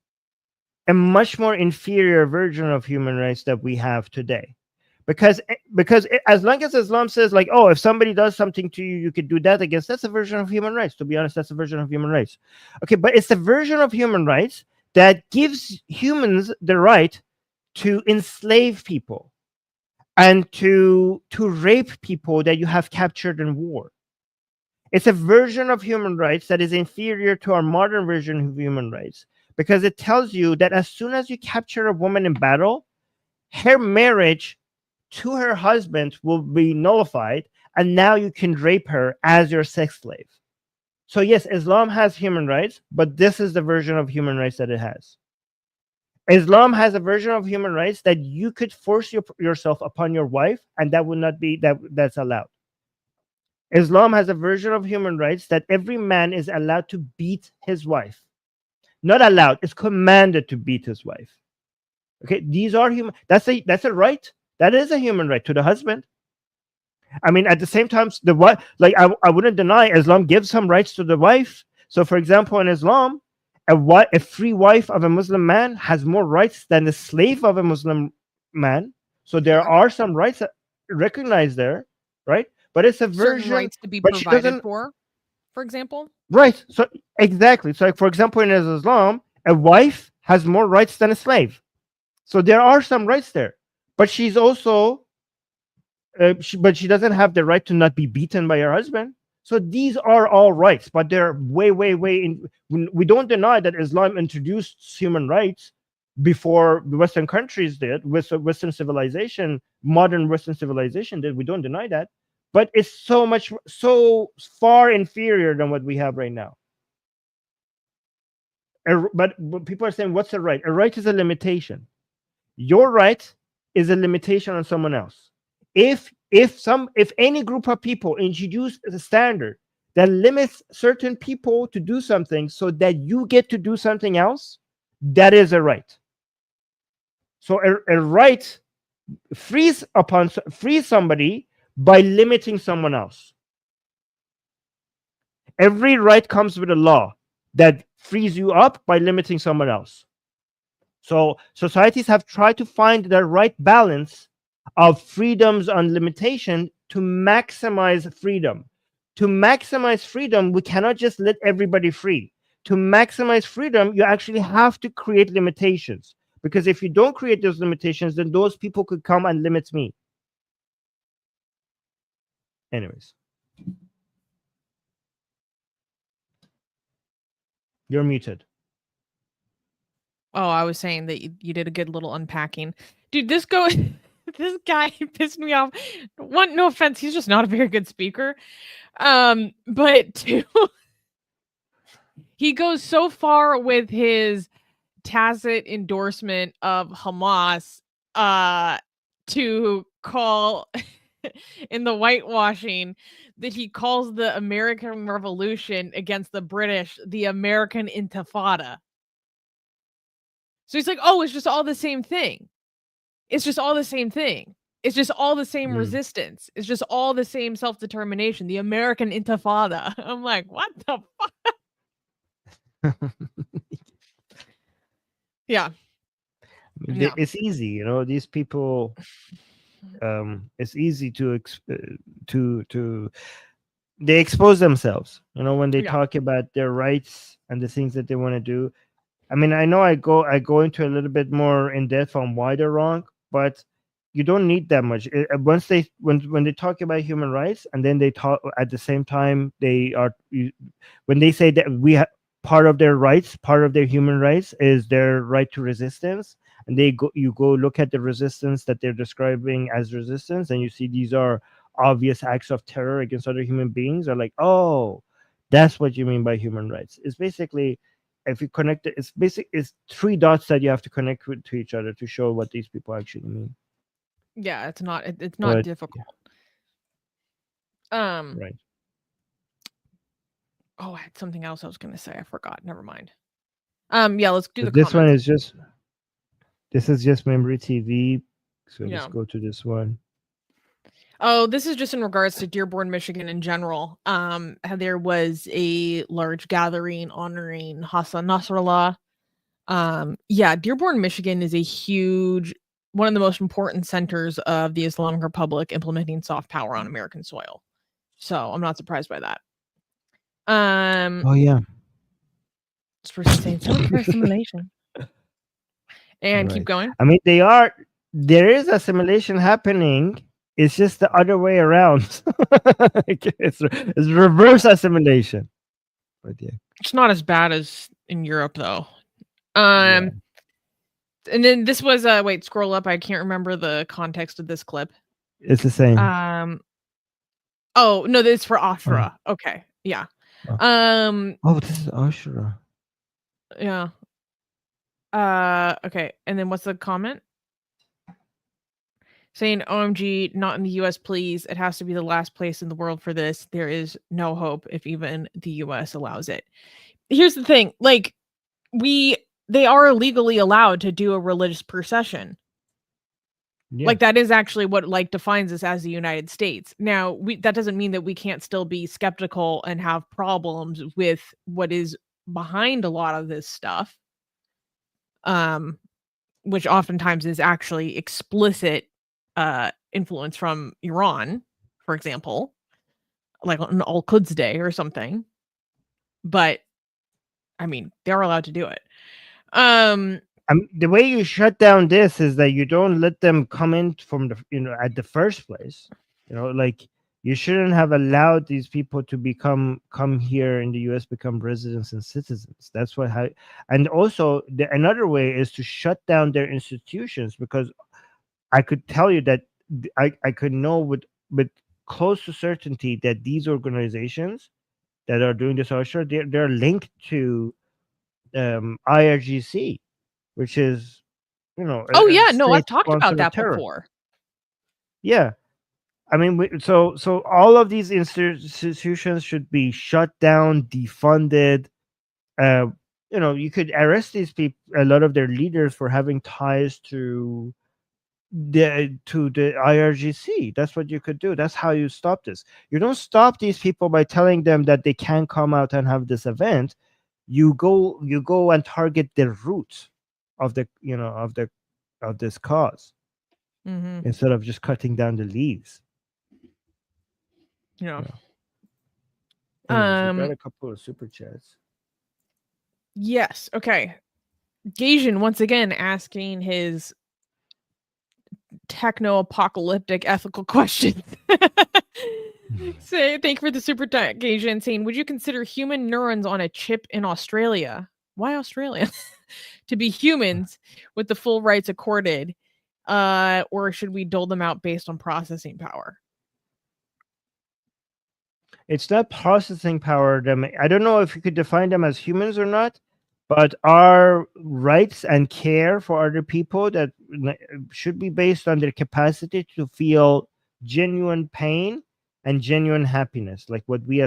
A much more inferior version of human rights that we have today. Because as long as Islam says like, oh, if somebody does something to you, you could do that against, that's a version of human rights. To be honest, that's a version of human rights. Okay, but it's a version of human rights that gives humans the right to enslave people and to rape people that you have captured in war. It's a version of human rights that is inferior to our modern version of human rights, because it tells you that as soon as you capture a woman in battle, her marriage to her husband will be nullified, and now you can rape her as your sex slave. So yes, Islam has human rights, but this is the version of human rights that it has. Islam has a version of human rights that you could force yourself upon your wife, and that would not be that's allowed. Islam has a version of human rights that every man is allowed to beat his wife. Not allowed, it's commanded to beat his wife. Okay, these are human. That's a right. That is a human right to the husband. I mean, at the same time, the wife, like I wouldn't deny Islam gives some rights to the wife. So, for example, in Islam, a free wife of a Muslim man has more rights than the slave of a Muslim man. So there are some rights recognized there, right? But it's a version. Certain rights to be but she provided doesn't- for example. Right. So exactly. So, like, for example, in Islam, a wife has more rights than a slave. So there are some rights there, but she's also, but she doesn't have the right to not be beaten by her husband. So these are all rights, but they're way, way, way in. We don't deny that Islam introduced human rights before the Western countries did, Western civilization, modern Western civilization did. We don't deny that, but it's so far inferior than what we have right now. But people are saying, what's a right? A right is a limitation. Your right is a limitation on someone else. If any group of people introduce a standard that limits certain people to do something so that you get to do something else, that is a right. So a right frees somebody by limiting someone else. Every right comes with a law that frees you up by limiting someone else. So societies have tried to find the right balance of freedoms and limitation to maximize freedom. To maximize freedom, we cannot just let everybody free. To maximize freedom, you actually have to create limitations. Because if you don't create those limitations, then those people could come and limit me. Anyways. You're muted. Oh, I was saying that you did a good little unpacking. Dude, this guy pissed me off. One, no offense, he's just not a very good speaker. But two, he goes so far with his tacit endorsement of Hamas to call in the whitewashing that he calls the American Revolution against the British the American Intifada. So he's like, oh, it's just all the same thing. It's just all the same thing. It's just all the same resistance. It's just all the same self-determination. The American Intifada. I'm like, what the fuck? Yeah. No. It's easy, you know, these people, it's easy to they expose themselves, you know, when they talk about their rights and the things that they want to do. I mean, I know I go into a little bit more in depth on why they're wrong, but you don't need that much. Once when they talk about human rights, and then they talk at the same time, when they say that part of their rights, part of their human rights is their right to resistance, and you go look at the resistance that they're describing as resistance, and you see these are obvious acts of terror against other human beings. Are like, oh, that's what you mean by human rights. It's basically, if you connect it, it's three dots that you have to connect to each other to show what these people actually mean. Yeah, it's not difficult. Yeah. Right. Oh, I had something else I was gonna say. I forgot. Never mind. Yeah, let's do this comments. One is just. This is just Memory TV. So let's go to this one. Oh, this is just in regards to Dearborn, Michigan in general. There was a large gathering honoring Hassan Nasrallah. Yeah, Dearborn, Michigan is one of the most important centers of the Islamic Republic implementing soft power on American soil. So I'm not surprised by that. Oh yeah. It's for saying assimilation. And keep going. I mean, there is assimilation happening. It's just the other way around. it's reverse assimilation. But yeah. It's not as bad as in Europe though. And then this was wait, scroll up. I can't remember the context of this clip. It's the same. Oh no, this is for Ashura. Okay, yeah. Oh, this is Ashura. Yeah. Okay, and then what's the comment? Saying, OMG, not in the US, please. It has to be the last place in the world for this. There is no hope if even the US allows it. Here's the thing, like, they are legally allowed to do a religious procession. Yeah. Like, that is actually what, like, defines us as the United States. Now, that doesn't mean that we can't still be skeptical and have problems with what is behind a lot of this stuff. Which oftentimes is actually explicit influence from Iran, for example, like on Al-Quds Day or something. But I mean, they're allowed to do it. The way you shut down this is that you don't let them come in from the at the first place. Like, you shouldn't have allowed these people to come here in the US, become residents and citizens. That's and also another way is to shut down their institutions, because I could tell you that I could know with close to certainty that these organizations that are doing this they're linked to IRGC, which is Oh yeah, no, I've talked about that before. Yeah, I mean, so all of these institutions should be shut down, defunded. You could arrest these people, a lot of their leaders, for having ties to the IRGC. That's what you could do. That's how you stop this. You don't stop these people by telling them that they can't come out and have this event. You go and target the roots of the of this cause, instead of just cutting down the leaves. Yeah. Anyways, we got a couple of super chats. Yes. Okay. Gasian once again asking his techno-apocalyptic ethical questions. Say, thank you for the super chat, Gasian, saying, would you consider human neurons on a chip in Australia? Why Australia? To be humans with the full rights accorded, or should we dole them out based on processing power? It's not processing power. I don't know if you could define them as humans or not, but our rights and care for other people that should be based on their capacity to feel genuine pain and genuine happiness, like what we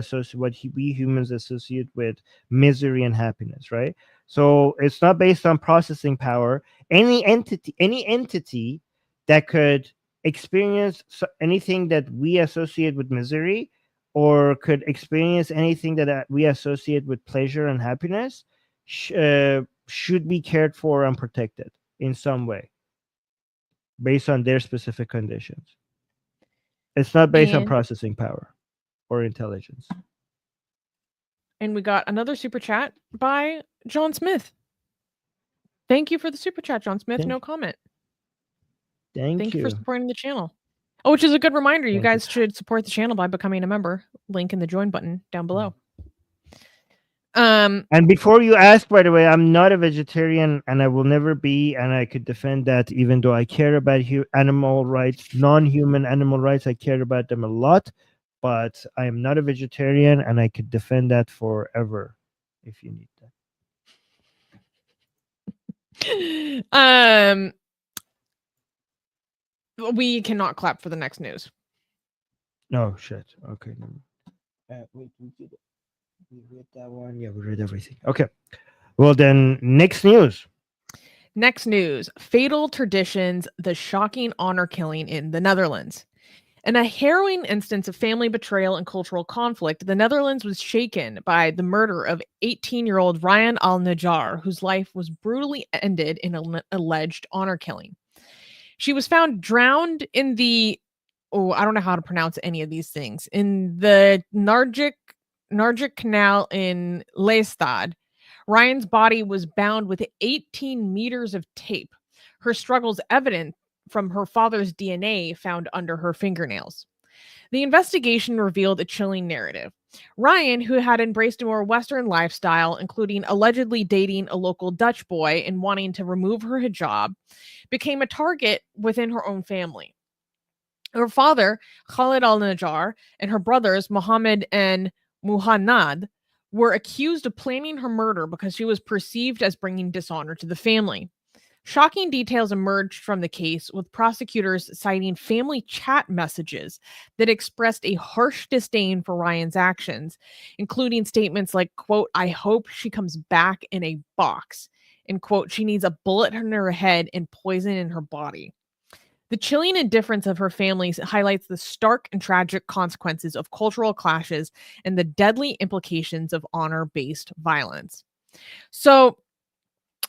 humans associate with misery and happiness, right? So it's not based on processing power. Any entity that could experience anything that we associate with misery, or could experience anything that we associate with pleasure and happiness, should be cared for and protected in some way based on their specific conditions. It's not based on processing power or intelligence. And we got another super chat by John Smith. Thank you for the super chat, John Smith. No comment. Thank you for supporting the channel. Oh, which is a good reminder. You guys should support the channel by becoming a member. Link in the join button down below. And before you ask, by the way, I'm not a vegetarian, and I will never be, and I could defend that, even though I care about animal rights, non-human animal rights. I care about them a lot, but I am not a vegetarian, and I could defend that forever if you need that. We cannot clap for the next news. No shit. Okay. Wait, we read that one. Yeah, we read everything. Okay. Well, then, next news. Next news. Fatal traditions, the shocking honor killing in the Netherlands. In a harrowing instance of family betrayal and cultural conflict, the Netherlands was shaken by the murder of 18-year-old Ryan al-Najjar, whose life was brutally ended in an alleged honor killing. She was found drowned in the, I don't know how to pronounce any of these things, in the Nargik Canal in Leestad. Ryan's body was bound with 18 meters of tape. Her struggles evident from her father's DNA found under her fingernails. The investigation revealed a chilling narrative. Ryan, who had embraced a more Western lifestyle, including allegedly dating a local Dutch boy and wanting to remove her hijab, became a target within her own family. Her father, Khalid al-Najjar, and her brothers, Muhammad and Muhannad, were accused of planning her murder because she was perceived as bringing dishonor to the family. Shocking details emerged from the case, with prosecutors citing family chat messages that expressed a harsh disdain for Ryan's actions, including statements like, quote, "I hope she comes back in a box," and quote, "She needs a bullet in her head and poison in her body." The chilling indifference of her family highlights the stark and tragic consequences of cultural clashes and the deadly implications of honor-based violence. So,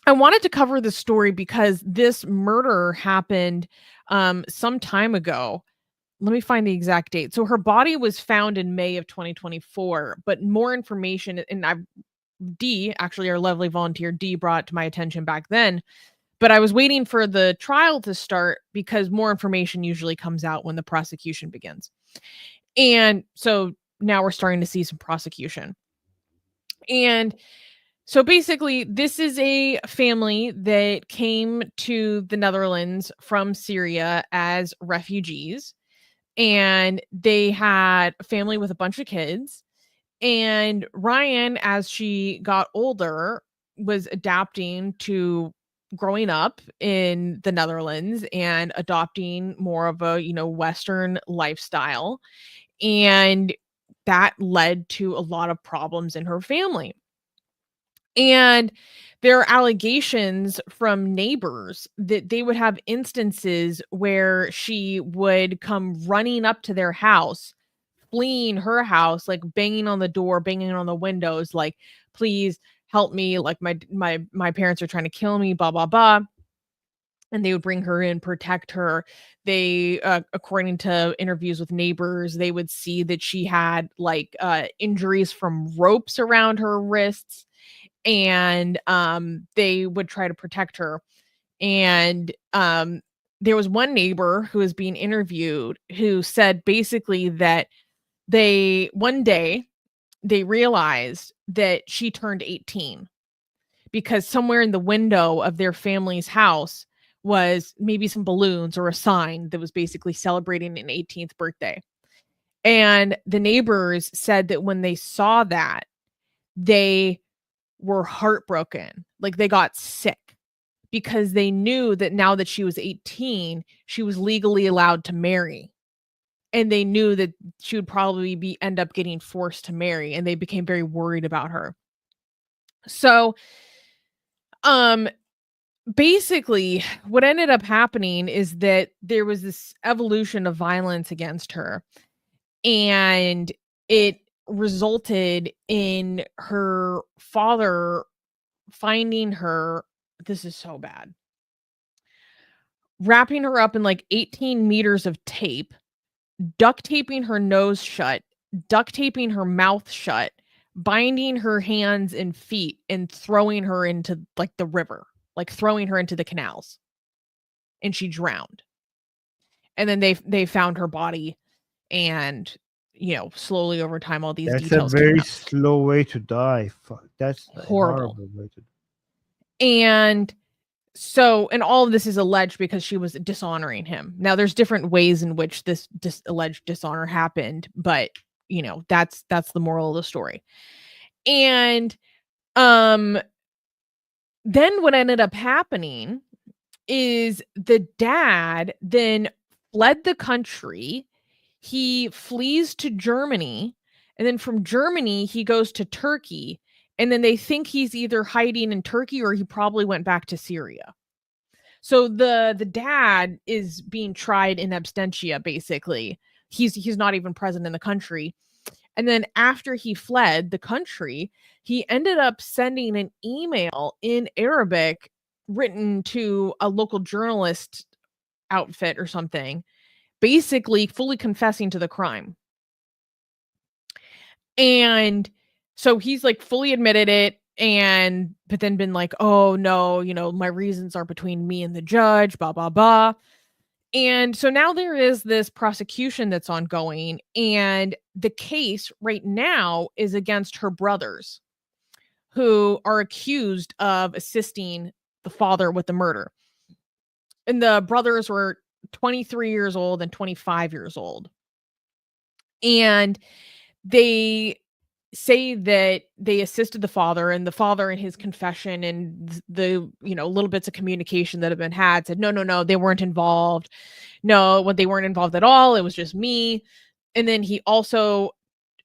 I wanted to cover this story because this murder happened some time ago. Let me find the exact date. So her body was found in May of 2024, but more information, and Dee, actually our lovely volunteer Dee, brought it to my attention back then. But I was waiting for the trial to start because more information usually comes out when the prosecution begins. And so now we're starting to see some prosecution. And so basically, this is a family that came to the Netherlands from Syria as refugees. And they had a family with a bunch of kids. And Ryan, as she got older, was adapting to growing up in the Netherlands and adopting more of a, Western lifestyle. And that led to a lot of problems in her family. And there are allegations from neighbors that they would have instances where she would come running up to their house, fleeing her house, like banging on the door, banging on the windows, like, "Please help me, like my parents are trying to kill me, blah blah blah." And they would bring her in, protect her. They, according to interviews with neighbors, they would see that she had like injuries from ropes around her wrists, and they would try to protect her. And there was one neighbor who was being interviewed who said basically that one day they realized that she turned 18 because somewhere in the window of their family's house was maybe some balloons or a sign that was basically celebrating an 18th birthday. And the neighbors said that when they saw that, they were heartbroken. Like they got sick because they knew that now that she was 18, she was legally allowed to marry. And they knew that she would probably end up getting forced to marry, and they became very worried about her. So, basically what ended up happening is that there was this evolution of violence against her, and it resulted in her father finding her, this is so bad, wrapping her up in like 18 meters of tape, duct taping her nose shut, duct taping her mouth shut, binding her hands and feet, and throwing her into like the river, like throwing her into the canals. And she drowned. And then they found her body, and slowly over time all these That's a details came very out. slow way to die. Fuck, that's a Horrible. horrible way to. And so, and all of this is alleged because she was dishonoring him. Now, there's different ways in which this alleged dishonor happened, but that's the moral of the story. And then what ended up happening is the dad then fled the country. He flees to Germany, and then from Germany he goes to Turkey, and then they think he's either hiding in Turkey or he probably went back to Syria. So the dad is being tried in absentia, basically. He's not even present in the country. And then after he fled the country, he ended up sending an email in Arabic written to a local journalist outfit or something, basically fully confessing to the crime. And so he's like fully admitted it, but then been like, "Oh no, my reasons are between me and the judge, blah blah blah." And so now there is this prosecution that's ongoing, and the case right now is against her brothers, who are accused of assisting the father with the murder. And the brothers were 23 years old and 25 years old. And they say that they assisted the father, and the father in his confession and the little bits of communication that have been had said no, they weren't involved. No, when they weren't involved at all, it was just me. And then he also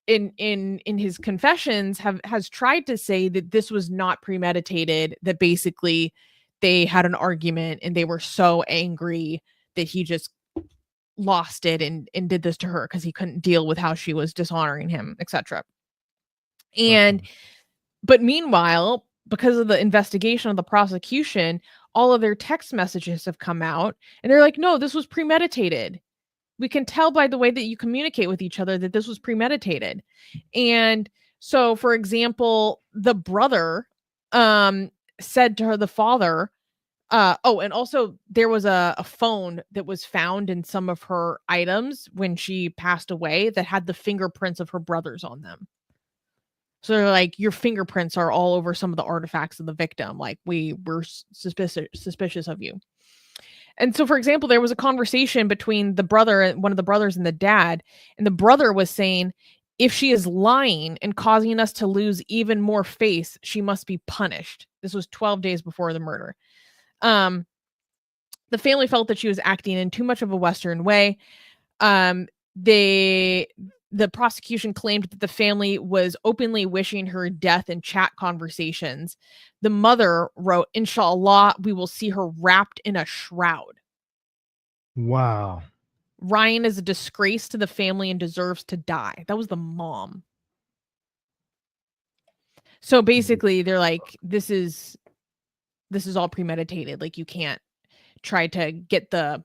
in his confessions has tried to say that this was not premeditated, that basically they had an argument and they were so angry that he just lost it and did this to her because he couldn't deal with how she was dishonoring him, etc. And but meanwhile, because of the investigation of the prosecution, all of their text messages have come out and they're like, no, this was premeditated. We can tell by the way that you communicate with each other that this was premeditated. And so, for example, the brother said to her, the father, and also there was a phone that was found in some of her items when she passed away that had the fingerprints of her brothers on them. So they're like, your fingerprints are all over some of the artifacts of the victim. Like, we were suspicious of you. And so, for example, there was a conversation between the brother, one of the brothers, and the dad. And the brother was saying, if she is lying and causing us to lose even more face, she must be punished. This was 12 days before the murder. The family felt that she was acting in too much of a Western way. The prosecution claimed that the family was openly wishing her death in chat conversations. The mother wrote, "Inshallah, we will see her wrapped in a shroud." Wow. Ryan is a disgrace to the family and deserves to die. That was the mom. So basically, they're like, this is all premeditated. Like, you can't try to get the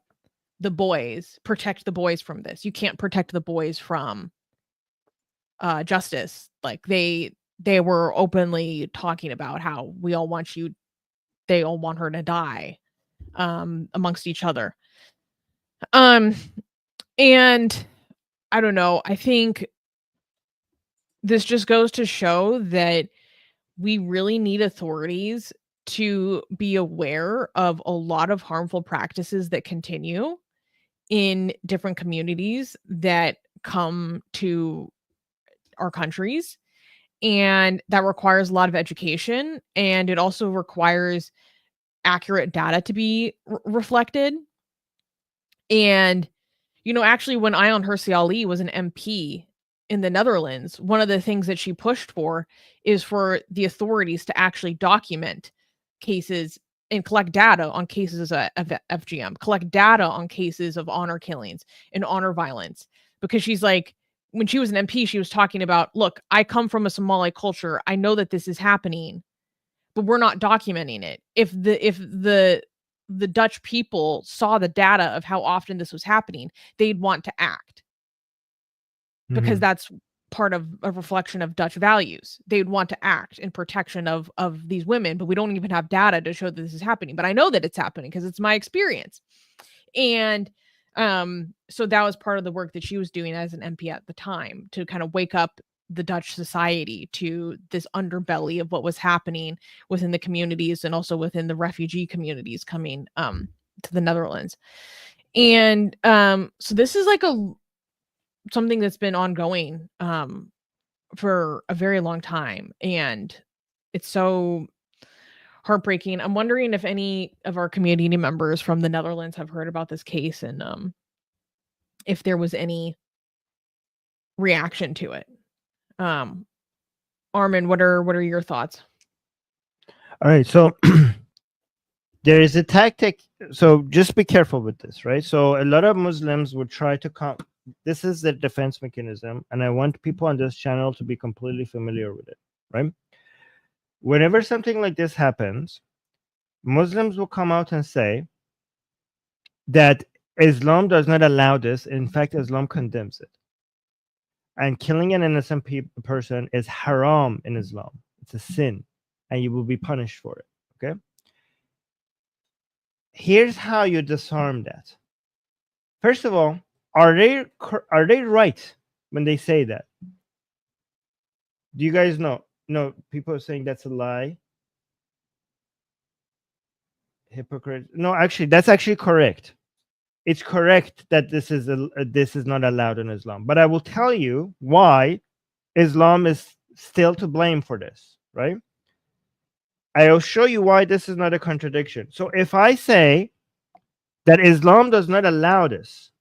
boys, protect the boys from this. You can't protect the boys from justice. Like, they were openly talking about how they all want her to die amongst each other. And I don't know, I think this just goes to show that we really need authorities to be aware of a lot of harmful practices that continue in different communities that come to our countries. And that requires a lot of education, and it also requires accurate data to be reflected. And, actually, when Ayaan Hirsi Ali was an MP in the Netherlands, one of the things that she pushed for is for the authorities to actually document cases and collect data on cases of FGM, collect data on cases of honor killings and honor violence. Because she's like, when she was an MP, she was talking about, look, I come from a Somali culture. I know that this is happening, but we're not documenting it. If the Dutch people saw the data of how often this was happening, they'd want to act, because that's part of a reflection of Dutch values. They'd want to act in protection of these women, but we don't even have data to show that this is happening. But I know that it's happening because it's my experience. And so that was part of the work that she was doing as an MP at the time, to kind of wake up the Dutch society to this underbelly of what was happening within the communities and also within the refugee communities coming to the Netherlands. And so this is like something that's been ongoing for a very long time, and it's so heartbreaking. I'm wondering if any of our community members from the Netherlands have heard about this case, and if there was any reaction to it. Armin, what are your thoughts? All right, so there is a tactic. So just be careful with this, right? So a lot of Muslims would try to this is the defense mechanism, and I want people on this channel to be completely familiar with it, right? Whenever something like this happens, Muslims will come out and say that Islam does not allow this. In fact, Islam condemns it. And killing an innocent person is haram in Islam. It's a sin, and you will be punished for it, okay? Here's how you disarm that. First of all, are they right when they say that? Do you guys know? No, people are saying that's a lie. Hypocrite. No, actually, that's actually correct. it's correct that this is not allowed in Islam. But I will tell you why Islam is still to blame for this, right? I'll show you why this is not a contradiction. So if I say that Islam does not allow this,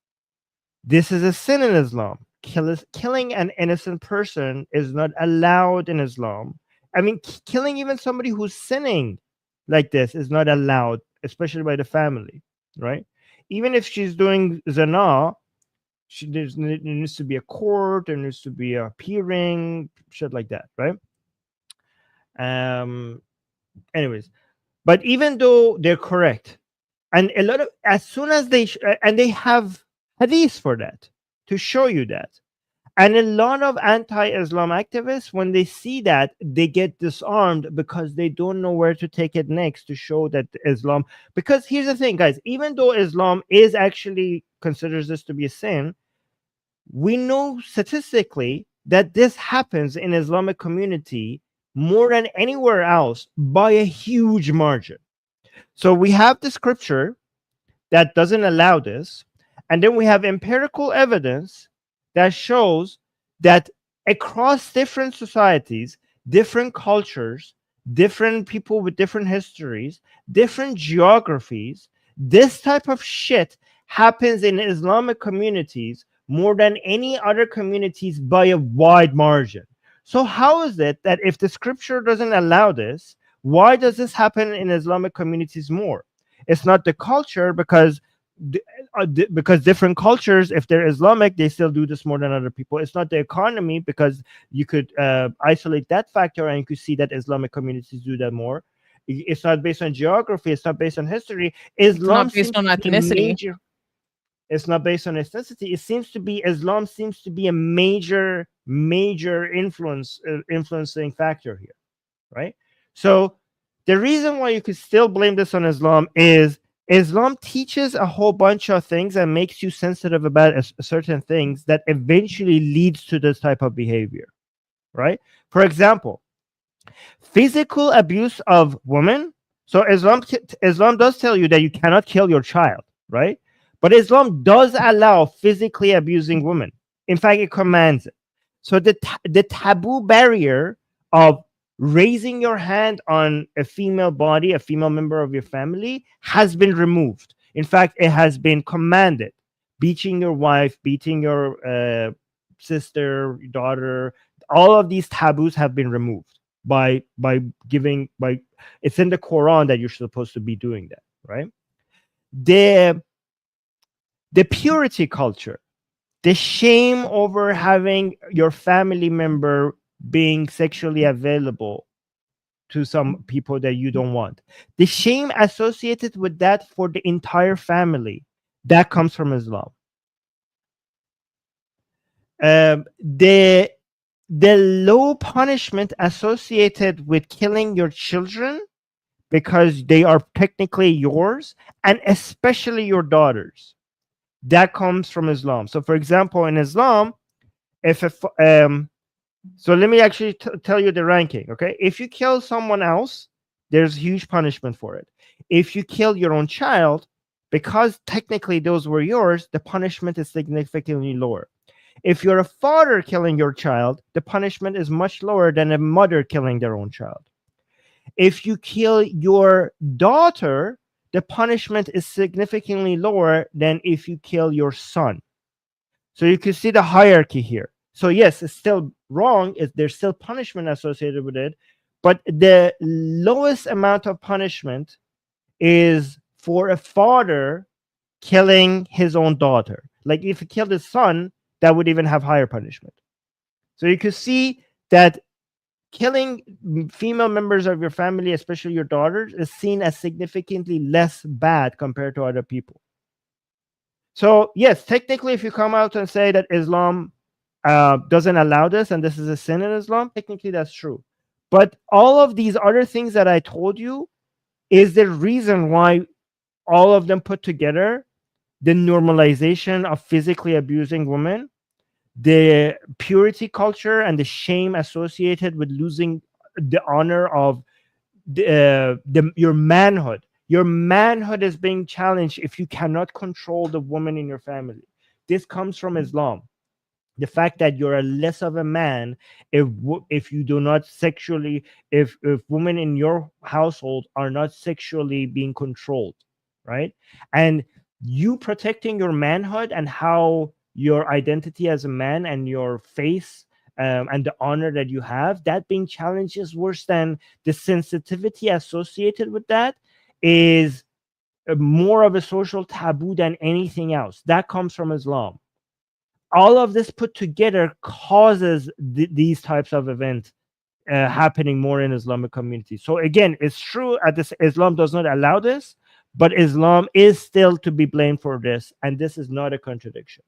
this is a sin in Islam. Killing an innocent person is not allowed in Islam. I mean, killing even somebody who's sinning like this is not allowed, especially by the family, right? Even if she's doing zina, there needs to be a court, there needs to be a hearing, shit like that, right? Anyways, but even though they're correct, and a lot of, as soon as they and they have hadith for that to show you that, and a lot of anti-Islam activists, when they see that, they get disarmed because they don't know where to take it next to show that Islam. Because here's the thing, guys, even though Islam is actually considers this to be a sin, we know statistically that this happens in Islamic community more than anywhere else by a huge margin. So we have the scripture that doesn't allow this, and then we have empirical evidence that shows that across different societies, different cultures, different people with different histories, different geographies, this type of shit happens in Islamic communities more than any other communities by a wide margin. So how is it that if the scripture doesn't allow this, why does this happen in Islamic communities more? It's not the culture, because different cultures, if they're Islamic, they still do this more than other people. It's not the economy, because you could isolate that factor and you could see that Islamic communities do that more. It's not based on geography. It's not based on history. Islam It's not based on ethnicity. It's not based on ethnicity. It seems to be, Islam seems to be a major influencing factor here, right? So the reason why you could still blame this on Islam is Islam teaches a whole bunch of things and makes you sensitive about certain things that eventually leads to this type of behavior, right? For example, physical abuse of women. So Islam does tell you that you cannot kill your child, right? But Islam does allow physically abusing women. In fact, it commands it. So the taboo barrier of raising your hand on a female body, a female member of your family, has been removed. In fact, it has been commanded. Beating your wife, beating your sister, daughter, all of these taboos have been removed by it's in the Quran that you're supposed to be doing that, right? The purity culture, the shame over having your family member being sexually available to some people that you don't want, the shame associated with that for the entire family, that comes from Islam. The low punishment associated with killing your children because they are technically yours, and especially your daughters, that comes from Islam. So for example, in Islam, so let me actually tell you the ranking, okay? If you kill someone else, there's huge punishment for it. If you kill your own child, because technically those were yours, the punishment is significantly lower. If you're a father killing your child, the punishment is much lower than a mother killing their own child. If you kill your daughter, the punishment is significantly lower than if you kill your son. So you can see the hierarchy here. So yes, it's still wrong. There's still punishment associated with it, but the lowest amount of punishment is for a father killing his own daughter. Like if he killed his son, that would even have higher punishment. So you can see that killing female members of your family, especially your daughters, is seen as significantly less bad compared to other people. So yes, technically, if you come out and say that Islam doesn't allow this and this is a sin in Islam, technically that's true. But all of these other things that I told you is the reason why all of them put together, the normalization of physically abusing women, the purity culture, and the shame associated with losing the honor of your manhood. Your manhood is being challenged if you cannot control the woman in your family. This comes from Islam. The fact that you're a less of a man if you do not sexually, if women in your household are not sexually being controlled, right? And you protecting your manhood and how your identity as a man and your face and the honor that you have, that being challenged is worse than the sensitivity associated with that is more of a social taboo than anything else. That comes from Islam. All of this put together causes these types of events happening more in Islamic communities. So again, it's true at this, Islam does not allow this, but Islam is still to be blamed for this, and this is not a contradiction.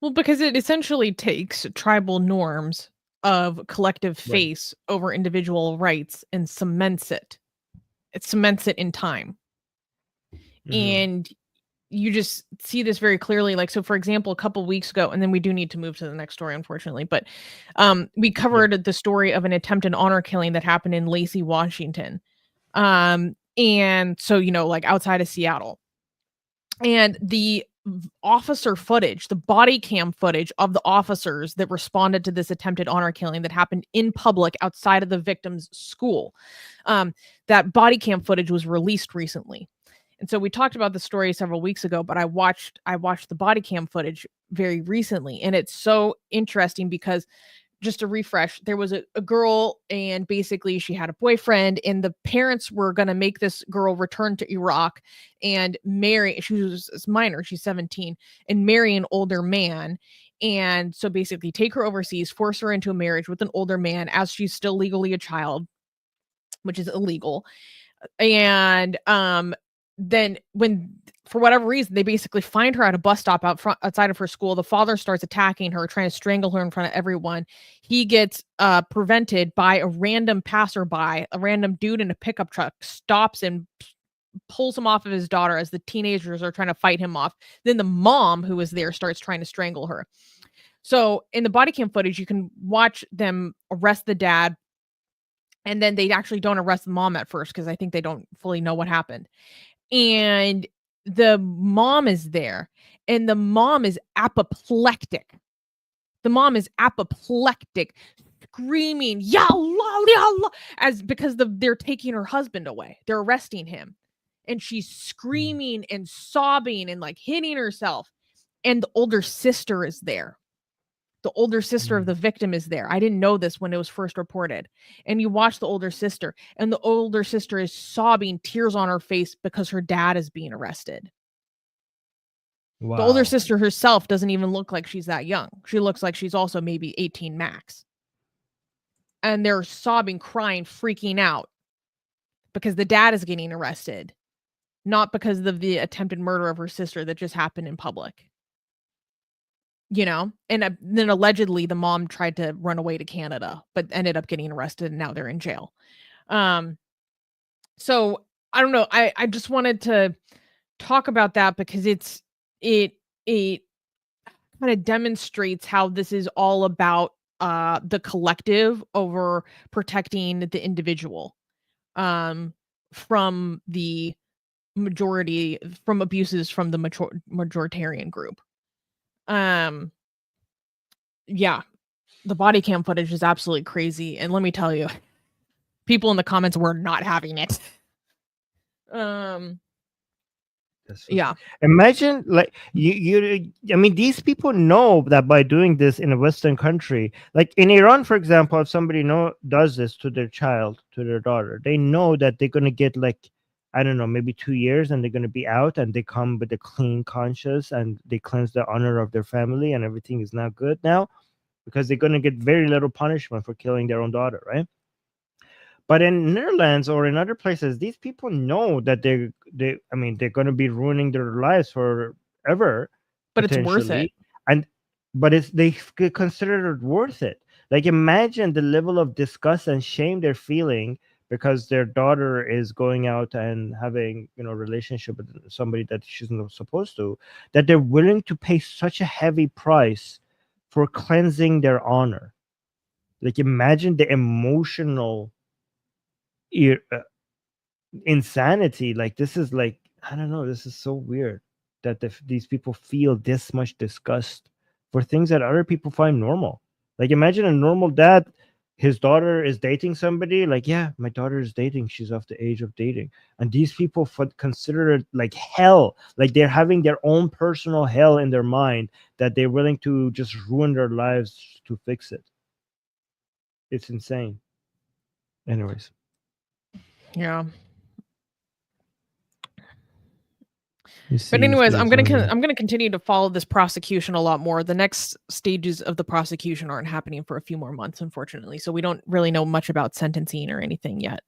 Well, because it essentially takes tribal norms of collective face over individual rights and cements it. It cements it in time. And you just see this very clearly. Like, so for example, a couple weeks ago, and then we do need to move to the next story, unfortunately, but we covered the story of an attempted honor killing that happened in Lacey, Washington. And so, you know, like outside of Seattle. And the officer footage, the body cam footage of the officers that responded to this attempted honor killing that happened in public outside of the victim's school. That body cam footage was released recently. And so we talked about the story several weeks ago, but I watched the body cam footage very recently. And it's so interesting because, just to refresh, there was a girl, and basically she had a boyfriend, and the parents were going to make this girl return to Iraq and marry. She was a minor, she's 17, and marry an older man. And so basically take her overseas, force her into a marriage with an older man as she's still legally a child, which is illegal. And then when, for whatever reason, they basically find her at a bus stop outside of her school, the father starts attacking her, trying to strangle her in front of everyone. He gets prevented by a random passerby, a random dude in a pickup truck, stops and pulls him off of his daughter as the teenagers are trying to fight him off. Then the mom who was there starts trying to strangle her. So in the body cam footage, you can watch them arrest the dad, and then they actually don't arrest the mom at first because I think they don't fully know what happened. And the mom is there, and the mom is apoplectic. The mom is apoplectic, screaming, "Ya Allah, Ya Allah," because they're taking her husband away. They're arresting him. And she's screaming and sobbing and like hitting herself. And the older sister is there. The older sister of the victim is there. I didn't know this when it was first reported. And you watch the older sister, and the older sister is sobbing, tears on her face because her dad is being arrested. Wow. The older sister herself doesn't even look like she's that young. She looks like she's also maybe 18 max. And they're sobbing, crying, freaking out because the dad is getting arrested, not because of the attempted murder of her sister that just happened in public. You know, and then allegedly the mom tried to run away to Canada, but ended up getting arrested, and now they're in jail. So I don't know. I just wanted to talk about that because it kind of demonstrates how this is all about the collective over protecting the individual from the majority, from abuses from the majoritarian group. Yeah, the body cam footage is absolutely crazy, and let me tell you, people in the comments were not having it. Yeah, imagine like you I mean, these people know that by doing this in a Western country, like in Iran, for example, if somebody does this to their child, to their daughter, they know that they're going to get like, I don't know, maybe 2 years, and they're going to be out, and they come with a clean conscience, and they cleanse the honor of their family, and everything is now good now because they're going to get very little punishment for killing their own daughter, right? But in Netherlands or in other places, these people know that they're going to be ruining their lives forever, but it's worth it. But they consider it worth it. Like, imagine the level of disgust and shame they're feeling because their daughter is going out and having, relationship with somebody that she's not supposed to, that they're willing to pay such a heavy price for cleansing their honor. Like, imagine the emotional insanity. Like this is like, I don't know, this is so weird that these people feel this much disgust for things that other people find normal. Like imagine a normal dad, his daughter is dating somebody, like, yeah, my daughter is dating, she's of the age of dating, and these people consider it like hell, like they're having their own personal hell in their mind that they're willing to just ruin their lives to fix it. It's insane. Anyways, Yeah. let's But see if anyways, I'm there's gonna any- I'm gonna continue to follow this prosecution a lot more. The next stages of the prosecution aren't happening for a few more months, unfortunately. So we don't really know much about sentencing or anything yet,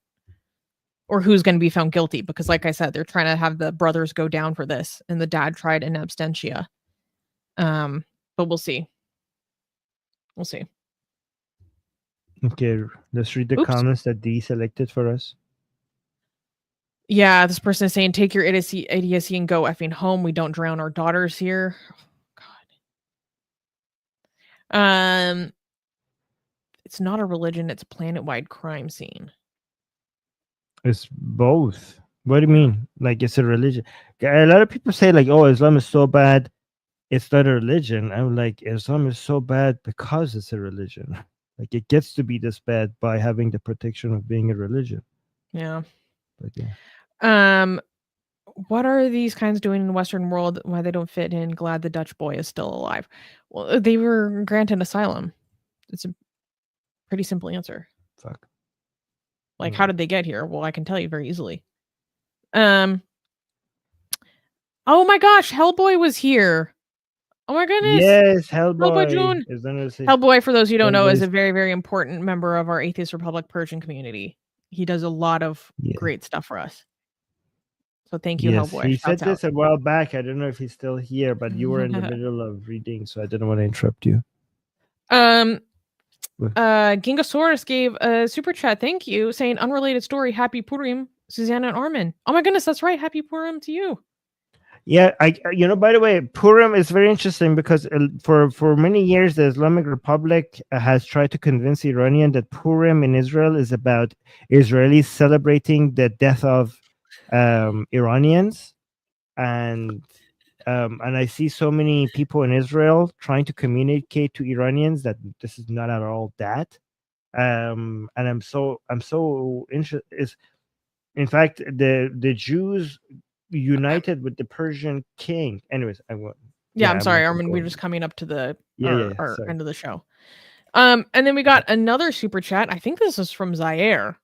or who's going to be found guilty. Because, like I said, they're trying to have the brothers go down for this, and the dad tried in absentia. But we'll see. We'll see. Okay, let's read the Oops. comments that Dee selected for us. Yeah, this person is saying, "Take your idiocy and go effing home. We don't drown our daughters here." Oh, God. It's not a religion. It's a planet-wide crime scene. It's both. What do you mean? Like it's a religion? A lot of people say like, "Oh, Islam is so bad, it's not a religion." I'm like, Islam is so bad because it's a religion. Like it gets to be this bad by having the protection of being a religion. Yeah. But yeah. What are these kinds doing in the Western world? Why they don't fit in? Glad the Dutch boy is still alive. Well, they were granted asylum. It's a pretty simple answer. Fuck. Like, Mm. how did they get here? Well, I can tell you very easily. Oh my gosh, Hellboy was here. Oh my goodness. Yes, Hellboy Hellboy. June. Is that what Hellboy, for those you don't know, is a Hellboy's- very, very important member of our Atheist Republic Persian community. He does a lot of great stuff for us. So thank you, Yes, Hellboy. he said Shouts this out. a while back. I don't know if he's still here, but you were in the middle of reading, so I didn't want to interrupt you. Gingosaurus gave a super chat, thank you, saying unrelated story, happy Purim, Susanna and Armin. Oh my goodness, that's right. Happy Purim to you. Yeah, by the way, Purim is very interesting because for many years the Islamic Republic has tried to convince Iranian that Purim in Israel is about Israelis celebrating the death of Iranians, and I see so many people in Israel trying to communicate to Iranians that this is not at all that, and I'm so interested. In fact, the Jews united with the Persian king. Anyways, I'm sorry, Armin. We're just coming up to the our sorry. end of the show. And then we got another super chat. I think this is from Zaire.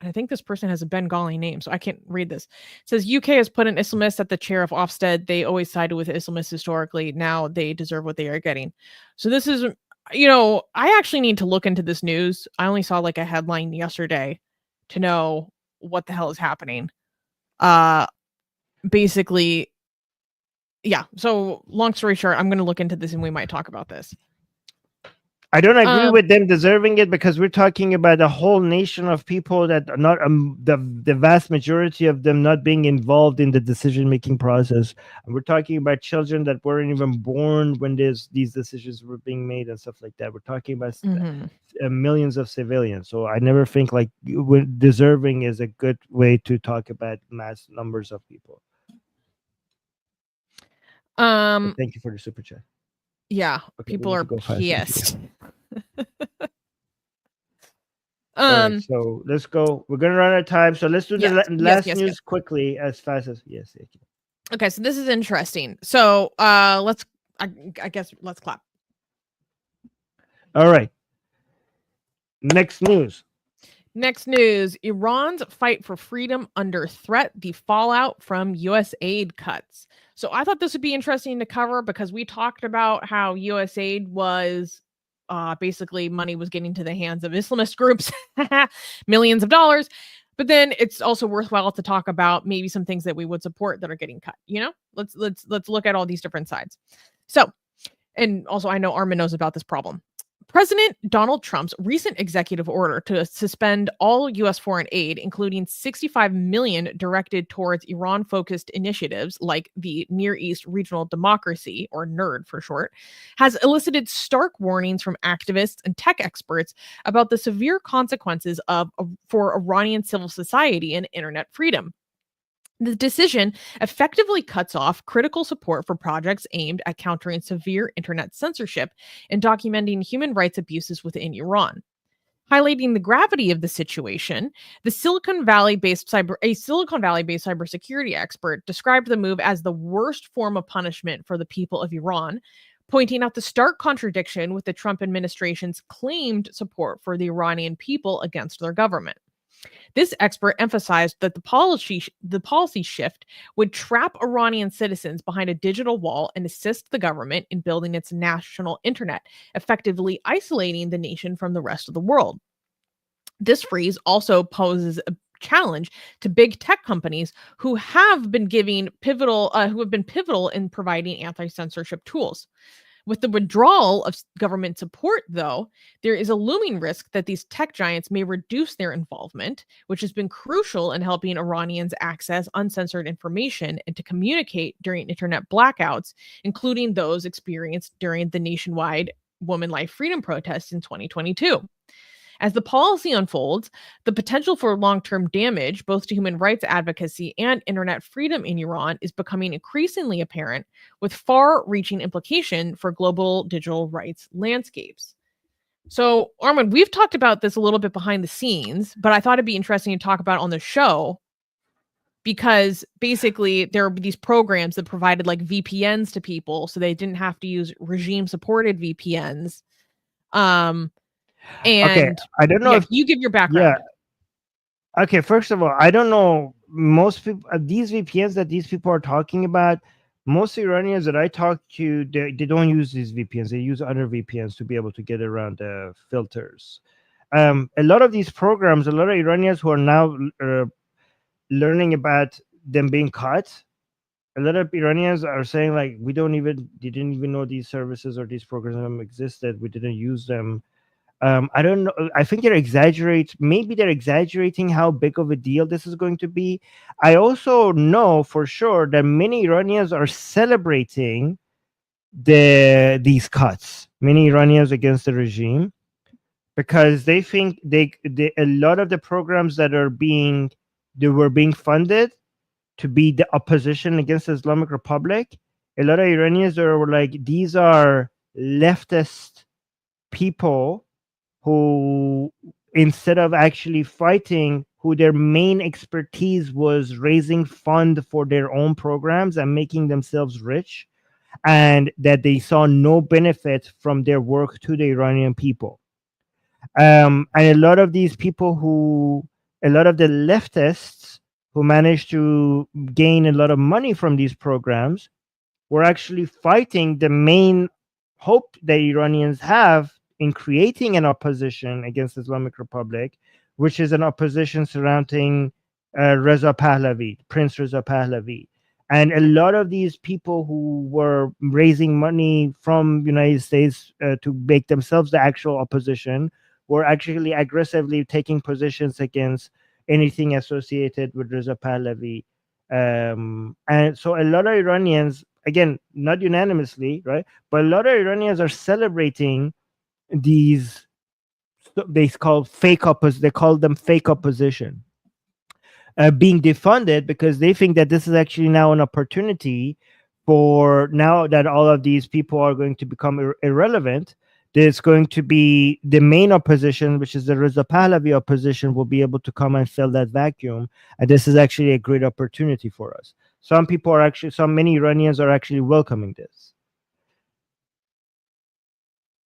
I think this person has a Bengali name, so I can't read this. It says UK has put an Islamist at the chair of Ofsted. They always sided with Islamists historically. Now they deserve what they are getting. So this is, I actually need to look into this news. I only saw like a headline yesterday to know what the hell is happening. Basically, yeah. So long story short, I'm going to look into this and we might talk about this. I don't agree with them deserving it because we're talking about a whole nation of people that are not the vast majority of them not being involved in the decision-making process. And we're talking about children that weren't even born when these decisions were being made and stuff like that. We're talking about millions of civilians. So I never think like deserving is a good way to talk about mass numbers of people. So thank you for the super chat. Yeah, okay, people are pissed. Right, so let's go. We're gonna run out of time, so let's do the last news quickly as fast as Okay, so this is interesting. So let's I guess let's clap. All right. Next news. Iran's fight for freedom under threat, the fallout from US aid cuts. So I thought this would be interesting to cover because we talked about how US aid was basically money was getting to the hands of Islamist groups, millions of dollars. But then it's also worthwhile to talk about maybe some things that we would support that are getting cut. Let's look at all these different sides. So, and also I know Armin knows about this problem. President Donald Trump's recent executive order to suspend all U.S. foreign aid, including $65 million directed towards Iran-focused initiatives like the Near East Regional Democracy, or NERD for short, has elicited stark warnings from activists and tech experts about the severe consequences for Iranian civil society and internet freedom. The decision effectively cuts off critical support for projects aimed at countering severe internet censorship and documenting human rights abuses within Iran. Highlighting the gravity of the situation, a Silicon Valley-based cybersecurity expert described the move as the worst form of punishment for the people of Iran, pointing out the stark contradiction with the Trump administration's claimed support for the Iranian people against their government. This expert emphasized that the policy shift would trap Iranian citizens behind a digital wall and assist the government in building its national internet, effectively isolating the nation from the rest of the world. This freeze also poses a challenge to big tech companies who have been pivotal in providing anti-censorship tools. With the withdrawal of government support, though, there is a looming risk that these tech giants may reduce their involvement, which has been crucial in helping Iranians access uncensored information and to communicate during internet blackouts, including those experienced during the nationwide Women Life Freedom protests in 2022. As the policy unfolds, the potential for long-term damage, both to human rights advocacy and internet freedom in Iran, is becoming increasingly apparent, with far-reaching implication for global digital rights landscapes. So, Armin, we've talked about this a little bit behind the scenes, but I thought it'd be interesting to talk about on the show because basically there are these programs that provided like VPNs to people so they didn't have to use regime-supported VPNs. Okay, I don't know if you give your background. Yeah. Okay, first of all, I don't know most people these VPNs that these people are talking about. Most Iranians that I talk to, they don't use these VPNs. They use other VPNs to be able to get around the filters. A lot of these programs, a lot of Iranians who are now learning about them being caught. A lot of Iranians are saying like, didn't even know these services or these programs existed. We didn't use them. I don't know. I think maybe they're exaggerating how big of a deal this is going to be. I also know for sure that many Iranians are celebrating these cuts. Many Iranians against the regime because they think a lot of the programs that were being funded to be the opposition against the Islamic Republic. A lot of Iranians were like, these are leftist people who, instead of actually fighting, who their main expertise was raising fund for their own programs and making themselves rich, and that they saw no benefit from their work to the Iranian people. And a lot of these people a lot of the leftists who managed to gain a lot of money from these programs were actually fighting the main hope that Iranians have in creating an opposition against the Islamic Republic, which is an opposition surrounding Reza Pahlavi, Prince Reza Pahlavi. And a lot of these people who were raising money from the United States to make themselves the actual opposition were actually aggressively taking positions against anything associated with Reza Pahlavi. And so a lot of Iranians, again, not unanimously, right? But a lot of Iranians are celebrating these, they call them fake opposition, being defunded because they think that this is actually now an opportunity for, now that all of these people are going to become irrelevant, there's going to be the main opposition, which is the Reza Pahlavi opposition, will be able to come and fill that vacuum. And this is actually a great opportunity for us. Many Iranians are actually welcoming this.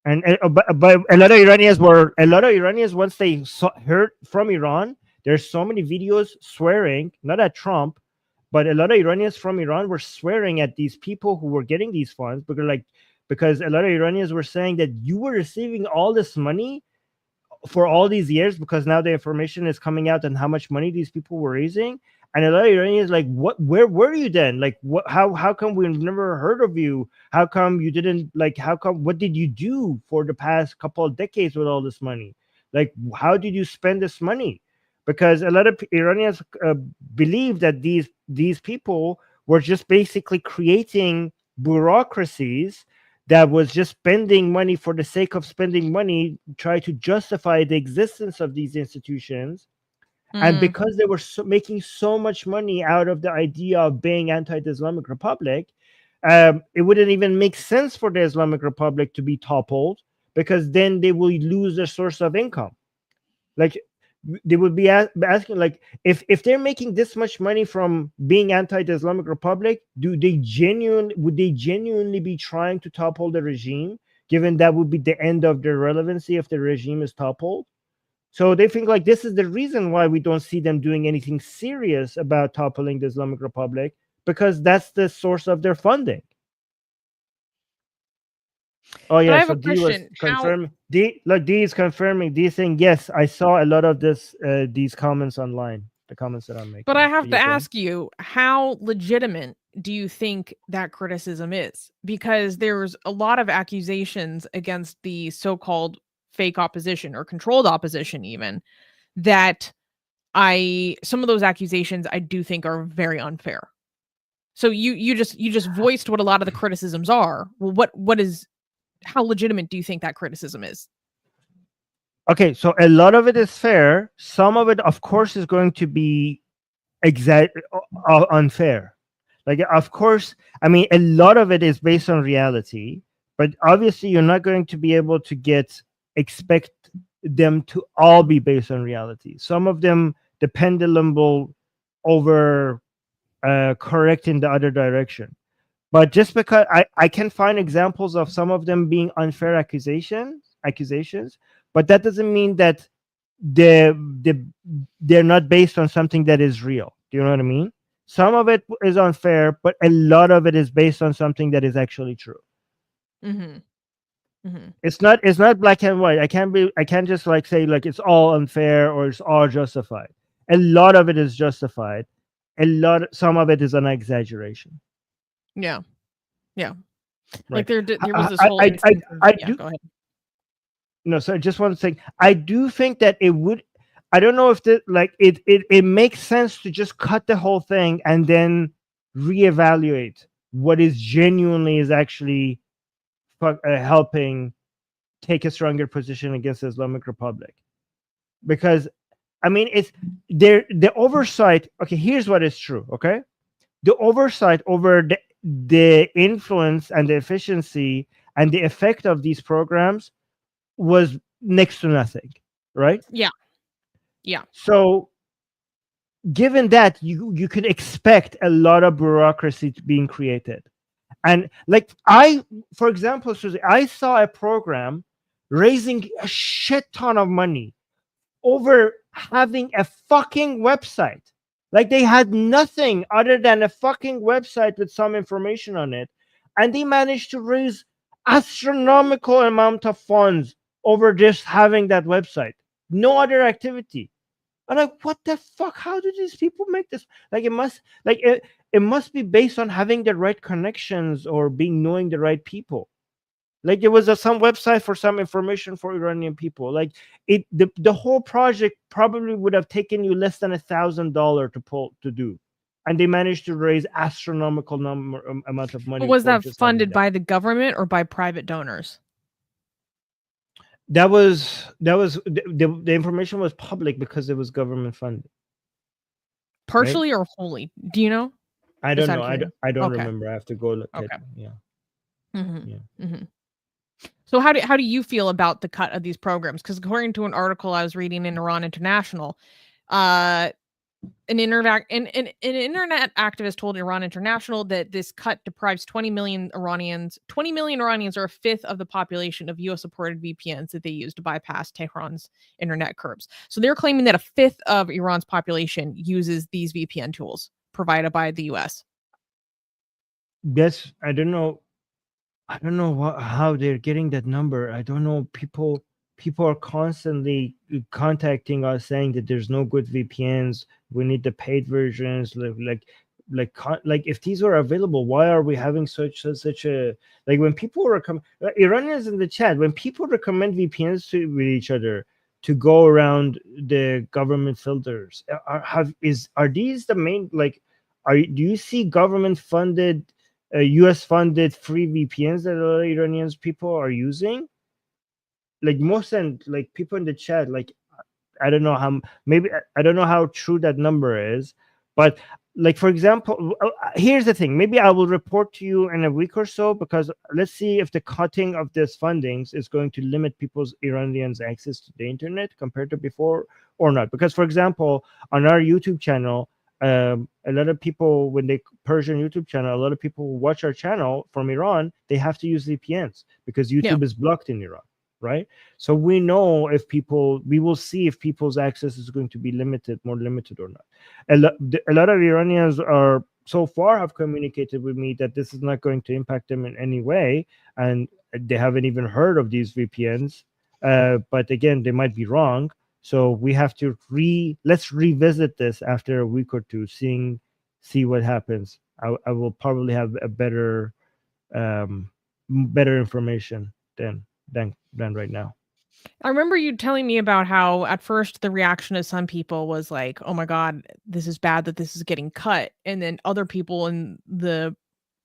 And but a lot of Iranians, once they heard from Iran, there's so many videos swearing, not at Trump, but a lot of Iranians from Iran were swearing at these people who were getting these funds because a lot of Iranians were saying that you were receiving all this money for all these years, because now the information is coming out and how much money these people were raising, And a lot of Iranians like, what? Where were you then? Like, what? How come we've never heard of you? How come you didn't like? How come? What did you do for the past couple of decades with all this money? Like, how did you spend this money? Because a lot of Iranians believe that these people were just basically creating bureaucracies that was just spending money for the sake of spending money, try to justify the existence of these institutions. And because they were making so much money out of the idea of being anti-Islamic Republic, it wouldn't even make sense for the Islamic Republic to be toppled, because then they will lose their source of income. Like, they would be asking, like, if they're making this much money from being anti-Islamic Republic, would they genuinely be trying to topple the regime, given that would be the end of their relevancy if the regime is toppled? So they think like this is the reason why we don't see them doing anything serious about toppling the Islamic Republic, because that's the source of their funding. Oh yeah, I have so a D was question. confirming. D is confirming. D is saying yes. I saw a lot of these comments online. The comments that I'm making. But I have to Are you saying? ask you, how legitimate do you think that criticism is? Because there's a lot of accusations against the so-called fake opposition or controlled opposition, even, that some of those accusations I do think are very unfair. So you just voiced what a lot of the criticisms are. Well, how legitimate do you think that criticism is? Okay, so a lot of it is fair. Some of it, of course, is going to be unfair. Like, of course, I mean, a lot of it is based on reality, but obviously you're not going to be able to expect them to all be based on reality. Some of them, the pendulum will over correct in the other direction. But just because I can find examples of some of them being unfair accusations, but that doesn't mean that they're not based on something that is real. Do you know what I mean? Some of it is unfair, but a lot of it is based on something that is actually true. It's not black and white. I can't just like say like it's all unfair or it's all justified. A lot of it is justified. Some of it is an exaggeration. Yeah. Right. Like there was this whole instance of, go ahead. No, so I just want to say, I do think that it would. I don't know if it makes sense to just cut the whole thing and then reevaluate what is actually helping take a stronger position against the Islamic Republic. Because, I mean, it's the oversight. Okay, here's what is true. Okay, the oversight over the influence and the efficiency and the effect of these programs was next to nothing, right? Yeah. So given that, you could expect a lot of bureaucracy being created. And like for example, Susie, I saw a program raising a shit ton of money over having a fucking website. Like they had nothing other than a fucking website with some information on it. And they managed to raise astronomical amount of funds over just having that website. No other activity. I'm like, what the fuck? How do these people make this? Like it must be based on having the right connections or knowing the right people. Like there was some website for some information for Iranian people. Like the whole project probably would have taken you less than $1,000 to do, and they managed to raise astronomical amount of money. But was that funded by the government or by private donors? That was the information was public because it was government funded. Partially or wholly? Do you know? I don't know. I don't remember. I have to go look at it. Yeah. So how do you feel about the cut of these programs? Because according to an article I was reading in Iran International, an internet activist told Iran International that this cut deprives 20 million Iranians, or a fifth of the population, of US-supported VPNs that they use to bypass Tehran's internet curbs. So they're claiming that a fifth of Iran's population uses these VPN tools provided by the US. Yes, I don't know how they're getting that number. I don't know. People people are constantly contacting us saying that there's no good VPNs. We need the paid versions. Like if these are available, why are we having such a like when people recommend Iranians in the chat, when people recommend VPNs to with each other to go around the government filters, are these the main, like, do you see government funded US funded free VPNs that a lot of Iranians people are using? Like most, and like people in the chat, like I don't know how, maybe I don't know how true that number is, but like for example, here's the thing. Maybe I will report to you in a week or so, because let's see if the cutting of this fundings is going to limit people's Iranians' access to the internet compared to before or not. Because for example, on our YouTube channel, a lot of people, when they Persian YouTube channel, a lot of people who watch our channel from Iran, they have to use VPNs because YouTube is blocked in Iran. Right, so we know if we will see if people's access is going to be more limited or not. A lot of Iranians are so far have communicated with me that this is not going to impact them in any way, and they haven't even heard of these VPNs. But again, they might be wrong. So we have to let's revisit this after a week or two, see what happens. I will probably have a better information than right now. I remember you telling me about how at first the reaction of some people was like, oh my God, this is bad that this is getting cut. And then other people in the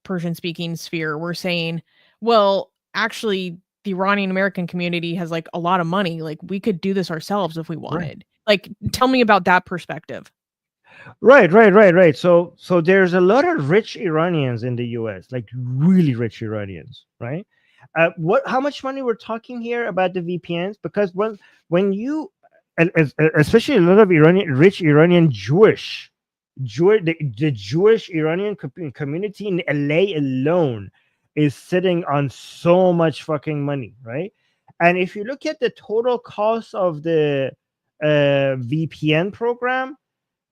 Persian speaking sphere were saying, well, actually, the Iranian American community has like a lot of money. Like we could do this ourselves if we wanted. Like, tell me about that perspective. Right. So there's a lot of rich Iranians in the US, like really rich Iranians, right? How much money we're talking here about the VPNs? Because when you, especially a lot of rich Iranian the Jewish Iranian community in LA alone is sitting on so much fucking money, right? And if you look at the total cost of the VPN program,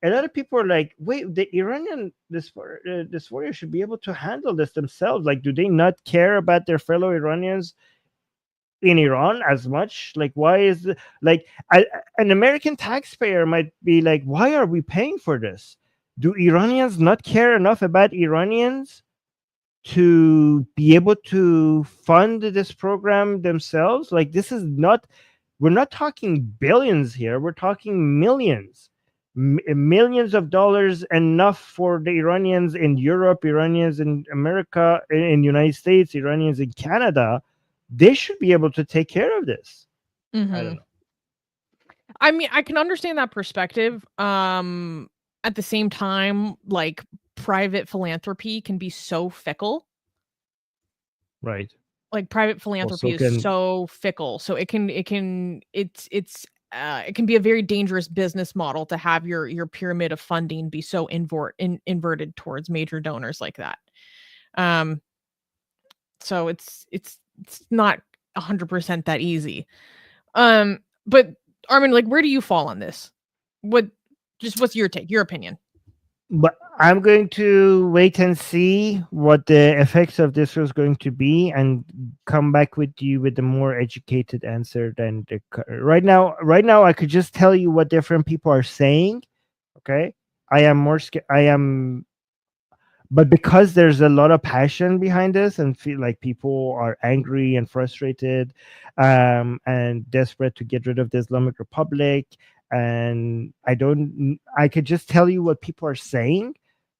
a lot of people are like, wait, the Iranian dysphoria should be able to handle this themselves. Like, do they not care about their fellow Iranians in Iran as much? Like, why is an American taxpayer might be like, why are we paying for this? Do Iranians not care enough about Iranians to be able to fund this program themselves? Like, we're not talking billions here. We're talking millions. Millions of dollars, enough for the Iranians in Europe, Iranians in America, in the United States, Iranians in Canada. They should be able to take care of this. Mm-hmm. I don't know. I mean, I can understand that perspective. At the same time, like private philanthropy can be so fickle. Right. Like private philanthropy is so fickle. So it can be a very dangerous business model to have your pyramid of funding be so inverted towards major donors like that. So it's not 100% that easy. But Armin, like, where do you fall on this? What's your take, your opinion? But I'm going to wait and see what the effects of this was going to be, and come back with you with a more educated answer than right now. Right now, I could just tell you what different people are saying. Okay, I am more scared. But because there's a lot of passion behind this, and feel like people are angry and frustrated, and desperate to get rid of the Islamic Republic. And I could just tell you what people are saying,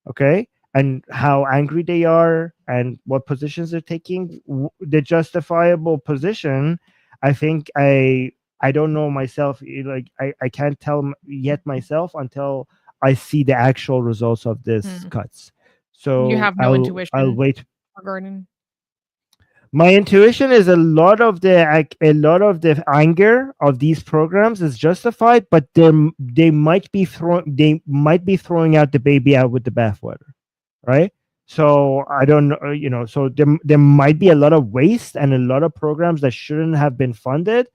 okay, and how angry they are and what positions they're taking. The justifiable position, I think I don't know myself. Like I can't tell yet myself until I see the actual results of this cuts. So you have no intuition. I'll wait regarding. My intuition is a lot of the anger of these programs is justified, but they might be throwing out the baby out with the bathwater, right? So I don't know, so there might be a lot of waste and a lot of programs that shouldn't have been funded,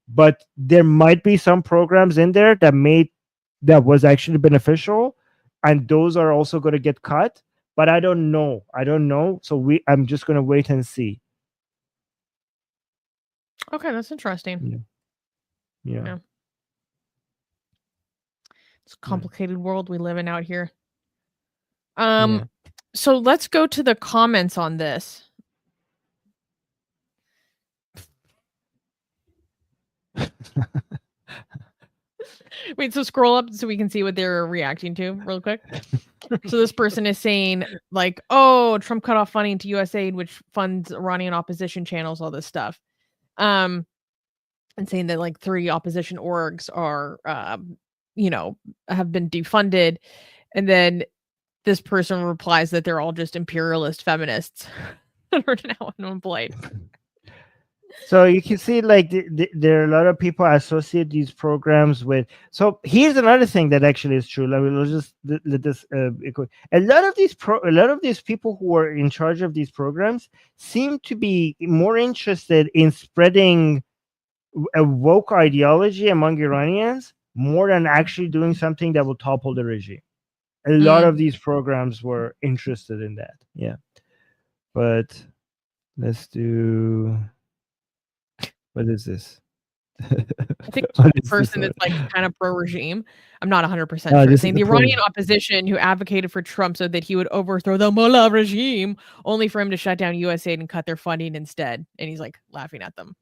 but there might be some programs in there that was actually beneficial, and those are also going to get cut. But I don't know. So I'm just going to wait and see. Okay, that's interesting. Yeah. Yeah. It's a complicated world we live in out here. Yeah. So let's go to the comments on this. Wait, so scroll up so we can see what they're reacting to real quick. So this person is saying like, "Oh, Trump cut off funding to USAID, which funds Iranian opposition channels, all this stuff." And saying that like 3 opposition orgs are, have been defunded, and then this person replies that they're all just imperialist feminists that are now unemployed. So you can see, like, there are a lot of people associate these programs with. So here's another thing that actually is true. Like, let's just let this. A lot of these people who are in charge of these programs seem to be more interested in spreading a woke ideology among Iranians more than actually doing something that will topple the regime. A lot of these programs were interested in that. Yeah, but let's do. What is this? I think What the is person this that's like kind of pro-regime. I'm not 100% No, sure. this Saying is the the pro- Iranian opposition who advocated for Trump so that he would overthrow the Mullah regime, only for him to shut down USAID and cut their funding instead. And he's like laughing at them.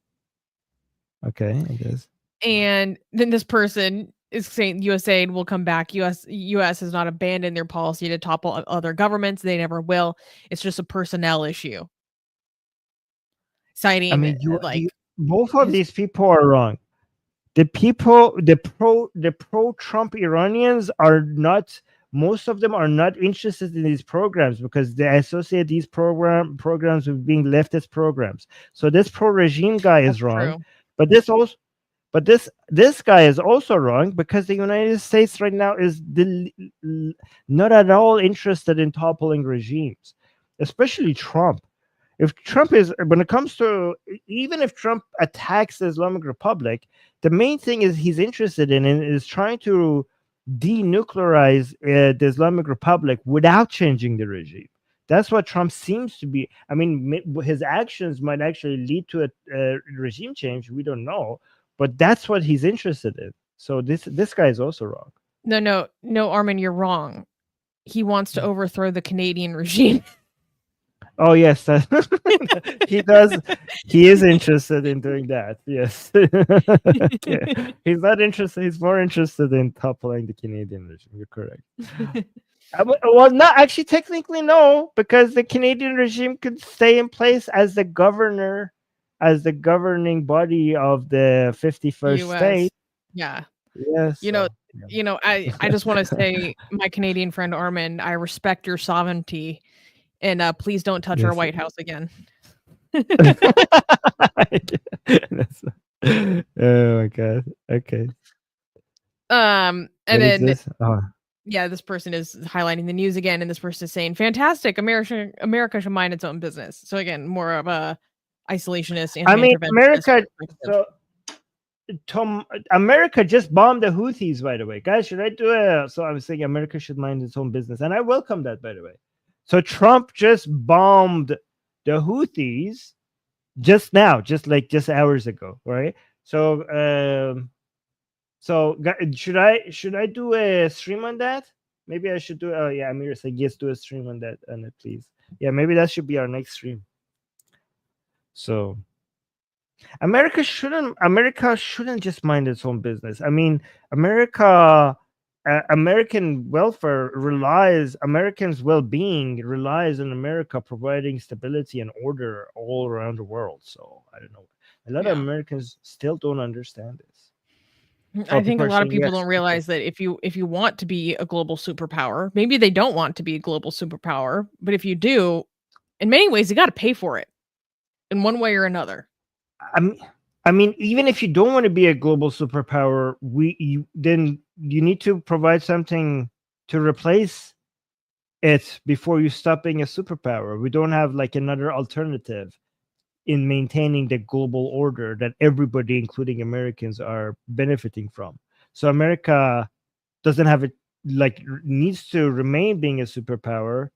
Okay, I guess. And then this person is saying USAID will come back. US has not abandoned their policy to topple other governments. They never will. It's just a personnel issue. Citing I mean, like both of these people are wrong. The pro Trump Iranians are not. Most of them are not interested in these programs because they associate these programs with being leftist programs. So this pro regime guy is wrong. true. But this guy is also wrong because the United States right now is not at all interested in toppling regimes, especially Trump. If Trump is, when it comes to, even if Trump attacks the Islamic Republic, the main thing is he's interested in is trying to denuclearize the Islamic Republic without changing the regime. That's what Trump seems to be. I mean, his actions might actually lead to a regime change. We don't know, but that's what he's interested in. So this guy is also wrong. No, Armin, you're wrong. He wants to overthrow the Canadian regime. Oh yes, he does. He is interested in doing that. Yes, yeah. He's not interested. He's more interested in toppling the Canadian regime. You're correct. Well, not actually. Technically, no, because the Canadian regime could stay in place as the governor, as the governing body of the 51st US. state. Yeah. Yes. I just want to say, my Canadian friend Armin, I respect your sovereignty, and please don't touch our Yes. White House again. Oh my god. Okay. And What is then this? Oh. yeah, this person is highlighting the news again, and this person is saying, "Fantastic, America should mind its own business." So again, more of a isolationist, I mean, anti-interventionist America. perspective. So, America just bombed the Houthis, by the way. Guys, should I do it? So I was saying America should mind its own business. And I welcome that, by the way. So Trump just bombed the Houthis just now, just hours ago, right? So, should I do a stream on that? Maybe I should do. Oh yeah, Amir said yes, do a stream on that, please. Yeah, maybe that should be our next stream. So America shouldn't just mind its own business. I mean, American welfare Americans' well-being relies on America providing stability and order all around the world. So I don't know. A lot of Americans still don't understand this. I think a lot of people don't realize that if you want to be a global superpower, maybe they don't want to be a global superpower, but if you do, in many ways, you got to pay for it in one way or another. I mean, even if you don't want to be a global superpower, then you need to provide something to replace it before you stop being a superpower. We don't have like another alternative in maintaining the global order that everybody, including Americans, are benefiting from. So America doesn't have it, like, needs to remain being a superpower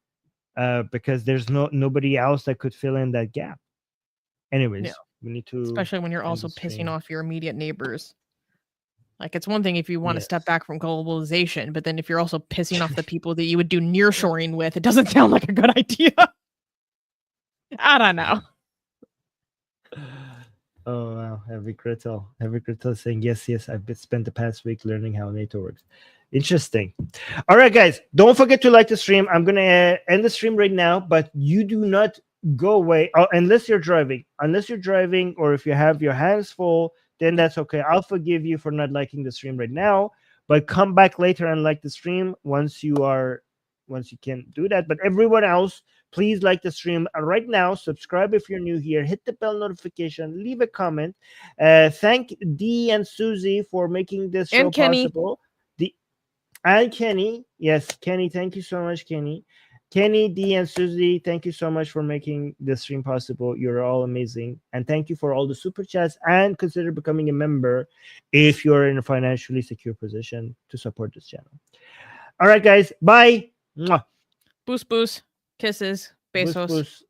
because there's nobody else that could fill in that gap. Anyways. Yeah. We need to, especially when you're also pissing off your immediate neighbors. Like, it's one thing if you want to Yes. step back from globalization, but then if you're also pissing off the people that you would do nearshoring with, it doesn't sound like a good idea. I don't know. Oh wow, Heavy Crystal saying yes. I've spent the past week learning how NATO works. Interesting. All right, guys, don't forget to like the stream. I'm gonna end the stream right now, but you do not go away unless you're driving. Unless you're driving, or if you have your hands full, then that's okay. I'll forgive you for not liking the stream right now, but come back later and like the stream once you can do that. But everyone else, please like the stream right now. Subscribe if you're new here. Hit the bell notification. Leave a comment. Thank Dee and Susie for making this show And Kenny. possible. And Kenny, yes, Kenny, thank you so much, Kenny. Kenny, Dee, and Susie, thank you so much for making this stream possible. You're all amazing. And thank you for all the super chats, and consider becoming a member if you're in a financially secure position to support this channel. All right, guys, bye. Mwah. Boost, boost. Kisses. Boost, Besos. boost.